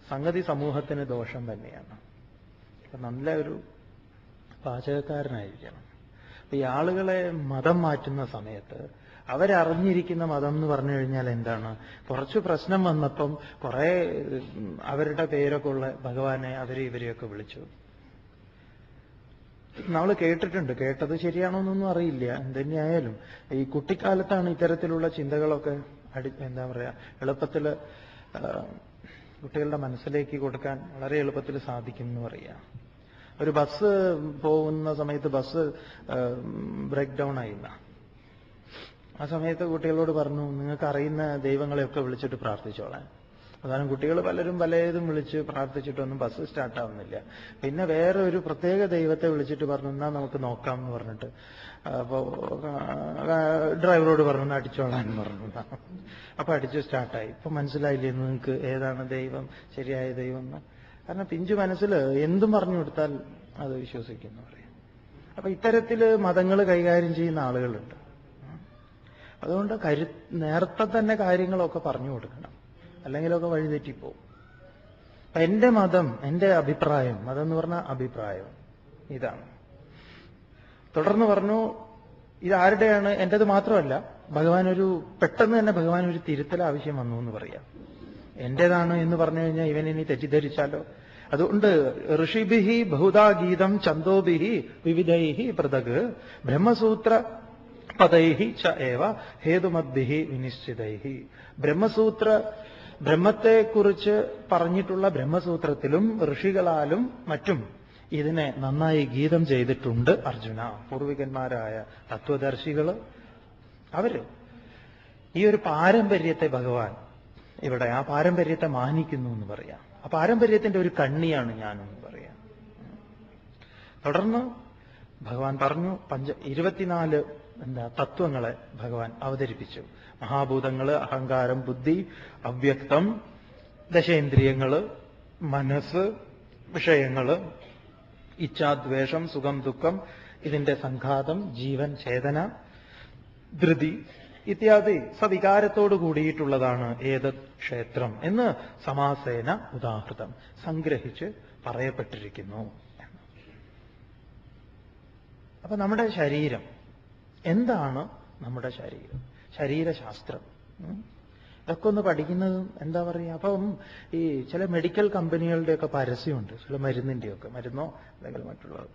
സംഗതി സമൂഹത്തിന് ദോഷം തന്നെയാണ്. അപ്പൊ നല്ല ഒരു പാചകക്കാരനായിരിക്കണം. അപ്പൊ ഈ ആളുകളെ മതം മാറ്റുന്ന സമയത്ത് അവരറിഞ്ഞിരിക്കുന്ന മതം എന്ന് പറഞ്ഞു കഴിഞ്ഞാൽ എന്താണ്? കുറച്ച് പ്രശ്നം വന്നപ്പം കുറെ അവരുടെ പേരൊക്കെ ഉള്ള ഭഗവാനെ ഇവരെയൊക്കെ വിളിച്ചു. നമ്മൾ കേട്ടിട്ടുണ്ട്. കേട്ടത് ശരിയാണോ എന്നൊന്നും അറിയില്ല. എന്തുതന്നെയായാലും ഈ കുട്ടിക്കാലത്താണ് ഇത്തരത്തിലുള്ള ചിന്തകളൊക്കെ എന്താ പറയാ എളുപ്പത്തിൽ കുട്ടികളുടെ മനസ്സിലേക്ക് കൊടുക്കാൻ വളരെ എളുപ്പത്തിൽ സാധിക്കും എന്ന് പറയാം. ഒരു ബസ് പോകുന്ന സമയത്ത് ബസ് ബ്രേക്ക് ഡൗൺ ആയില്ല. ആ സമയത്ത് കുട്ടികളോട് പറഞ്ഞു, നിങ്ങൾക്ക് അറിയുന്ന ദൈവങ്ങളെയൊക്കെ വിളിച്ചിട്ട് പ്രാർത്ഥിച്ചോളാൻ. അതാണ് കുട്ടികൾ പലരും പലതും വിളിച്ച് പ്രാർത്ഥിച്ചിട്ടൊന്നും ബസ് സ്റ്റാർട്ടാവുന്നില്ല. പിന്നെ വേറെ ഒരു പ്രത്യേക ദൈവത്തെ വിളിച്ചിട്ട് പറഞ്ഞു, എന്നാ നമുക്ക് നോക്കാം എന്ന് പറഞ്ഞിട്ട് അപ്പോ ഡ്രൈവറോട് പറഞ്ഞു അടിച്ചോളാൻ പറഞ്ഞു. അപ്പൊ അടിച്ചു സ്റ്റാർട്ടായി. ഇപ്പൊ മനസ്സിലായില്ലേ നിങ്ങൾക്ക് ഏതാണ് ദൈവം, ശരിയായ ദൈവം എന്ന്? കാരണം പിഞ്ചു മനസ്സിൽ എന്തും പറഞ്ഞു കൊടുത്താൽ അത് വിശ്വസിക്കുന്നു പറയും. അപ്പൊ ഇത്തരത്തില് മതങ്ങൾ കൈകാര്യം ചെയ്യുന്ന ആളുകളുണ്ട്. അതുകൊണ്ട് നേരത്തെ തന്നെ കാര്യങ്ങളൊക്കെ പറഞ്ഞു കൊടുക്കണം, അല്ലെങ്കിലൊക്കെ വഴിതെറ്റിപ്പോവും. അപ്പൊ എന്റെ മതം, എന്റെ അഭിപ്രായം, മതം എന്ന് പറഞ്ഞാൽ അഭിപ്രായം ഇതാണ്. തുടർന്ന് പറഞ്ഞു, ഇതാരുടെയാണ്? എന്റേത് മാത്രമല്ല, പെട്ടെന്ന് തന്നെ ഭഗവാൻ ഒരു തിരുത്തൽ ആവശ്യം വന്നു എന്ന് പറയാം. എന്റേതാണ് എന്ന് പറഞ്ഞു കഴിഞ്ഞാൽ ഇവൻ ഇനി തെറ്റിദ്ധരിച്ചാലോ. അതുകൊണ്ട് ഋഷിഭിഹി ബഹുധാ ഗീതം ഛന്ദോഭിഹി വിവിധൈഹി പൃഥക് ബ്രഹ്മസൂത്ര പദൈഹി ച ഏവ ഹേതുമദ്ഭിഹി വിനിശ്ചിതൈഹി. ബ്രഹ്മത്തെക്കുറിച്ച് പറഞ്ഞിട്ടുള്ള ബ്രഹ്മസൂത്രത്തിലും ഋഷികളാലും മറ്റും ഇതിനെ നന്നായി ഗീതം ചെയ്തിട്ടുണ്ട് അർജുന. പൂർവികന്മാരായ തത്വദർശികള് അവര് ഈ ഒരു പാരമ്പര്യത്തെ ഭഗവാൻ ഇവിടെ ആ പാരമ്പര്യത്തെ മാനിക്കുന്നു എന്ന് പറയാം. ആ പാരമ്പര്യത്തിന്റെ ഒരു കണ്ണിയാണ് ഞാനെന്ന് പറയാം. തുടർന്ന് ഭഗവാൻ പറഞ്ഞു 24 തത്വങ്ങളെ ഭഗവാൻ അവതരിപ്പിച്ചു. മഹാഭൂതങ്ങള്, അഹങ്കാരം, ബുദ്ധി, അവ്യക്തം, ദശേന്ദ്രിയങ്ങള്, മനസ്സ്, വിഷയങ്ങള്, ഇച്ഛാദ്വേഷം, സുഖം, ദുഃഖം, ഇതിന്റെ സംഘാതം, ജീവൻ, ചേതന, ധൃതി ഇത്യാദി സവികാരത്തോടു കൂടിയിട്ടുള്ളതാണ് ഏതത് ക്ഷേത്രം എന്ന് സമാസേന ഉദാഹൃതം സംഗ്രഹിച്ച് പറയപ്പെട്ടിരിക്കുന്നു. അപ്പൊ നമ്മുടെ ശരീരം എന്താണ്? നമ്മുടെ ശരീരശാസ്ത്രം ഇതൊക്കെ ഒന്ന് പഠിക്കുന്നത് എന്താ പറയുക. അപ്പം ഈ ചില മെഡിക്കൽ കമ്പനികളുടെയൊക്കെ പരസ്യമുണ്ട്, ചില മരുന്നോ അല്ലെങ്കിൽ മറ്റുള്ളത്,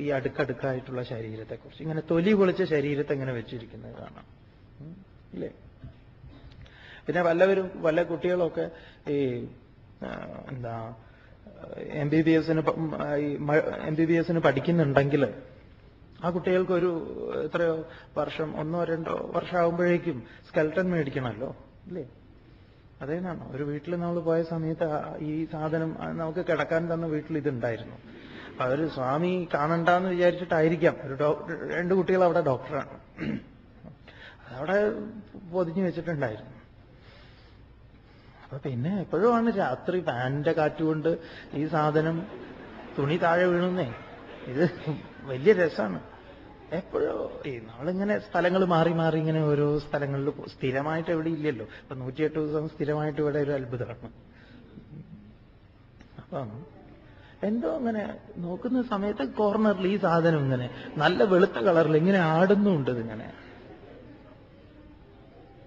ഈ അടുക്കടുക്കായിട്ടുള്ള ശരീരത്തെക്കുറിച്ച് ഇങ്ങനെ തൊലി പൊളിച്ച ശരീരത്തെ ഇങ്ങനെ വെച്ചിരിക്കുന്നത് കാണാം, ഇല്ലേ? പിന്നെ വല്ല കുട്ടികളൊക്കെ ഈ MBBS പഠിക്കുന്നുണ്ടെങ്കിൽ ആ കുട്ടികൾക്ക് എത്രയോ വർഷം, 1-2 വർഷം ആകുമ്പോഴേക്കും സ്കെൽട്ടൺ മേടിക്കണമല്ലോ, ഇല്ലേ? അതേന്നാണ് ഒരു വീട്ടിൽ നമ്മൾ പോയ സമയത്ത് ഈ സാധനം നമുക്ക് കിടക്കാൻ തന്ന വീട്ടിൽ ഇതുണ്ടായിരുന്നു. അപ്പൊ അവര് സ്വാമി കാണണ്ടെന്ന് വിചാരിച്ചിട്ടായിരിക്കാം 2 കുട്ടികൾ അവിടെ ഡോക്ടറാണ്, അതവിടെ പൊതിഞ്ഞു വെച്ചിട്ടുണ്ടായിരുന്നു. അപ്പൊ പിന്നെ എപ്പോഴുമാണ് രാത്രി ഫാനിന്റെ കാറ്റുകൊണ്ട് ഈ സാധനം തുണി താഴെ വീണുന്നേ. ഇത് വലിയ രസമാണ്. എപ്പോഴോ നമ്മളിങ്ങനെ സ്ഥലങ്ങൾ മാറി മാറി ഇങ്ങനെ ഓരോ സ്ഥലങ്ങളിൽ സ്ഥിരമായിട്ട് എവിടെ ഇല്ലല്ലോ. ഇപ്പൊ 108 ദിവസം സ്ഥിരമായിട്ട് ഇവിടെ ഒരു അത്ഭുതമാണ്. അപ്പം എന്തോ അങ്ങനെ നോക്കുന്ന സമയത്ത് കോർണറിൽ ഈ സാധനം ഇങ്ങനെ നല്ല വെളുത്ത കളറിൽ ഇങ്ങനെ ആടുന്നുണ്ട്. ഇതിങ്ങനെ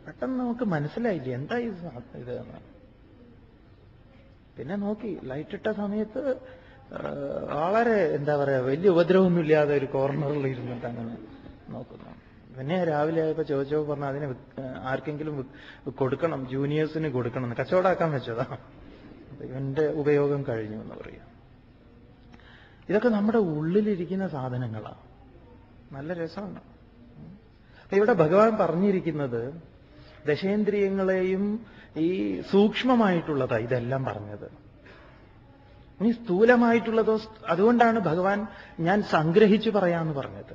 പെട്ടെന്ന് നമുക്ക് മനസ്സിലായില്ല എന്താ ഇത് എന്ന്. പിന്നെ നോക്കി ലൈറ്റ് ഇട്ട സമയത്ത് വളരെ എന്താ പറയാ വലിയ ഉപദ്രവമൊന്നുമില്ലാതെ ഒരു കോർണറിൽ ഇരുന്നിട്ട് അങ്ങനെ നോക്കുന്നു. പിന്നെ രാവിലെ ആയപ്പോ ചോദിച്ചപ്പോ പറഞ്ഞാൽ അതിന് ആർക്കെങ്കിലും കൊടുക്കണം, ജൂനിയേഴ്സിന് കൊടുക്കണം, കച്ചവടമാക്കാൻ വെച്ചതാ, ഇവന്റെ ഉപയോഗം കഴിഞ്ഞു എന്ന് പറയാം. ഇതൊക്കെ നമ്മുടെ ഉള്ളിലിരിക്കുന്ന സാധനങ്ങളാ. നല്ല രസമാണ്. അപ്പൊ ഇവിടെ ഭഗവാൻ പറഞ്ഞിരിക്കുന്നത് ദശേന്ദ്രിയങ്ങളെയും ഈ സൂക്ഷ്മമായിട്ടുള്ളതാ ഇതെല്ലാം പറഞ്ഞത്. ഇനി സ്ഥൂലമായിട്ടുള്ളതോ, അതുകൊണ്ടാണ് ഭഗവാൻ ഞാൻ സംഗ്രഹിച്ചു പറയാന്ന് പറഞ്ഞത്.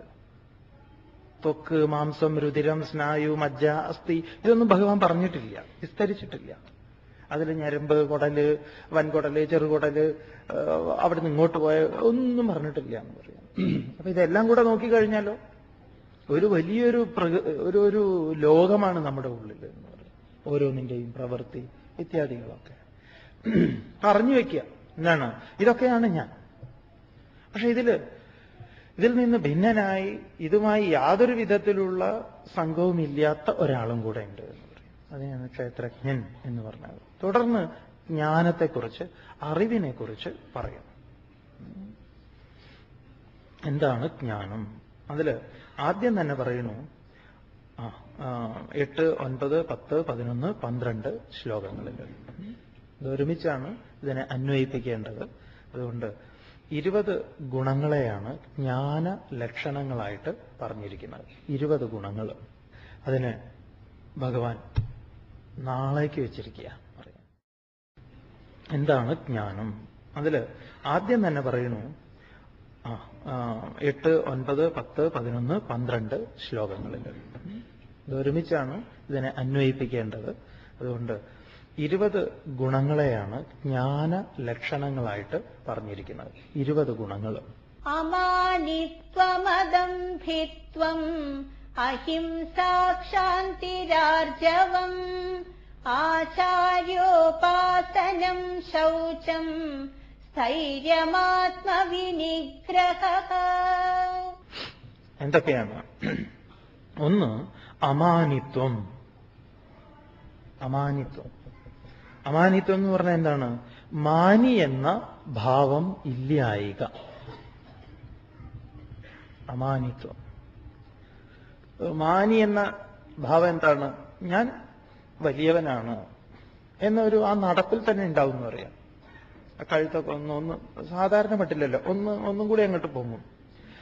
ത്വക്ക്, മാംസം, രുതിരം, സ്നായു, മജ്ജ, അസ്ഥി ഇതൊന്നും ഭഗവാൻ പറഞ്ഞിട്ടില്ല, വിസ്തരിച്ചിട്ടില്ല. അതിൽ ഞരമ്പ്, കുടല്, വൻകുടല്, ചെറുകുടല്, അവിടുന്ന് ഇങ്ങോട്ട് പോയ ഒന്നും പറഞ്ഞിട്ടില്ല എന്ന് പറയാം. അപ്പൊ ഇതെല്ലാം കൂടെ നോക്കിക്കഴിഞ്ഞാലോ ഒരു വലിയൊരു ഒരു ലോകമാണ് നമ്മുടെ ഉള്ളിൽ എന്ന് പറയും. ഓരോന്നിന്റെയും പ്രവൃത്തി ഇത്യാദികളൊക്കെ പറഞ്ഞു വെക്കുക. എന്താണ്? ഇതൊക്കെയാണ് ഞാൻ. പക്ഷെ ഇതിൽ നിന്ന് ഭിന്നനായി ഇതുമായി യാതൊരു വിധത്തിലുള്ള സംഘവുമില്ലാത്ത ഒരാളും കൂടെ ഉണ്ട് എന്ന് പറയും. അതിനാണ് ക്ഷേത്രജ്ഞൻ എന്ന് പറഞ്ഞത്. തുടർന്ന് ജ്ഞാനത്തെക്കുറിച്ച്, അറിവിനെക്കുറിച്ച് പറയും. എന്താണ് ജ്ഞാനം? അതിൽ ആദ്യം തന്നെ പറയുന്നു 8, 9, 10, 11, 12 ശ്ലോകങ്ങളിൽ ഇതൊരുമിച്ചാണ് ഇതിനെ അന്വയിപ്പിക്കേണ്ടത്. അതുകൊണ്ട് 20 ഗുണങ്ങളെയാണ് ജ്ഞാന ലക്ഷണങ്ങളായിട്ട് പറഞ്ഞിരിക്കുന്നത്. 20 ഗുണങ്ങൾ അതിന് ഭഗവാൻ നാളേക്ക് വെച്ചിരിക്കുക പറയാം. എന്താണ് ജ്ഞാനം? അതിൽ ആദ്യം തന്നെ പറയുന്നു 8, 9, 10, 11, 12 ശ്ലോകങ്ങളിൽ ഇതൊരുമിച്ചാണ് ഇതിനെ അന്വയിപ്പിക്കേണ്ടത്. അതുകൊണ്ട് 20 ഗുണങ്ങളെയാണ് ജ്ഞാന ലക്ഷണങ്ങളായിട്ട് പറഞ്ഞിരിക്കുന്നത്. 20 ഗുണങ്ങൾ. അമാനിത്വമദംഭിത്വം അഹിംസാക്ഷാന്തിരാർജവം ആചാര്യോപാസനം ശൗചം സ്ഥൈര്യമാത്മവിനിഗ്രഹഃ. എന്തൊക്കെയാണ്? ഒന്ന്, അമാനിത്വം. അമാനിത്വം അമാനിത്വം എന്ന് പറഞ്ഞാൽ എന്താണ്? മാനി എന്ന ഭാവം ഇല്ലായിക. അമാനിത്വം. മാനി എന്ന ഭാവം എന്താണ്? ഞാൻ വലിയവനാണ് എന്നൊരു ആ നടപ്പിൽ തന്നെ ഉണ്ടാവും എന്ന് പറയാം. ആ കഴുത്തൊക്കെ ഒന്ന് സാധാരണ പറ്റില്ലല്ലോ, ഒന്നും കൂടി അങ്ങോട്ട് പോകും.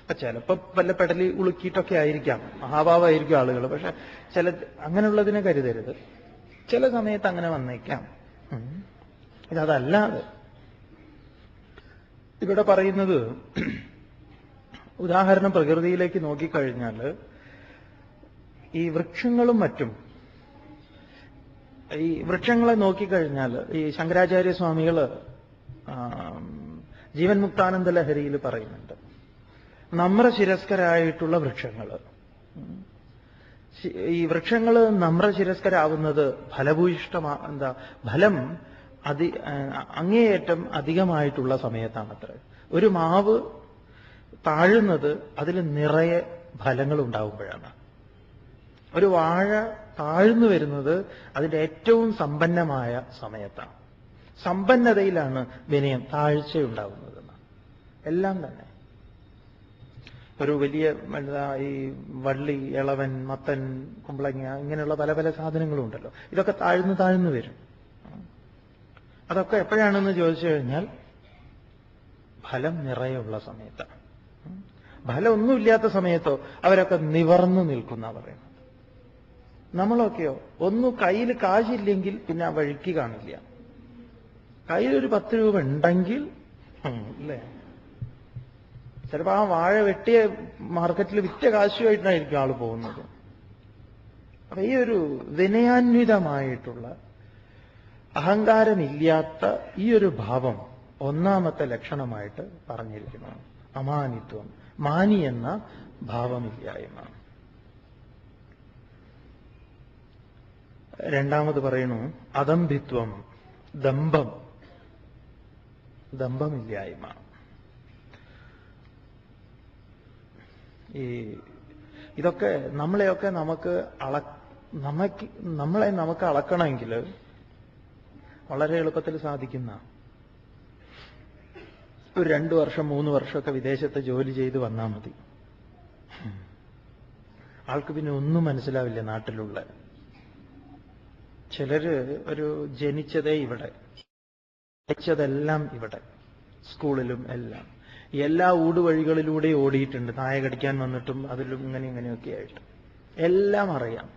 അപ്പൊ ചിലപ്പോ വല്ല പെടലി ഉളുക്കിയിട്ടൊക്കെ ആയിരിക്കാം, മഹാഭാവമായിരിക്കും ആളുകൾ. പക്ഷെ ചില അങ്ങനെയുള്ളതിനെ കരുതരുത്. ചില സമയത്ത് അങ്ങനെ വന്നേക്കാം. ഇതല്ലാതെ ഇവിടെ പറയുന്നത്, ഉദാഹരണം പ്രകൃതിയിലേക്ക് നോക്കിക്കഴിഞ്ഞാൽ ഈ വൃക്ഷങ്ങളും മറ്റും, ഈ വൃക്ഷങ്ങളെ നോക്കിക്കഴിഞ്ഞാൽ ഈ ശങ്കരാചാര്യ സ്വാമികൾ ജീവൻ മുക്താനന്ദ ലഹരിയിൽ പറയുന്നുണ്ട്, നമ്രശിരസ്കരായിട്ടുള്ള വൃക്ഷങ്ങൾ. ഈ വൃക്ഷങ്ങൾ നമ്രശിരസ്കരാവുന്നത് ഫലം അങ്ങേയറ്റം അധികമായിട്ടുള്ള സമയത്താണത്ര. ഒരു മാവ് താഴുന്നത് അതിൽ നിറയെ ഫലങ്ങൾ ഉണ്ടാകുമ്പോഴാണ്. ഒരു വാഴ താഴ്ന്നു വരുന്നത് അതിന്റെ ഏറ്റവും സമ്പന്നമായ സമയത്താണ്. സമ്പന്നതയിലാണ് വിനയം, താഴ്ചയുണ്ടാകുന്നതെന്ന്. എല്ലാം തന്നെ ഒരു വലിയ ഈ വള്ളി, ഇളവൻ, മത്തൻ, കുമ്പളങ്ങ, ഇങ്ങനെയുള്ള പല പല സാധനങ്ങളും ഉണ്ടല്ലോ. ഇതൊക്കെ താഴ്ന്നു വരും. അതൊക്കെ എപ്പോഴാണെന്ന് ചോദിച്ചു കഴിഞ്ഞാൽ ഫലം നിറയുള്ള സമയത്താണ്. ഫലം ഒന്നുമില്ലാത്ത സമയത്തോ അവരൊക്കെ നിവർന്നു നിൽക്കുന്ന പറയുന്നത്. നമ്മളൊക്കെയോ കയ്യിൽ കാശില്ലെങ്കിൽ പിന്നെ ആ വഴിക്ക് കാണില്ല. കയ്യിലൊരു 10 രൂപ ഉണ്ടെങ്കിൽ അല്ലേ, ചിലപ്പോ ആ വാഴ വെട്ടിയ മാർക്കറ്റിൽ വിറ്റ കാശുമായിട്ടായിരിക്കും ആള് പോകുന്നത്. അപ്പൊ ഈ ഒരു വിനയാന്വിതമായിട്ടുള്ള, അഹങ്കാരമില്ലാത്ത ഈ ഒരു ഭാവം ഒന്നാമത്തെ ലക്ഷണമായിട്ട് പറഞ്ഞിരിക്കുന്നു. അമാനിത്വം, മാനി എന്ന ഭാവമില്ലായ്മ. രണ്ടാമത് പറയുന്നു അദംഭിത്വം, ദമ്പമില്ലായ്മ. ഇതൊക്കെ നമ്മളെ നമുക്ക് അളക്കണമെങ്കിൽ വളരെ എളുപ്പത്തിൽ സാധിക്കുന്ന, ഒരു 2 വർഷം 3 വർഷമൊക്കെ വിദേശത്ത് ജോലി ചെയ്ത് വന്നാൽ മതി. ആൾക്ക് പിന്നെ ഒന്നും മനസ്സിലാവില്ല നാട്ടിലുള്ള. ചിലര് ജനിച്ചതേ ഇവിടെ, പഠിച്ചതെല്ലാം ഇവിടെ, സ്കൂളിലും എല്ലാം, എല്ലാ ഊടുവഴികളിലൂടെ ഓടിയിട്ടുണ്ട്. നായ കടിക്കാൻ വന്നിട്ടും അതിലും ഇങ്ങനെയൊക്കെ ആയിട്ട് എല്ലാം അറിയാം.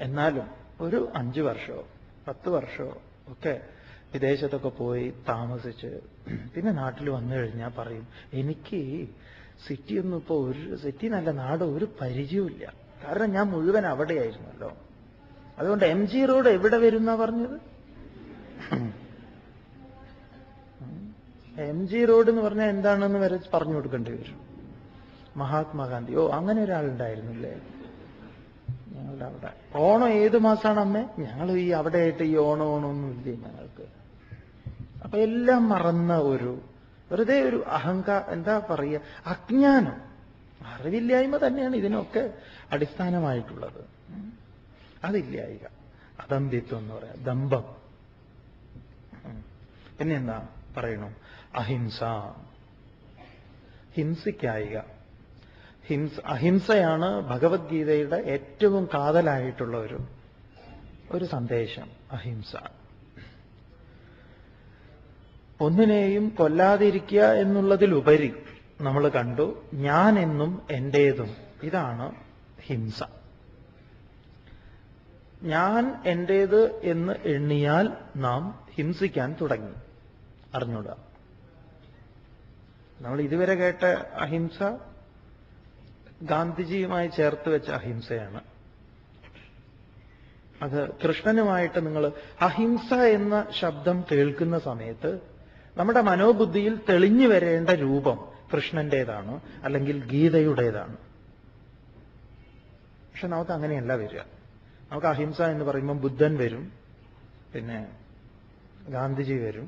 എന്നാലും ഒരു 5 വർഷമോ 10 വർഷമോ ഒക്കെ വിദേശത്തൊക്കെ പോയി താമസിച്ച് പിന്നെ നാട്ടിൽ വന്നു കഴിഞ്ഞാൽ പറയും, എനിക്ക് സിറ്റിയൊന്നും ഇപ്പോൾ സിറ്റി നല്ല നാട് ഒരു പരിചയമില്ല. കാരണം ഞാൻ മുഴുവൻ അവിടെയായിരുന്നല്ലോ. അതുകൊണ്ട് MG റോഡ് എവിടെ വരുന്ന പറഞ്ഞത്? MG റോഡ് എന്ന് പറഞ്ഞാൽ എന്താണെന്ന് വരെ പറഞ്ഞു കൊടുക്കേണ്ടി വരും. മഹാത്മാഗാന്ധി, അങ്ങനെ ഒരാളുണ്ടായിരുന്നില്ലേ ഞങ്ങളുടെ അവിടെ? ഓണം ഏത് മാസമാണ് അമ്മേ? ഞങ്ങൾ ഈ അവിടെയായിട്ട് ഈ ഓണമൊന്നും ഇല്ലേ ഞങ്ങൾക്ക്? അപ്പൊ എല്ലാം മറന്ന വെറുതെ ഒരു എന്താ പറയുക, അജ്ഞാനം, അറിവില്ലായ്മ തന്നെയാണ് ഇതിനൊക്കെ അടിസ്ഥാനമായിട്ടുള്ളത്. അതില്ലായിക, അദംഭിത്വം എന്ന് പറയാം, ദമ്പം. പിന്നെന്താ പറയണു? അഹിംസ, ഹിംസിക്കായിക. അഹിംസയാണ് ഭഗവത്ഗീതയുടെ ഏറ്റവും കാതലായിട്ടുള്ള ഒരു സന്ദേശം. അഹിംസ, ഒന്നിനെയും കൊല്ലാതിരിക്കുക എന്നുള്ളതിലുപരി നമ്മൾ കണ്ടു ഞാൻ എന്നും എന്റേതും. ഇതാണ് ഹിംസ. ഞാൻ എന്റേത് എന്ന് എണ്ണിയാൽ നാം ഹിംസിക്കാൻ തുടങ്ങി. അറിഞ്ഞൂടാ. നമ്മൾ ഇതുവരെ കേട്ട അഹിംസ ഗാന്ധിജിയുമായി ചേർത്ത് വെച്ച അഹിംസയാണ്. അത് കൃഷ്ണനുമായിട്ട് നിങ്ങൾ അഹിംസ എന്ന ശബ്ദം കേൾക്കുന്ന സമയത്ത് നമ്മുടെ മനോബുദ്ധിയിൽ തെളിഞ്ഞു വരേണ്ട രൂപം കൃഷ്ണന്റേതാണ്, അല്ലെങ്കിൽ ഗീതയുടേതാണ്. പക്ഷെ നമുക്ക് അങ്ങനെയല്ല വരിക. നമുക്ക് അഹിംസ എന്ന് പറയുമ്പോൾ ബുദ്ധൻ വരും, പിന്നെ ഗാന്ധിജി വരും,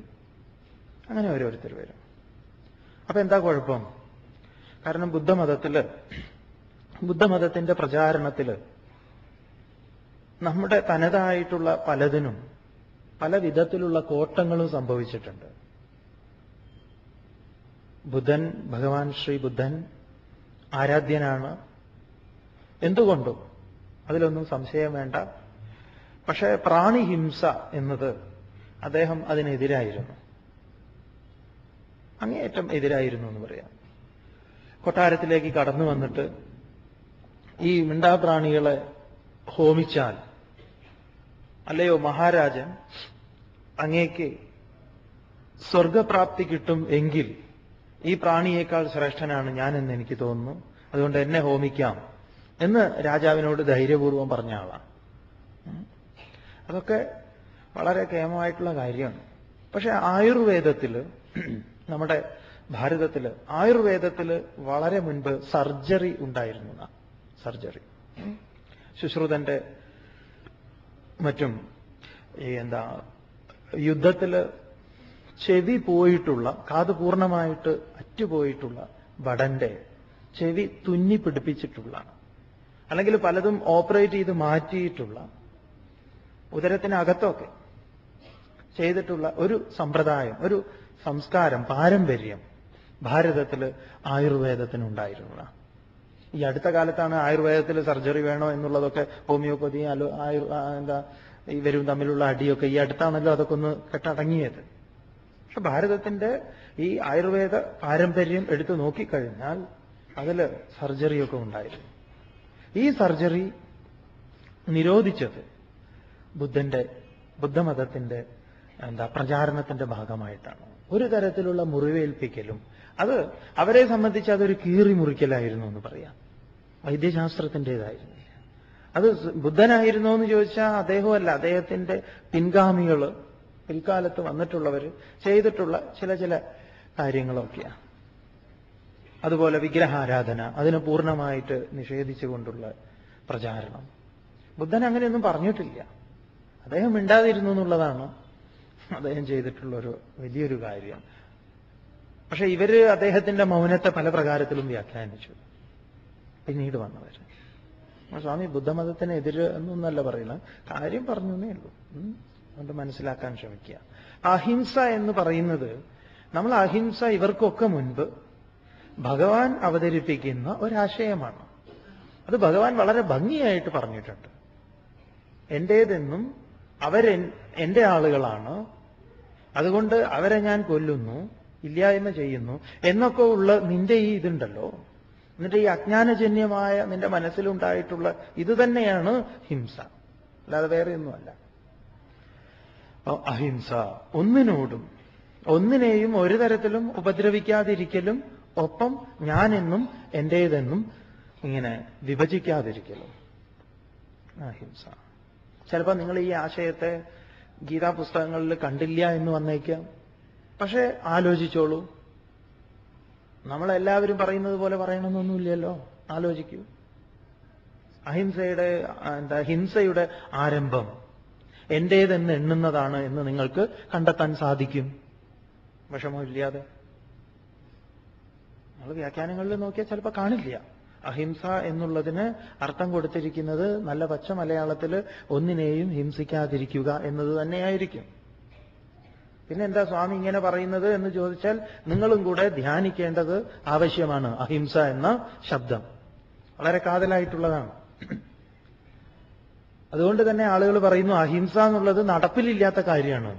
അങ്ങനെ ഓരോരുത്തർ വരും. അപ്പൊ എന്താ കുഴപ്പം? കാരണം ബുദ്ധമതത്തിന്റെ പ്രചാരണത്തില് നമ്മുടെ തനതായിട്ടുള്ള പലതിനും പല വിധത്തിലുള്ള കോട്ടങ്ങളും സംഭവിച്ചിട്ടുണ്ട്. ബുദ്ധൻ, ഭഗവാൻ ശ്രീ ബുദ്ധൻ ആരാധ്യനാണ്, എന്തുകൊണ്ടും അതിലൊന്നും സംശയം വേണ്ട. പക്ഷേ പ്രാണിഹിംസ എന്നത് അദ്ദേഹം അതിനെതിരായിരുന്നു, അങ്ങേയറ്റം എതിരായിരുന്നു എന്ന് പറയാം. കൊട്ടാരത്തിലേക്ക് കടന്നു വന്നിട്ട് ഈ മിണ്ടാപ്രാണികളെ ഹോമിച്ചാൽ, അല്ലയോ മഹാരാജൻ, അങ്ങേക്ക് സ്വർഗപ്രാപ്തി കിട്ടും എങ്കിൽ ഈ പ്രാണിയേക്കാൾ ശ്രേഷ്ഠനാണ് ഞാനെന്ന് എനിക്ക് തോന്നുന്നു, അതുകൊണ്ട് എന്നെ ഹോമിക്കാം എന്ന് രാജാവിനോട് ധൈര്യപൂർവ്വം പറഞ്ഞ ആളാണ്. അതൊക്കെ വളരെ കേമമായിട്ടുള്ള കാര്യമാണ്. പക്ഷെ ആയുർവേദത്തില്, നമ്മുടെ ഭാരതത്തില് ആയുർവേദത്തില് വളരെ മുൻപ് സർജറി ഉണ്ടായിരുന്നു. സർജറി ശുശ്രുതന്റെ മറ്റും യുദ്ധത്തില് ചെവി പോയിട്ടുള്ള, കാത് പൂർണ്ണമായിട്ട് അറ്റുപോയിട്ടുള്ള ഭടന്റെ ചെവി തുന്നി പിടിപ്പിച്ചിട്ടുള്ള, അല്ലെങ്കിൽ പലതും ഓപ്പറേറ്റ് ചെയ്ത് മാറ്റിയിട്ടുള്ള, ഉദരത്തിനകത്തൊക്കെ ചെയ്തിട്ടുള്ള ഒരു സമ്പ്രദായം, ഒരു സംസ്കാരം, പാരമ്പര്യം ഭാരതത്തിൽ ആയുർവേദത്തിനുണ്ടായിരുന്നു. ഈ അടുത്ത കാലത്താണ് ആയുർവേദത്തിൽ സർജറി വേണോ എന്നുള്ളതൊക്കെ ഹോമിയോപ്പതി ഇവരും തമ്മിലുള്ള അടിയൊക്കെ ഈ അടുത്താണല്ലോ അതൊക്കെ ഒന്ന് കെട്ടടങ്ങിയത്. പക്ഷെ ഭാരതത്തിന്റെ ഈ ആയുർവേദ പാരമ്പര്യം എടുത്തു നോക്കിക്കഴിഞ്ഞാൽ അതിൽ സർജറിയൊക്കെ ഉണ്ടായിരുന്നു. ഈ സർജറി നിരോധിച്ചത് ബുദ്ധമതത്തിന്റെ പ്രചാരണത്തിന്റെ ഭാഗമായിട്ടാണ്. ഒരു തരത്തിലുള്ള മുറിവേൽപ്പിക്കലും അത് അവരെ സംബന്ധിച്ച് അതൊരു കീറി മുറിക്കലായിരുന്നു എന്ന് പറയാം. വൈദ്യശാസ്ത്രത്തിൻ്റെതായിരുന്നില്ല. അത് ബുദ്ധനായിരുന്നോ എന്ന് ചോദിച്ചാൽ അദ്ദേഹമല്ല, അദ്ദേഹത്തിന്റെ പിൻഗാമികൾ, പിൽക്കാലത്ത് വന്നിട്ടുള്ളവർ ചെയ്തിട്ടുള്ള ചില കാര്യങ്ങളൊക്കെയാണ്. അതുപോലെ വിഗ്രഹാരാധന, അതിനെ പൂർണ്ണമായിട്ട് നിഷേധിച്ചുകൊണ്ടുള്ള പ്രചാരണം. ബുദ്ധൻ അങ്ങനെയൊന്നും പറഞ്ഞിട്ടില്ല. അദ്ദേഹം മിണ്ടാതിരുന്നു എന്നുള്ളതാണ് അദ്ദേഹം ചെയ്തിട്ടുള്ളൊരു വലിയൊരു കാര്യം. പക്ഷെ ഇവര് അദ്ദേഹത്തിന്റെ മൗനത്തെ പല പ്രകാരത്തിലും വ്യാഖ്യാനിച്ചു. പിന്നീട് വന്നവർ സ്വാമി ബുദ്ധമതത്തിനെതിര് എന്നൊന്നല്ല പറയുന്നത്, കാര്യം പറഞ്ഞു എന്നേ ഉള്ളൂ. അതുകൊണ്ട് മനസ്സിലാക്കാൻ ശ്രമിക്കുക. അഹിംസ എന്ന് പറയുന്നത്, നമ്മൾ അഹിംസ ഇവർക്കൊക്കെ മുൻപ് ഭഗവാൻ അവതരിപ്പിക്കുന്ന ഒരാശയമാണ്. അത് ഭഗവാൻ വളരെ ഭംഗിയായിട്ട് പറഞ്ഞിട്ടുണ്ട്. എന്റേതെന്നും എന്റെ ആളുകളാണ്, അതുകൊണ്ട് അവരെ ഞാൻ കൊല്ലുന്നു, ഇല്ലായ്മ ചെയ്യുന്നു എന്നൊക്കെ ഉള്ള നിന്റെ ഈ ഇതുണ്ടല്ലോ, എന്നിട്ട് ഈ അജ്ഞാനജന്യമായ നിന്റെ മനസ്സിലുണ്ടായിട്ടുള്ള ഇത് തന്നെയാണ് ഹിംസ, അല്ലാതെ വേറെ ഒന്നുമല്ല. അഹിംസ, ഒന്നിനെയും ഒരു തരത്തിലും ഉപദ്രവിക്കാതിരിക്കലും, ഒപ്പം ഞാനെന്നും എന്റേതെന്നും ഇങ്ങനെ വിഭജിക്കാതിരിക്കലും അഹിംസ. ചിലപ്പോൾ നിങ്ങൾ ഈ ആശയത്തെ ഗീതാ പുസ്തകങ്ങളിൽ കണ്ടില്ല എന്ന് വന്നേക്കാം. പക്ഷെ ആലോചിച്ചോളൂ, നമ്മളെല്ലാവരും പറയുന്നത് പോലെ പറയണമെന്നൊന്നുമില്ലല്ലോ. ആലോചിക്കൂ. ഹിംസയുടെ ആരംഭം എന്റേതെന്ന് എണ്ണുന്നതാണ് എന്ന് നിങ്ങൾക്ക് കണ്ടെത്താൻ സാധിക്കും, വിഷമമില്ലാതെ. നമ്മൾ വ്യാഖ്യാനങ്ങളിൽ നോക്കിയാൽ ചിലപ്പോൾ കാണില്ല. അഹിംസ എന്നുള്ളതിന് അർത്ഥം കൊടുത്തിരിക്കുന്നത് നല്ല പച്ച മലയാളത്തിൽ ഒന്നിനെയും ഹിംസിക്കാതിരിക്കുക എന്നത് തന്നെയായിരിക്കും. പിന്നെ എന്താ സ്വാമി ഇങ്ങനെ പറയുന്നത് എന്ന് ചോദിച്ചാൽ നിങ്ങളും കൂടെ ധ്യാനിക്കേണ്ടത് ആവശ്യമാണ്. അഹിംസ എന്ന ശബ്ദം വളരെ കാതലായിട്ടുള്ളതാണ്. അതുകൊണ്ട് തന്നെ ആളുകൾ പറയുന്നു അഹിംസ എന്നുള്ളത് നടപ്പിലില്ലാത്ത കാര്യമാണ്.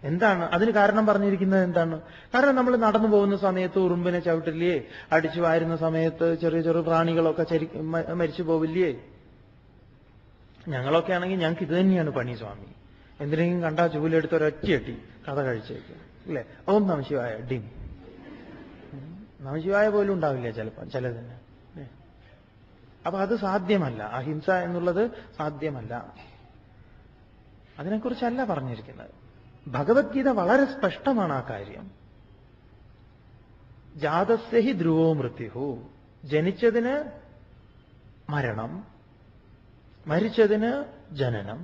എന്താണ് അതിന് കാരണം പറഞ്ഞിരിക്കുന്നത്? എന്താണ് കാരണം? നമ്മൾ നടന്നു പോകുന്ന സമയത്ത് ഉറുമ്പിനെ ചവിട്ടില്ലേ, അടിച്ചു വാരുന്ന സമയത്ത് ചെറിയ പ്രാണികളൊക്കെ മരിച്ചു പോവില്ലേ? ഞങ്ങളൊക്കെ ആണെങ്കിൽ ഞങ്ങൾക്ക് ഇത് തന്നെയാണ് പണി സ്വാമി. എന്തിനെങ്കിലും കണ്ടാ ചൂലെടുത്ത് ഒരൊറ്റയട്ടി കഥ കഴിച്ചേക്കും, ഇല്ലേ? ഓം നമശിവായ ഡിം. നമശിവായ പോലും ഉണ്ടാവില്ല ചിലതിന്. അപ്പൊ അത് സാധ്യമല്ല. അഹിംസ എന്നുള്ളത് സാധ്യമല്ല. അതിനെക്കുറിച്ചല്ല പറഞ്ഞിരിക്കുന്നത്. ഭഗവത്ഗീത വളരെ സ്പഷ്ടമാണ് ആ കാര്യം. ജാതസ്യ ഹി ധ്രുവോ മൃത്യുഹു. ജനിച്ചതിന് മരണം, മരിച്ചതിന് ജനനം,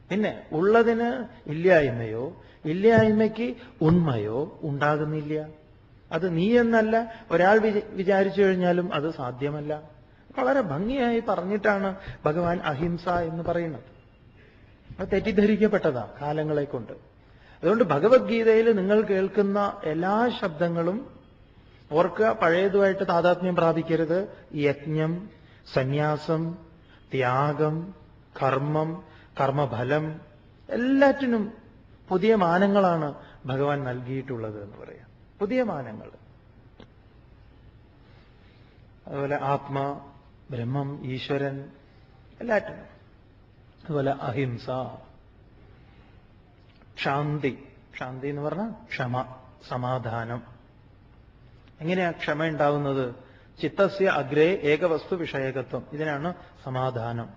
പിന്നെ ഉള്ളതിന് ഇല്ലായ്മയോ ഇല്ലായ്മയ്ക്ക് ഉണ്മയോ ഉണ്ടാകുന്നില്ല. അത് നീ എന്നല്ല ഒരാൾ വിചാരിച്ചു കഴിഞ്ഞാലും അത് സാധ്യമല്ല. വളരെ ഭംഗിയായി പറഞ്ഞിട്ടാണ് ഭഗവാൻ അഹിംസ എന്ന് പറയുന്നത്. അത് തെറ്റിദ്ധരിക്കപ്പെട്ടതാ കാലങ്ങളെ കൊണ്ട്. അതുകൊണ്ട് ഭഗവത്ഗീതയിൽ നിങ്ങൾ കേൾക്കുന്ന എല്ലാ ശബ്ദങ്ങളും ഓർക്കുക, പഴയതുമായിട്ട് താതാത്മ്യം പ്രാപിക്കരുത്. യജ്ഞം, സന്യാസം, ത്യാഗം, കർമ്മം, കർമ്മഫലം, എല്ലാറ്റിനും പുതിയ മാനങ്ങളാണ് ഭഗവാൻ നൽകിയിട്ടുള്ളത് എന്ന് പറയാം. പുതിയ മാനങ്ങൾ. അതുപോലെ ആത്മ, ബ്രഹ്മം, ഈശ്വരൻ, എല്ലാറ്റിനും. അതുപോലെ അഹിംസ, ശാന്തി. ശാന്തി എന്ന് പറഞ്ഞാൽ ക്ഷമ, സമാധാനം. എങ്ങനെയാ ക്ഷമ ഉണ്ടാവുന്നത്? ചിത്തസ്യ അഗ്രേ ഏകവസ്തു വിഷയകത്വം. ഇതിനാണ് സമാധാനം.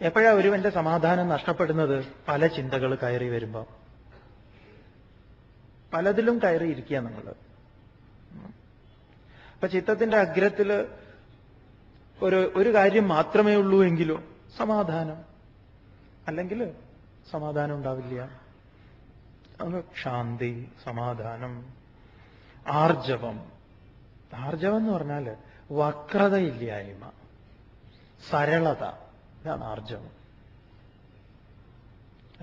എപ്പോഴാ ഒരുവന്റെ സമാധാനം നഷ്ടപ്പെടുന്നത്? പല ചിന്തകൾ കയറി വരുമ്പോ. പലതിലും കയറിയിരിക്കുക നിങ്ങൾ. അപ്പൊ ചിത്തത്തിന്റെ അഗ്രത്തില് ഒരു കാര്യം മാത്രമേ ഉള്ളൂ എങ്കിലോ സമാധാനം, അല്ലെങ്കിൽ സമാധാനം ഉണ്ടാവില്ല. ശാന്തി, സമാധാനം. ആർജവം. ആർജവം എന്ന് പറഞ്ഞാൽ വക്രതയില്ലായ്മ, സരളത. ഇതാണ് ആർജവം.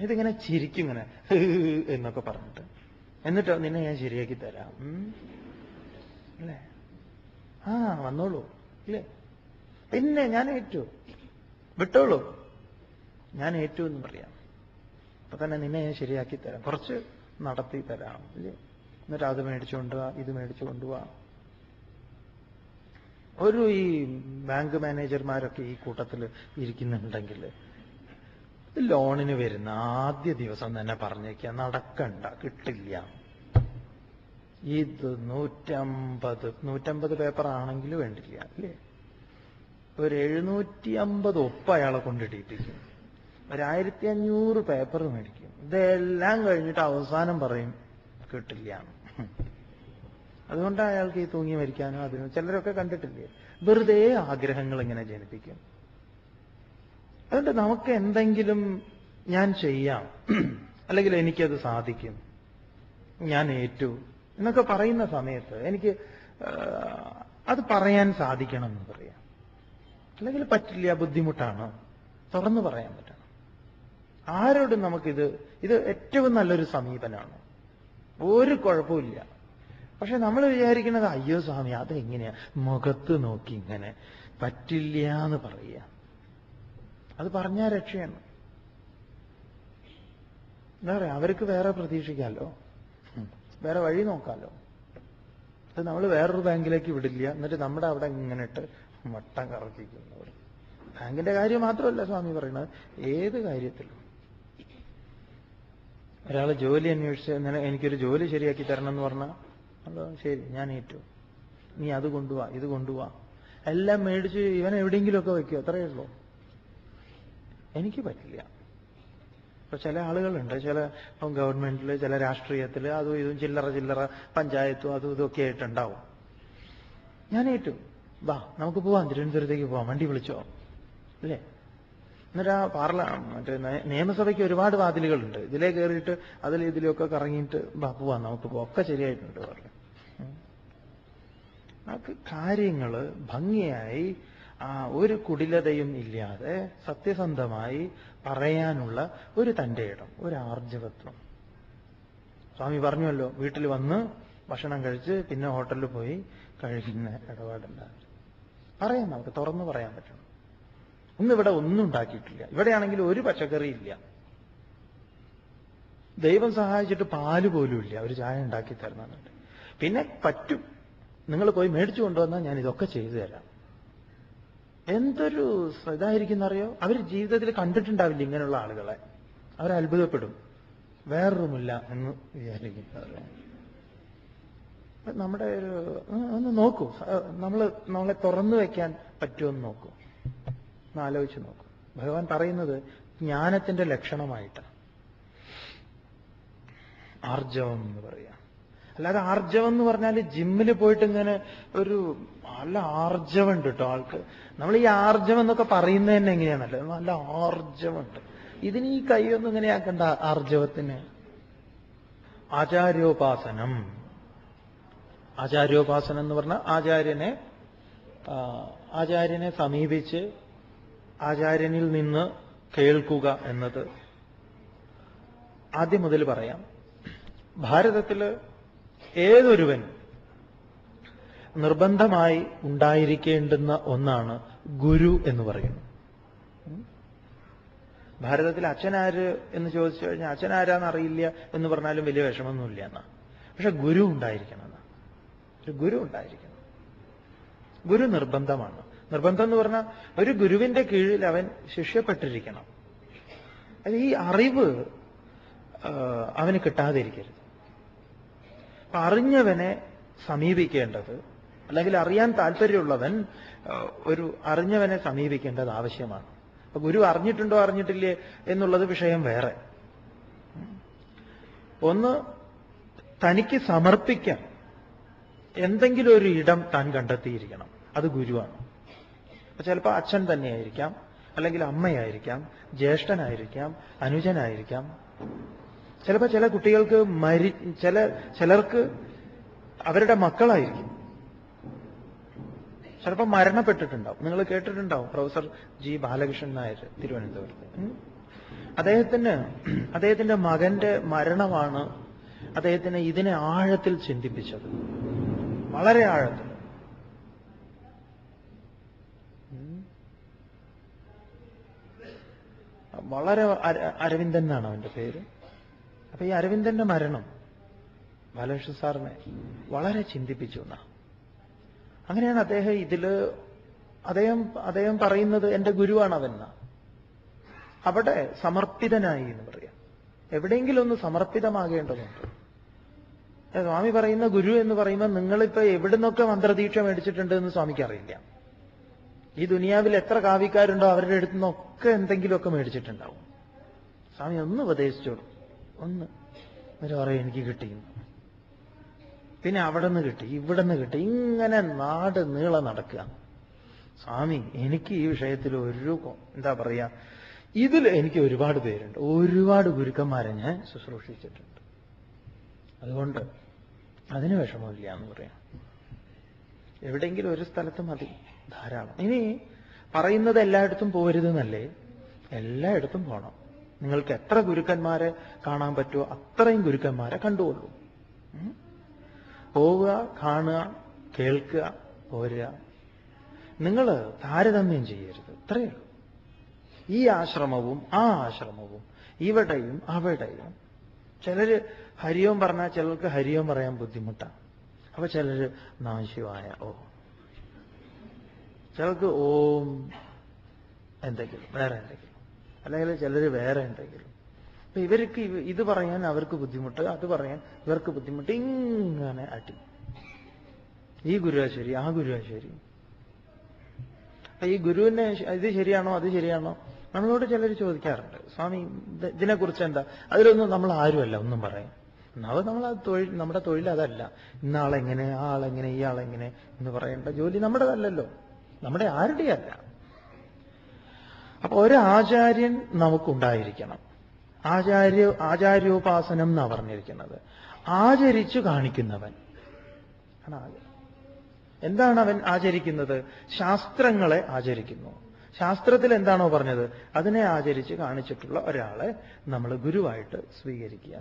ഇതിങ്ങനെ ചിരിക്കും, ഇങ്ങനെ എന്നൊക്കെ പറഞ്ഞിട്ട്, എന്നിട്ട് നിന്നെ ഞാൻ ശരിയാക്കി തരാം അല്ലേ? ആ വന്നോളൂ ഇല്ലേ? പിന്നെ ഞാൻ ഏറ്റു, വിട്ടോളൂ, ഞാൻ ഏറ്റു എന്ന് പറയാം. അപ്പൊ തന്നെ നിന്നെ ഞാൻ ശരിയാക്കി തരാം, കുറച്ച് നടത്തി തരാം ഇല്ലേ? എന്നിട്ട് അത് മേടിച്ചുകൊണ്ട് പോവാ, ഇത് മേടിച്ചു കൊണ്ടുപോവാ. ഈ ബാങ്ക് മാനേജർമാരൊക്കെ ഈ കൂട്ടത്തിൽ ഇരിക്കുന്നുണ്ടെങ്കിൽ ലോണിന് വരുന്ന ആദ്യ ദിവസം തന്നെ പറഞ്ഞേക്കുക, നടക്കണ്ട, കിട്ടില്ല. ഇത് 150 പേപ്പർ ആണെങ്കിൽ വേണ്ടില്ല അല്ലേ? ഒരു 750 ഒപ്പ് അയാളെ കൊണ്ടിട്ടിരിക്കും, 1500 പേപ്പർ മേടിക്കും. ഇതെല്ലാം കഴിഞ്ഞിട്ട് അവസാനം പറയും കിട്ടില്ല. അതുകൊണ്ട് അയാൾക്ക് ഈ തൂങ്ങി മരിക്കാനോ അതിനോ ചിലരൊക്കെ കണ്ടിട്ടില്ലേ, വെറുതെ ആഗ്രഹങ്ങൾ ഇങ്ങനെ ജനിപ്പിക്കും. അതുകൊണ്ട് നമുക്ക് എന്തെങ്കിലും ഞാൻ ചെയ്യാം, അല്ലെങ്കിൽ എനിക്കത് സാധിക്കും, ഞാൻ ഏറ്റു എന്നൊക്കെ പറയുന്ന സമയത്ത് എനിക്ക് അത് പറയാൻ സാധിക്കണം എന്ന് പറയാം. അല്ലെങ്കിൽ പറ്റില്ല, ബുദ്ധിമുട്ടാണ്, തുറന്നു പറയാൻ പറ്റണം. ആരോടും ഇത് ഏറ്റവും നല്ലൊരു സമീപനമാണ്, ഒരു കുഴപ്പമില്ല. പക്ഷെ നമ്മൾ വിചാരിക്കുന്നത് അയ്യോ സ്വാമി അതെങ്ങനെയാ മുഖത്ത് നോക്കി ഇങ്ങനെ പറ്റില്ല എന്ന് പറയുക. അത് പറഞ്ഞാൽ രക്ഷയാണ്. എന്താ പറയാ, അവർക്ക് വേറെ പ്രതീക്ഷിക്കാമല്ലോ, വേറെ വഴി നോക്കാമല്ലോ. അത് നമ്മൾ വേറൊരു ബാങ്കിലേക്ക് വിടില്ല, എന്നിട്ട് നമ്മുടെ അവിടെ ഇങ്ങനെ ഇട്ട് മട്ടം കറക്കിക്കുന്നവർ. ബാങ്കിന്റെ കാര്യം മാത്രമല്ല സ്വാമി പറയുന്നത്, ഏത് കാര്യത്തിലും. ഒരാൾ ജോലി അന്വേഷിച്ച് എനിക്കൊരു ജോലി ശരിയാക്കി തരണം എന്ന് പറഞ്ഞാൽ അതോ ശരി ഞാൻ ഏറ്റു, നീ അത് കൊണ്ടുപോവാ, ഇത് കൊണ്ടുപോവാ, എല്ലാം മേടിച്ച് ഇവൻ എവിടെയെങ്കിലുമൊക്കെ വയ്ക്കും, അത്രയേ ഉള്ളൂ. എനിക്ക് പറ്റില്ല. ഇപ്പൊ ചില ആളുകളുണ്ട്, ചില ഗവൺമെന്റിൽ, ചില രാഷ്ട്രീയത്തിൽ അതും ഇതും ചില്ലറ പഞ്ചായത്തും അതും ഇതൊക്കെ ആയിട്ടുണ്ടാവും. ഞാൻ ഏറ്റു, വാ നമുക്ക് പോവാം, തിരുവനന്തപുരത്തേക്ക് പോവാം, വണ്ടി വിളിച്ചോ അല്ലേ? എന്നിട്ട് മറ്റേ നിയമസഭയ്ക്ക് ഒരുപാട് വാതിലുകളുണ്ട്, ഇതിലേ കയറിയിട്ട് ഇതിലൊക്കെ കറങ്ങിയിട്ട് വാ പോവാം നമുക്ക് പോവാം, ഒക്കെ ശരിയായിട്ടുണ്ട് പറഞ്ഞു. നമുക്ക് കാര്യങ്ങൾ ഭംഗിയായി ഒരു കുടിലതയും ഇല്ലാതെ സത്യസന്ധമായി പറയാനുള്ള ഒരു തന്റെ ഇടം, ഒരു ആർജവത്വം. സ്വാമി പറഞ്ഞുവല്ലോ, വീട്ടിൽ വന്ന് ഭക്ഷണം കഴിച്ച് പിന്നെ ഹോട്ടലിൽ പോയി കഴിക്കുന്ന ഇടപാടുണ്ടാകും. പറയാം, നമുക്ക് തുറന്നു പറയാൻ പറ്റണം. ഇന്നിവിടെ ഒന്നും ഉണ്ടാക്കിയിട്ടില്ല, ഇവിടെയാണെങ്കിൽ ഒരു പച്ചക്കറി ഇല്ല, ദൈവം സഹായിച്ചിട്ട് പാല് പോലും ഇല്ല, ഒരു ചായ ഉണ്ടാക്കി തരുന്നുണ്ട്. പിന്നെ പറ്റും, നിങ്ങൾ പോയി മേടിച്ചു കൊണ്ടുവന്നാൽ ഞാൻ ഇതൊക്കെ ചെയ്തു തരാം. എന്തൊരു ഇതായിരിക്കുന്നറിയോ? അവർ ജീവിതത്തിൽ കണ്ടിട്ടുണ്ടാവില്ല ഇങ്ങനെയുള്ള ആളുകളെ, അവർ അത്ഭുതപ്പെടും. വേറൊന്നുമില്ല എന്ന് വിചാരിക്കും. നമ്മുടെ ഒന്ന് നോക്കൂ, നമ്മളെ തുറന്നു വയ്ക്കാൻ പറ്റുമെന്ന് നോക്കൂ, ഒന്ന് ആലോചിച്ച് നോക്കൂ. ഭഗവാൻ പറയുന്നത് ജ്ഞാനത്തിന്റെ ലക്ഷണമായിട്ടാണ് ആർജവം എന്ന് പറയാം. അല്ലാതെ ആർജവം എന്ന് പറഞ്ഞാൽ ജിമ്മിൽ പോയിട്ട് ഇങ്ങനെ ഒരു നല്ല ആർജവമുണ്ട് കേട്ടോ ആൾക്ക്. നമ്മൾ ഈ ആർജവം എന്നൊക്കെ പറയുന്നത് തന്നെ എങ്ങനെയാണല്ലോ, നല്ല ആർജവമുണ്ട്. ഇതിന് ഈ കൈയൊന്നും ഇങ്ങനെ ആക്കണ്ട. ആർജവത്തിന് ആചാര്യോപാസനം. ആചാര്യോപാസനം എന്ന് പറഞ്ഞാൽ ആചാര്യനെ ആചാര്യനെ സമീപിച്ച് ആചാര്യനിൽ നിന്ന് കേൾക്കുക എന്നത് ആദ്യം മുതൽ പറയാം. ഭാരതത്തിൽ ഏതൊരുവൻ നിർബന്ധമായി ഉണ്ടായിരിക്കേണ്ടുന്ന ഒന്നാണ് ഗുരു എന്ന് പറയുന്നത്. ഭാരതത്തിൽ അച്ഛനാര് എന്ന് ചോദിച്ചു കഴിഞ്ഞാൽ അച്ഛനാരാന്ന് അറിയില്ല എന്ന് പറഞ്ഞാലും വലിയ വിഷമമൊന്നുമില്ല എന്നാ. പക്ഷെ ഗുരു ഉണ്ടായിരിക്കണം എന്നാ. ഒരു ഗുരു ഉണ്ടായിരിക്കണം. ഗുരു നിർബന്ധമാണ്. നിർബന്ധം എന്ന് പറഞ്ഞാൽ ഒരു ഗുരുവിന്റെ കീഴിൽ അവൻ ശിഷ്യപ്പെട്ടിരിക്കണം. അത് ഈ അറിവ് അവന് കിട്ടാതിരിക്കരുത്. അപ്പൊ അറിഞ്ഞവനെ സമീപിക്കേണ്ടത്, അല്ലെങ്കിൽ അറിയാൻ താല്പര്യമുള്ളവൻ ഒരു അറിഞ്ഞവനെ സമീപിക്കേണ്ടത് ആവശ്യമാണ്. അപ്പൊ ഗുരു അറിഞ്ഞിട്ടുണ്ടോ അറിഞ്ഞിട്ടില്ലേ എന്നുള്ളത് വിഷയം വേറെ. ഒന്ന്, തനിക്ക് സമർപ്പിക്കാൻ എന്തെങ്കിലും ഒരു ഇടം താൻ കണ്ടെത്തിയിരിക്കണം. അത് ഗുരുവാണ്. അപ്പൊ ചിലപ്പോൾ അച്ഛൻ തന്നെയായിരിക്കാം, അല്ലെങ്കിൽ അമ്മയായിരിക്കാം, ജ്യേഷ്ഠനായിരിക്കാം, അനുജനായിരിക്കാം. ചിലപ്പോൾ ചില കുട്ടികൾക്ക് ചിലർക്ക് അവരുടെ മക്കളായിരിക്കും. ചിലപ്പോൾ മരണപ്പെട്ടിട്ടുണ്ടാവും. നിങ്ങൾ കേട്ടിട്ടുണ്ടാവും പ്രൊഫസർ ജി ബാലകൃഷ്ണൻ നായർ തിരുവനന്തപുരത്ത്. അദ്ദേഹത്തിന്റെ മകന്റെ മരണമാണ് അദ്ദേഹത്തിന് ഇതിനെ ആഴത്തിൽ ചിന്തിപ്പിച്ചത്. വളരെ ആഴത്തിൽ. വളരെ അരവിന്ദൻ എന്നാണ് അവന്റെ പേര്. അപ്പൊ ഈ അരവിന്ദന്റെ മരണം ബാലകൃഷ്ണ സാറിനെ വളരെ ചിന്തിപ്പിച്ചു എന്നാ. അങ്ങനെയാണ് അദ്ദേഹം പറയുന്നത് എന്റെ ഗുരുവാണ് അവൻ. അവിടെ സമർപ്പിതനായി എന്ന് പറയാം. എവിടെയെങ്കിലും ഒന്ന് സമർപ്പിതമാകേണ്ടതുണ്ട്. സ്വാമി പറയുന്ന ഗുരു എന്ന് പറയുമ്പോൾ നിങ്ങളിപ്പോ എവിടുന്നൊക്കെ മന്ത്രദീക്ഷ മേടിച്ചിട്ടുണ്ട് എന്ന് സ്വാമിക്ക് അറിയില്ല. ഈ ദുനിയാവിൽ എത്ര കാവ്യക്കാരുണ്ടോ അവരുടെ അടുത്ത് നിന്നൊക്കെ എന്തെങ്കിലുമൊക്കെ മേടിച്ചിട്ടുണ്ടാവും. സ്വാമി ഒന്ന് ഉപദേശിച്ചോളൂ, ഒന്ന് ഒരു പറയും എനിക്ക് കിട്ടിയിരുന്നു, പിന്നെ അവിടെ നിന്ന് കിട്ടി, ഇവിടെ നിന്ന് കിട്ടി, ഇങ്ങനെ നാട് നീളെ നടക്കുക. സ്വാമി എനിക്ക് ഈ വിഷയത്തിൽ എന്താ പറയാ, ഇതിൽ എനിക്ക് ഒരുപാട് പേരുണ്ട്, ഒരുപാട് ഗുരുക്കന്മാരെ ഞാൻ ശുശ്രൂഷിച്ചിട്ടുണ്ട്, അതുകൊണ്ട് അതിന് വിഷമമില്ല എന്ന് പറയാം. എവിടെയെങ്കിലും ഒരു സ്ഥലത്ത് മതി, ധാരാളം. ഇനി പറയുന്നത് എല്ലായിടത്തും പോരുതെന്നല്ലേ, എല്ലായിടത്തും പോകണം. നിങ്ങൾക്ക് എത്ര ഗുരുക്കന്മാരെ കാണാൻ പറ്റുമോ അത്രയും ഗുരുക്കന്മാരെ കണ്ടുകൊള്ളൂ. പോവുക, കാണുക, കേൾക്കുക, പോരുക. നിങ്ങൾ താരതമ്യം ചെയ്യരുത്, ഇത്രയേ ഉള്ളൂ. ഈ ആശ്രമവും ആ ആശ്രമവും, ഇവിടെയും അവിടെയും. ചിലര് ഹരിയോം പറഞ്ഞാൽ ചിലർക്ക് ഹരിയോം പറയാൻ ബുദ്ധിമുട്ടാണ്. അപ്പൊ ചിലര് നമഃശിവായ ഓ, ചിലർക്ക് ഓം എന്തെങ്കിലും വേറെ എന്തെങ്കിലും, അല്ലെങ്കിൽ ചിലര് വേറെ എന്തെങ്കിലും. അപ്പൊ ഇവർക്ക് ഇത് പറയാൻ അവർക്ക് ബുദ്ധിമുട്ട്, അത് പറയാൻ ഇവർക്ക് ബുദ്ധിമുട്ട്, ഇങ്ങനെ അടി. ഈ ഗുരുവാ ശരി, ആ ഗുരുവാ ശരി. അപ്പൊ ഈ ഗുരുവിനെ ഇത് ശരിയാണോ അത് ശരിയാണോ നമ്മളോട് ചിലർ ചോദിക്കാറുണ്ട്. സ്വാമി ഇതിനെക്കുറിച്ച് എന്താ? അതിലൊന്നും നമ്മൾ ആരുമല്ല ഒന്നും പറയാം. അത് നമ്മുടെ തൊഴിൽ അതല്ല. ഇന്നാളെങ്ങനെ, ആ ആളെങ്ങനെ, ഈ ആളെങ്ങനെ എന്ന് പറയേണ്ട ജോലി നമ്മുടേതല്ലല്ലോ, നമ്മുടെ ആരുടെയല്ല. അപ്പൊ ഒരാചാര്യൻ നമുക്കുണ്ടായിരിക്കണം. ആചാര്യോപാസനം എന്നാ പറഞ്ഞിരിക്കുന്നത്. ആചരിച്ചു കാണിക്കുന്നവൻ. എന്താണ് അവൻ ആചരിക്കുന്നത്? ശാസ്ത്രങ്ങളെ ആചരിക്കുന്നു. ശാസ്ത്രത്തിൽ എന്താണോ പറഞ്ഞത് അതിനെ ആചരിച്ച് കാണിച്ചിട്ടുള്ള ഒരാളെ നമ്മൾ ഗുരുവായിട്ട് സ്വീകരിക്കുക.